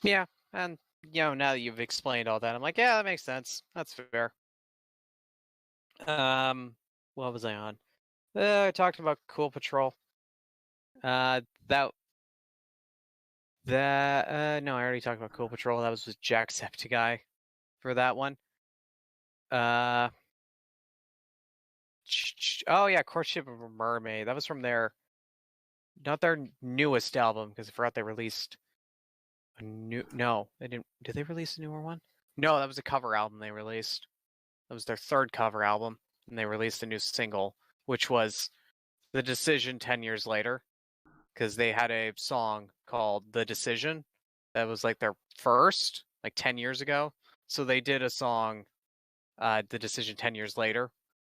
Yeah, and now that you've explained all that, I'm like, yeah, that makes sense. That's fair. What was I on? I talked about Cool Patrol. That no, I already talked about Cool Patrol. That was with Jacksepticeye for that one. Oh yeah, Courtship of a Mermaid. That was from not their newest album, because I forgot they released a new. No, they didn't. Did they release a newer one? No, that was a cover album they released. That was their third cover album, and they released a new single, which was The Decision 10 years later, because they had a song called The Decision that was like their first, like 10 years ago. So they did a song, The Decision 10 years later,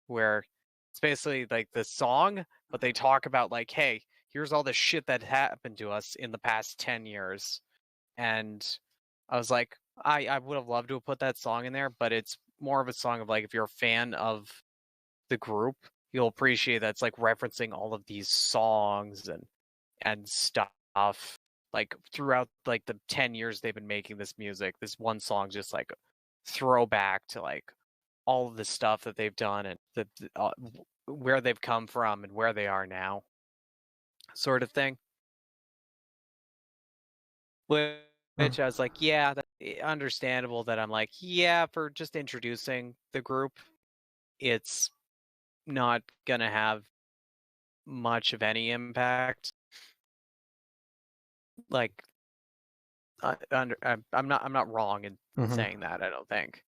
where it's basically like the song, but they talk about like, hey, here's all the shit that happened to us in the past 10 years. And I was like, I would have loved to have put that song in there, but it's more of a song of like, if you're a fan of the group, you'll appreciate that it's like referencing all of these songs and stuff like throughout like the 10 years they've been making this music. This one song just like throwback to like all of the stuff that they've done and where they've come from and where they are now, sort of thing. Which I was like, yeah, that's understandable that I'm like, yeah, for just introducing the group, it's not gonna have much of any impact. Like, I'm not wrong in saying that. I don't think.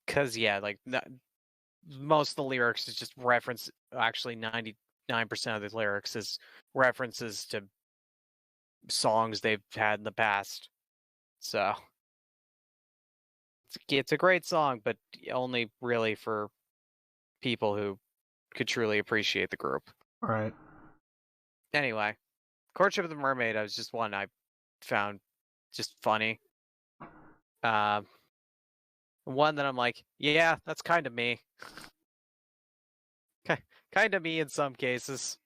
Cause yeah, like most of the lyrics is just reference. Actually, 99% of the lyrics is references to songs they've had in the past. So it's a great song, but only really for people who could truly appreciate the group. Right. Anyway, Courtship of the Mermaid was just one I found just funny. One that I'm like, yeah, that's kind of me. Kind of me in some cases.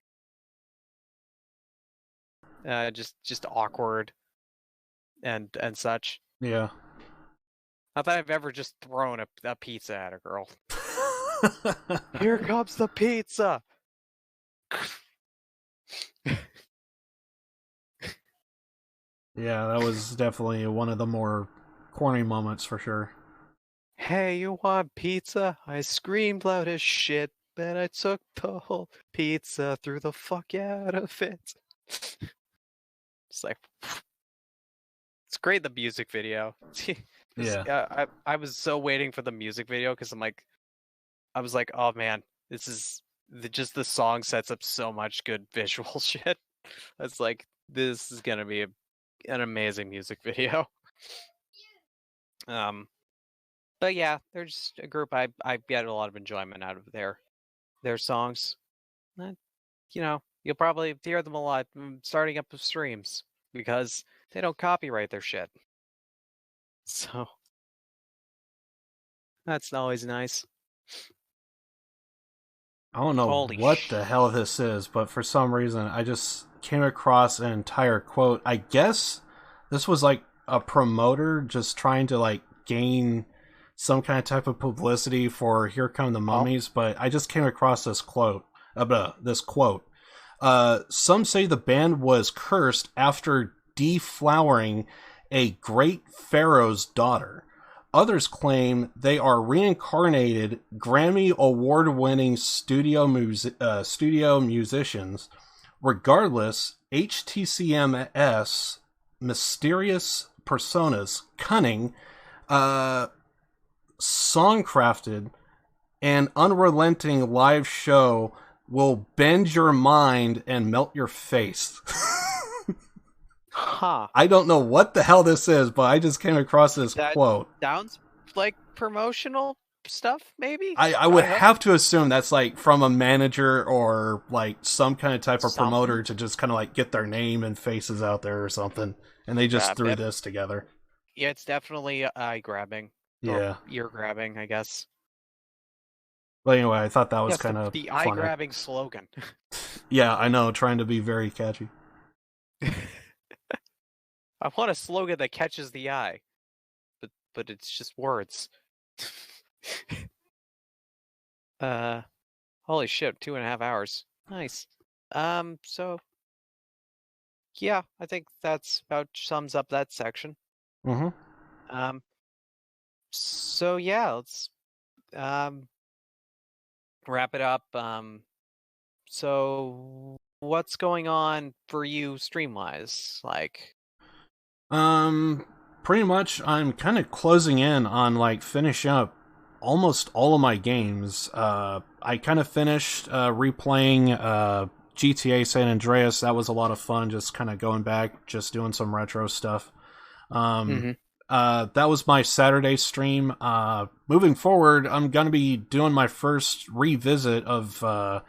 Just awkward and such. Yeah. Not that I've ever just thrown a pizza at a girl. Here comes the pizza. Yeah, that was definitely one of the more corny moments for sure. Hey, you want pizza? I screamed loud as shit. Then I took the whole pizza, threw the fuck out of it. It's like, it's great, the music video. Yeah. I was so waiting for the music video because I was like, oh man, this is just the song sets up so much good visual shit. It's like, this is gonna be an amazing music video. But yeah, they're just a group I get a lot of enjoyment out of their songs. You'll probably hear them a lot starting up with streams because they don't copyright their shit. So that's always nice. I don't know Holy what the hell this is, but for some reason I just came across an entire quote. I guess this was like a promoter just trying to like gain some kind of type of publicity for Here Come the Mummies, but I just came across this quote. Some say the band was cursed after deflowering a great pharaoh's daughter. Others claim they are reincarnated Grammy award-winning studio musicians. Regardless, HTCMS mysterious personas, cunning, songcrafted, and unrelenting live show will bend your mind and melt your face. Huh. I don't know what the hell this is, but I just came across this quote. Sounds like promotional stuff, maybe? I would have to assume that's like from a manager or like some kind of type of promoter to just kind of like get their name and faces out there or something. And they just threw this together. Yeah, it's definitely eye-grabbing. Yeah. Ear-grabbing, I guess. But anyway, I thought that was kind of the eye-grabbing slogan. Yeah, I know, trying to be very catchy. I want a slogan that catches the eye, but it's just words. Holy shit, 2.5 hours. Nice. So yeah, I think that's about sums up that section. Mm-hmm. So yeah, let's wrap it up. So what's going on for you stream-wise? Like, pretty much I'm kind of closing in on like finishing up almost all of my games. I kind of finished replaying GTA San Andreas. That was a lot of fun, just kind of going back, just doing some retro stuff. That was my Saturday stream. Moving forward, I'm gonna be doing my first revisit of a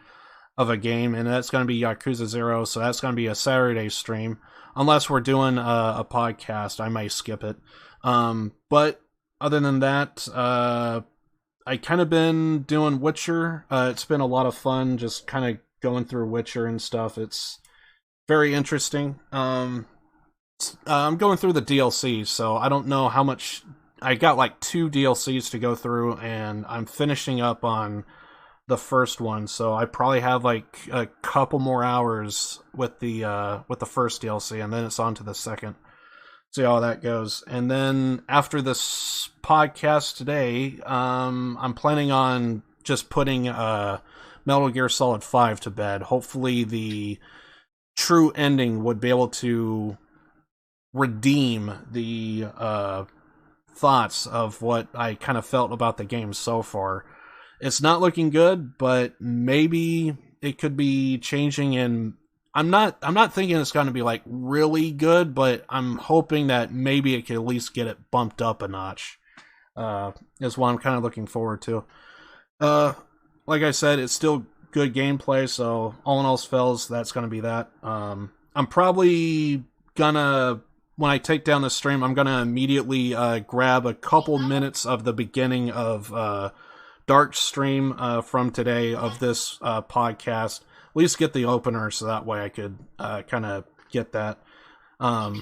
game, and that's gonna be Yakuza 0. So that's gonna be a Saturday stream. Unless we're doing a podcast, I might skip it. But other than that, I kind of been doing Witcher. It's been a lot of fun, just kind of going through Witcher and stuff. It's very interesting. I'm going through the DLC, so I don't know how much. I got like 2 DLCs to go through, and I'm finishing up on the first one, so I probably have like a couple more hours with the first DLC, and then it's on to the second. See how that goes. And then after this podcast today, I'm planning on just putting Metal Gear Solid 5 to bed. Hopefully the true ending would be able to redeem the thoughts of what I kind of felt about the game so far. It's not looking good, but maybe it could be changing, and I'm not thinking it's going to be like really good, but I'm hoping that maybe it could at least get it bumped up a notch. Is what I'm kind of looking forward to. Like I said, it's still good gameplay, so all in all fails, that's going to be that. I'm probably gonna, when I take down the stream, I'm gonna immediately grab a couple minutes of the beginning of Dark's stream from today of this podcast. At least get the opener, so that way I could kind of get that. I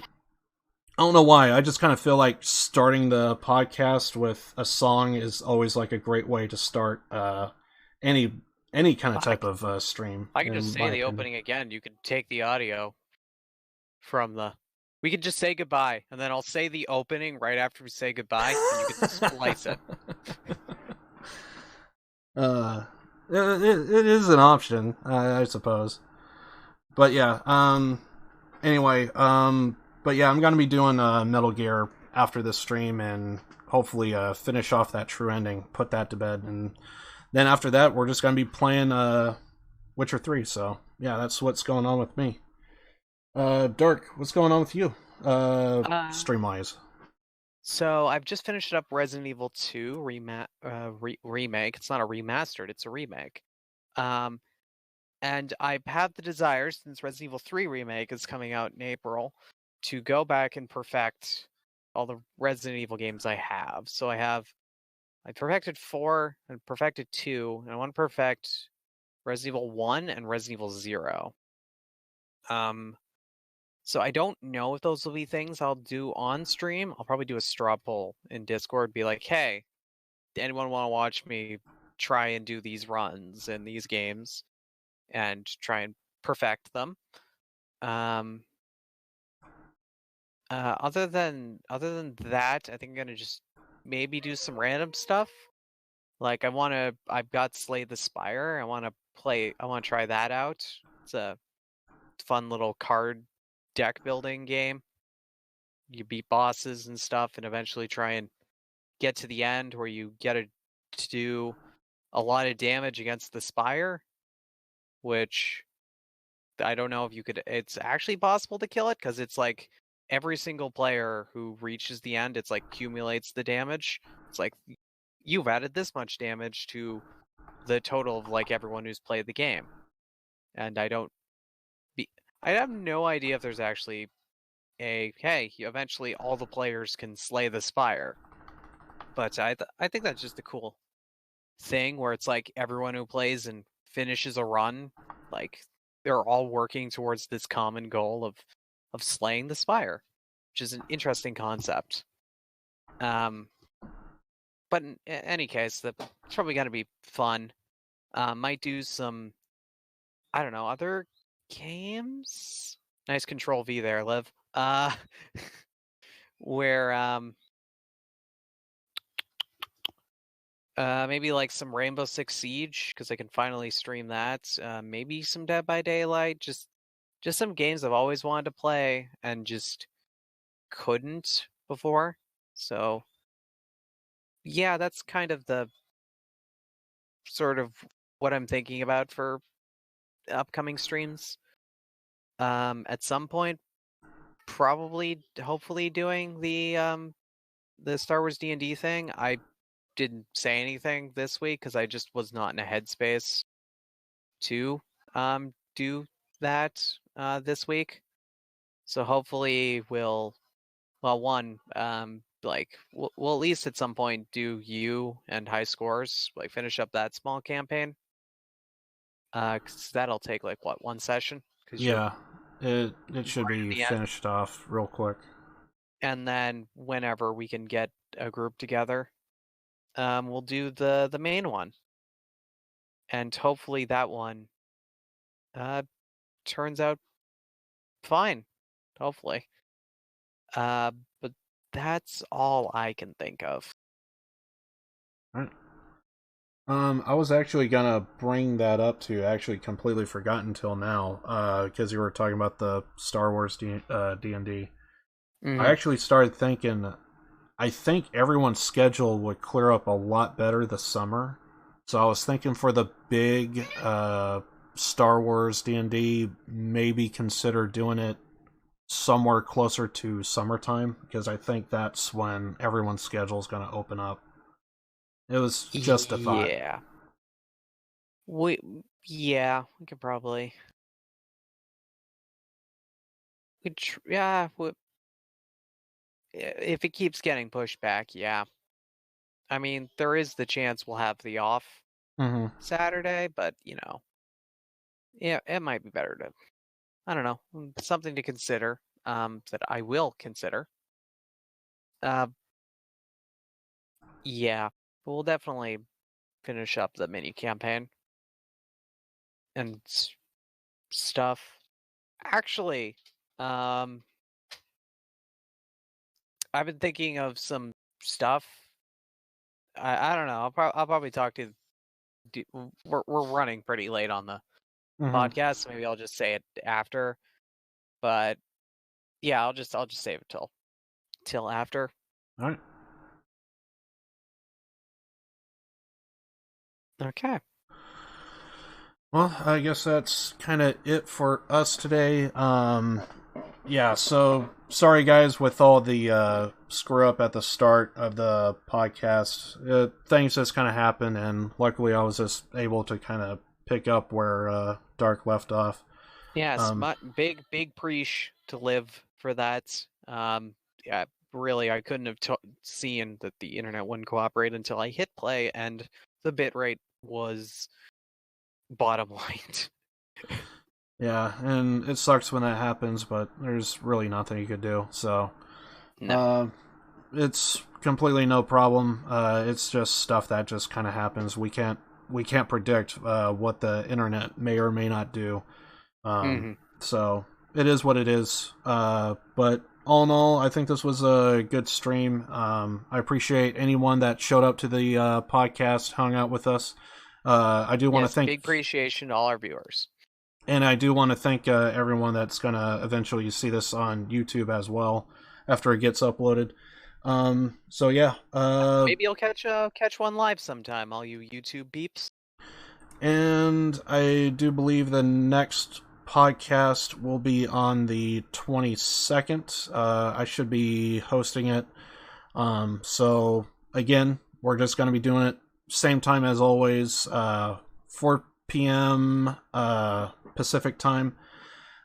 don't know why. I just kind of feel like starting the podcast with a song is always like a great way to start any kind of type of stream. I can just say the opening again. You could take the audio from the. We could just say goodbye, and then I'll say the opening right after we say goodbye, and you can splice it. It is an option, I suppose. But yeah, anyway, but yeah, I'm gonna be doing Metal Gear after this stream, and hopefully finish off that true ending, put that to bed, and then after that, we're just gonna be playing Witcher 3. So yeah, that's what's going on with me. Dark, what's going on with you, stream-wise? So I've just finished up Resident Evil 2 remake. It's not a remastered; it's a remake. And I have the desire, since Resident Evil 3 remake is coming out in April, to go back and perfect all the Resident Evil games I have. So I perfected 4 and perfected 2, and I want to perfect Resident Evil 1 and Resident Evil 0. So I don't know if those will be things I'll do on stream. I'll probably do a straw poll in Discord, be like, hey, anyone want to watch me try and do these runs in these games and try and perfect them? Other than that, I think I'm gonna just maybe do some random stuff. Like I've got Slay the Spire. I want to try that out. It's a fun little card deck building game. You beat bosses and stuff, and eventually try and get to the end where you get to do a lot of damage against the Spire, which I don't know if you could. It's actually possible to kill it because it's like every single player who reaches the end, it's like accumulates the damage. It's like you've added this much damage to the total of like everyone who's played the game, and I have no idea if there's actually hey, eventually all the players can slay the Spire. But I think that's just a cool thing where it's like everyone who plays and finishes a run, like they're all working towards this common goal of slaying the Spire, which is an interesting concept. But in any case, it's probably going to be fun. Might do some, I don't know, other games. Nice Control V there, Liv. Where maybe like some Rainbow Six Siege, because I can finally stream that. Maybe some Dead by Daylight. Just some games I've always wanted to play and just couldn't before. So yeah, that's kind of the sort of what I'm thinking about for upcoming streams. At some point, probably, hopefully, doing the Star Wars D&D thing. I didn't say anything this week because I just was not in a headspace to do that this week. So hopefully we'll like we'll at least at some point do you and high scores, like finish up that small campaign. Cause that'll take like what, one session? Yeah, it should be finished off real quick. And then whenever we can get a group together, we'll do the main one. And hopefully that one turns out fine. Hopefully. But that's all I can think of. All right. I was actually gonna bring that up to actually completely forgotten until now, because you were talking about the Star Wars D&D. Mm-hmm. I actually started thinking, I think everyone's schedule would clear up a lot better this summer. So I was thinking for the big Star Wars D&D, maybe consider doing it somewhere closer to summertime, because I think that's when everyone's schedule is going to open up. It was just a thought. Yeah. We could probably. If it keeps getting pushed back, yeah. I mean, there is the chance we'll have the off Saturday, but yeah, it might be better to, I don't know, something to consider. That I will consider. Yeah, but we'll definitely finish up the mini campaign and stuff. Actually, I've been thinking of some stuff. I don't know. I'll probably talk to. We're running pretty late on the podcast, so maybe I'll just say it after. But yeah, I'll just save it till after. All right. Okay. Well, I guess that's kind of it for us today. Yeah, so sorry guys with all the screw up at the start of the podcast. Things just kind of happened, and luckily I was just able to kind of pick up where Dark left off. Yes, big preach to live for that. Yeah, really, I couldn't have seen that the internet wouldn't cooperate until I hit play, and the bitrate was bottom line. Yeah, and it sucks when that happens, but there's really nothing you could do. So, it's completely no problem. It's just stuff that just kind of happens. We can't predict what the internet may or may not do. So it is what it is. But all in all, I think this was a good stream. I appreciate anyone that showed up to the podcast, hung out with us. I do want to thank big appreciation to all our viewers. And I do want to thank everyone that's going to eventually see this on YouTube as well after it gets uploaded. So yeah. Maybe you'll catch one live sometime, all you YouTube beeps. And I do believe the next podcast will be on the 22nd. I should be hosting it. So again, we're just going to be doing it same time as always, 4 p.m. Pacific time.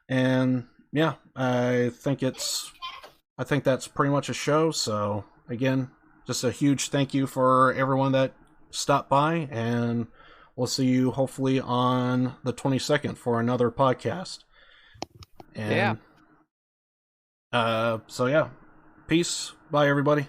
And yeah, I think that's pretty much a show. So again, just a huge thank you for everyone that stopped by, and we'll see you hopefully on the 22nd for another podcast. And so yeah, peace. Bye everybody.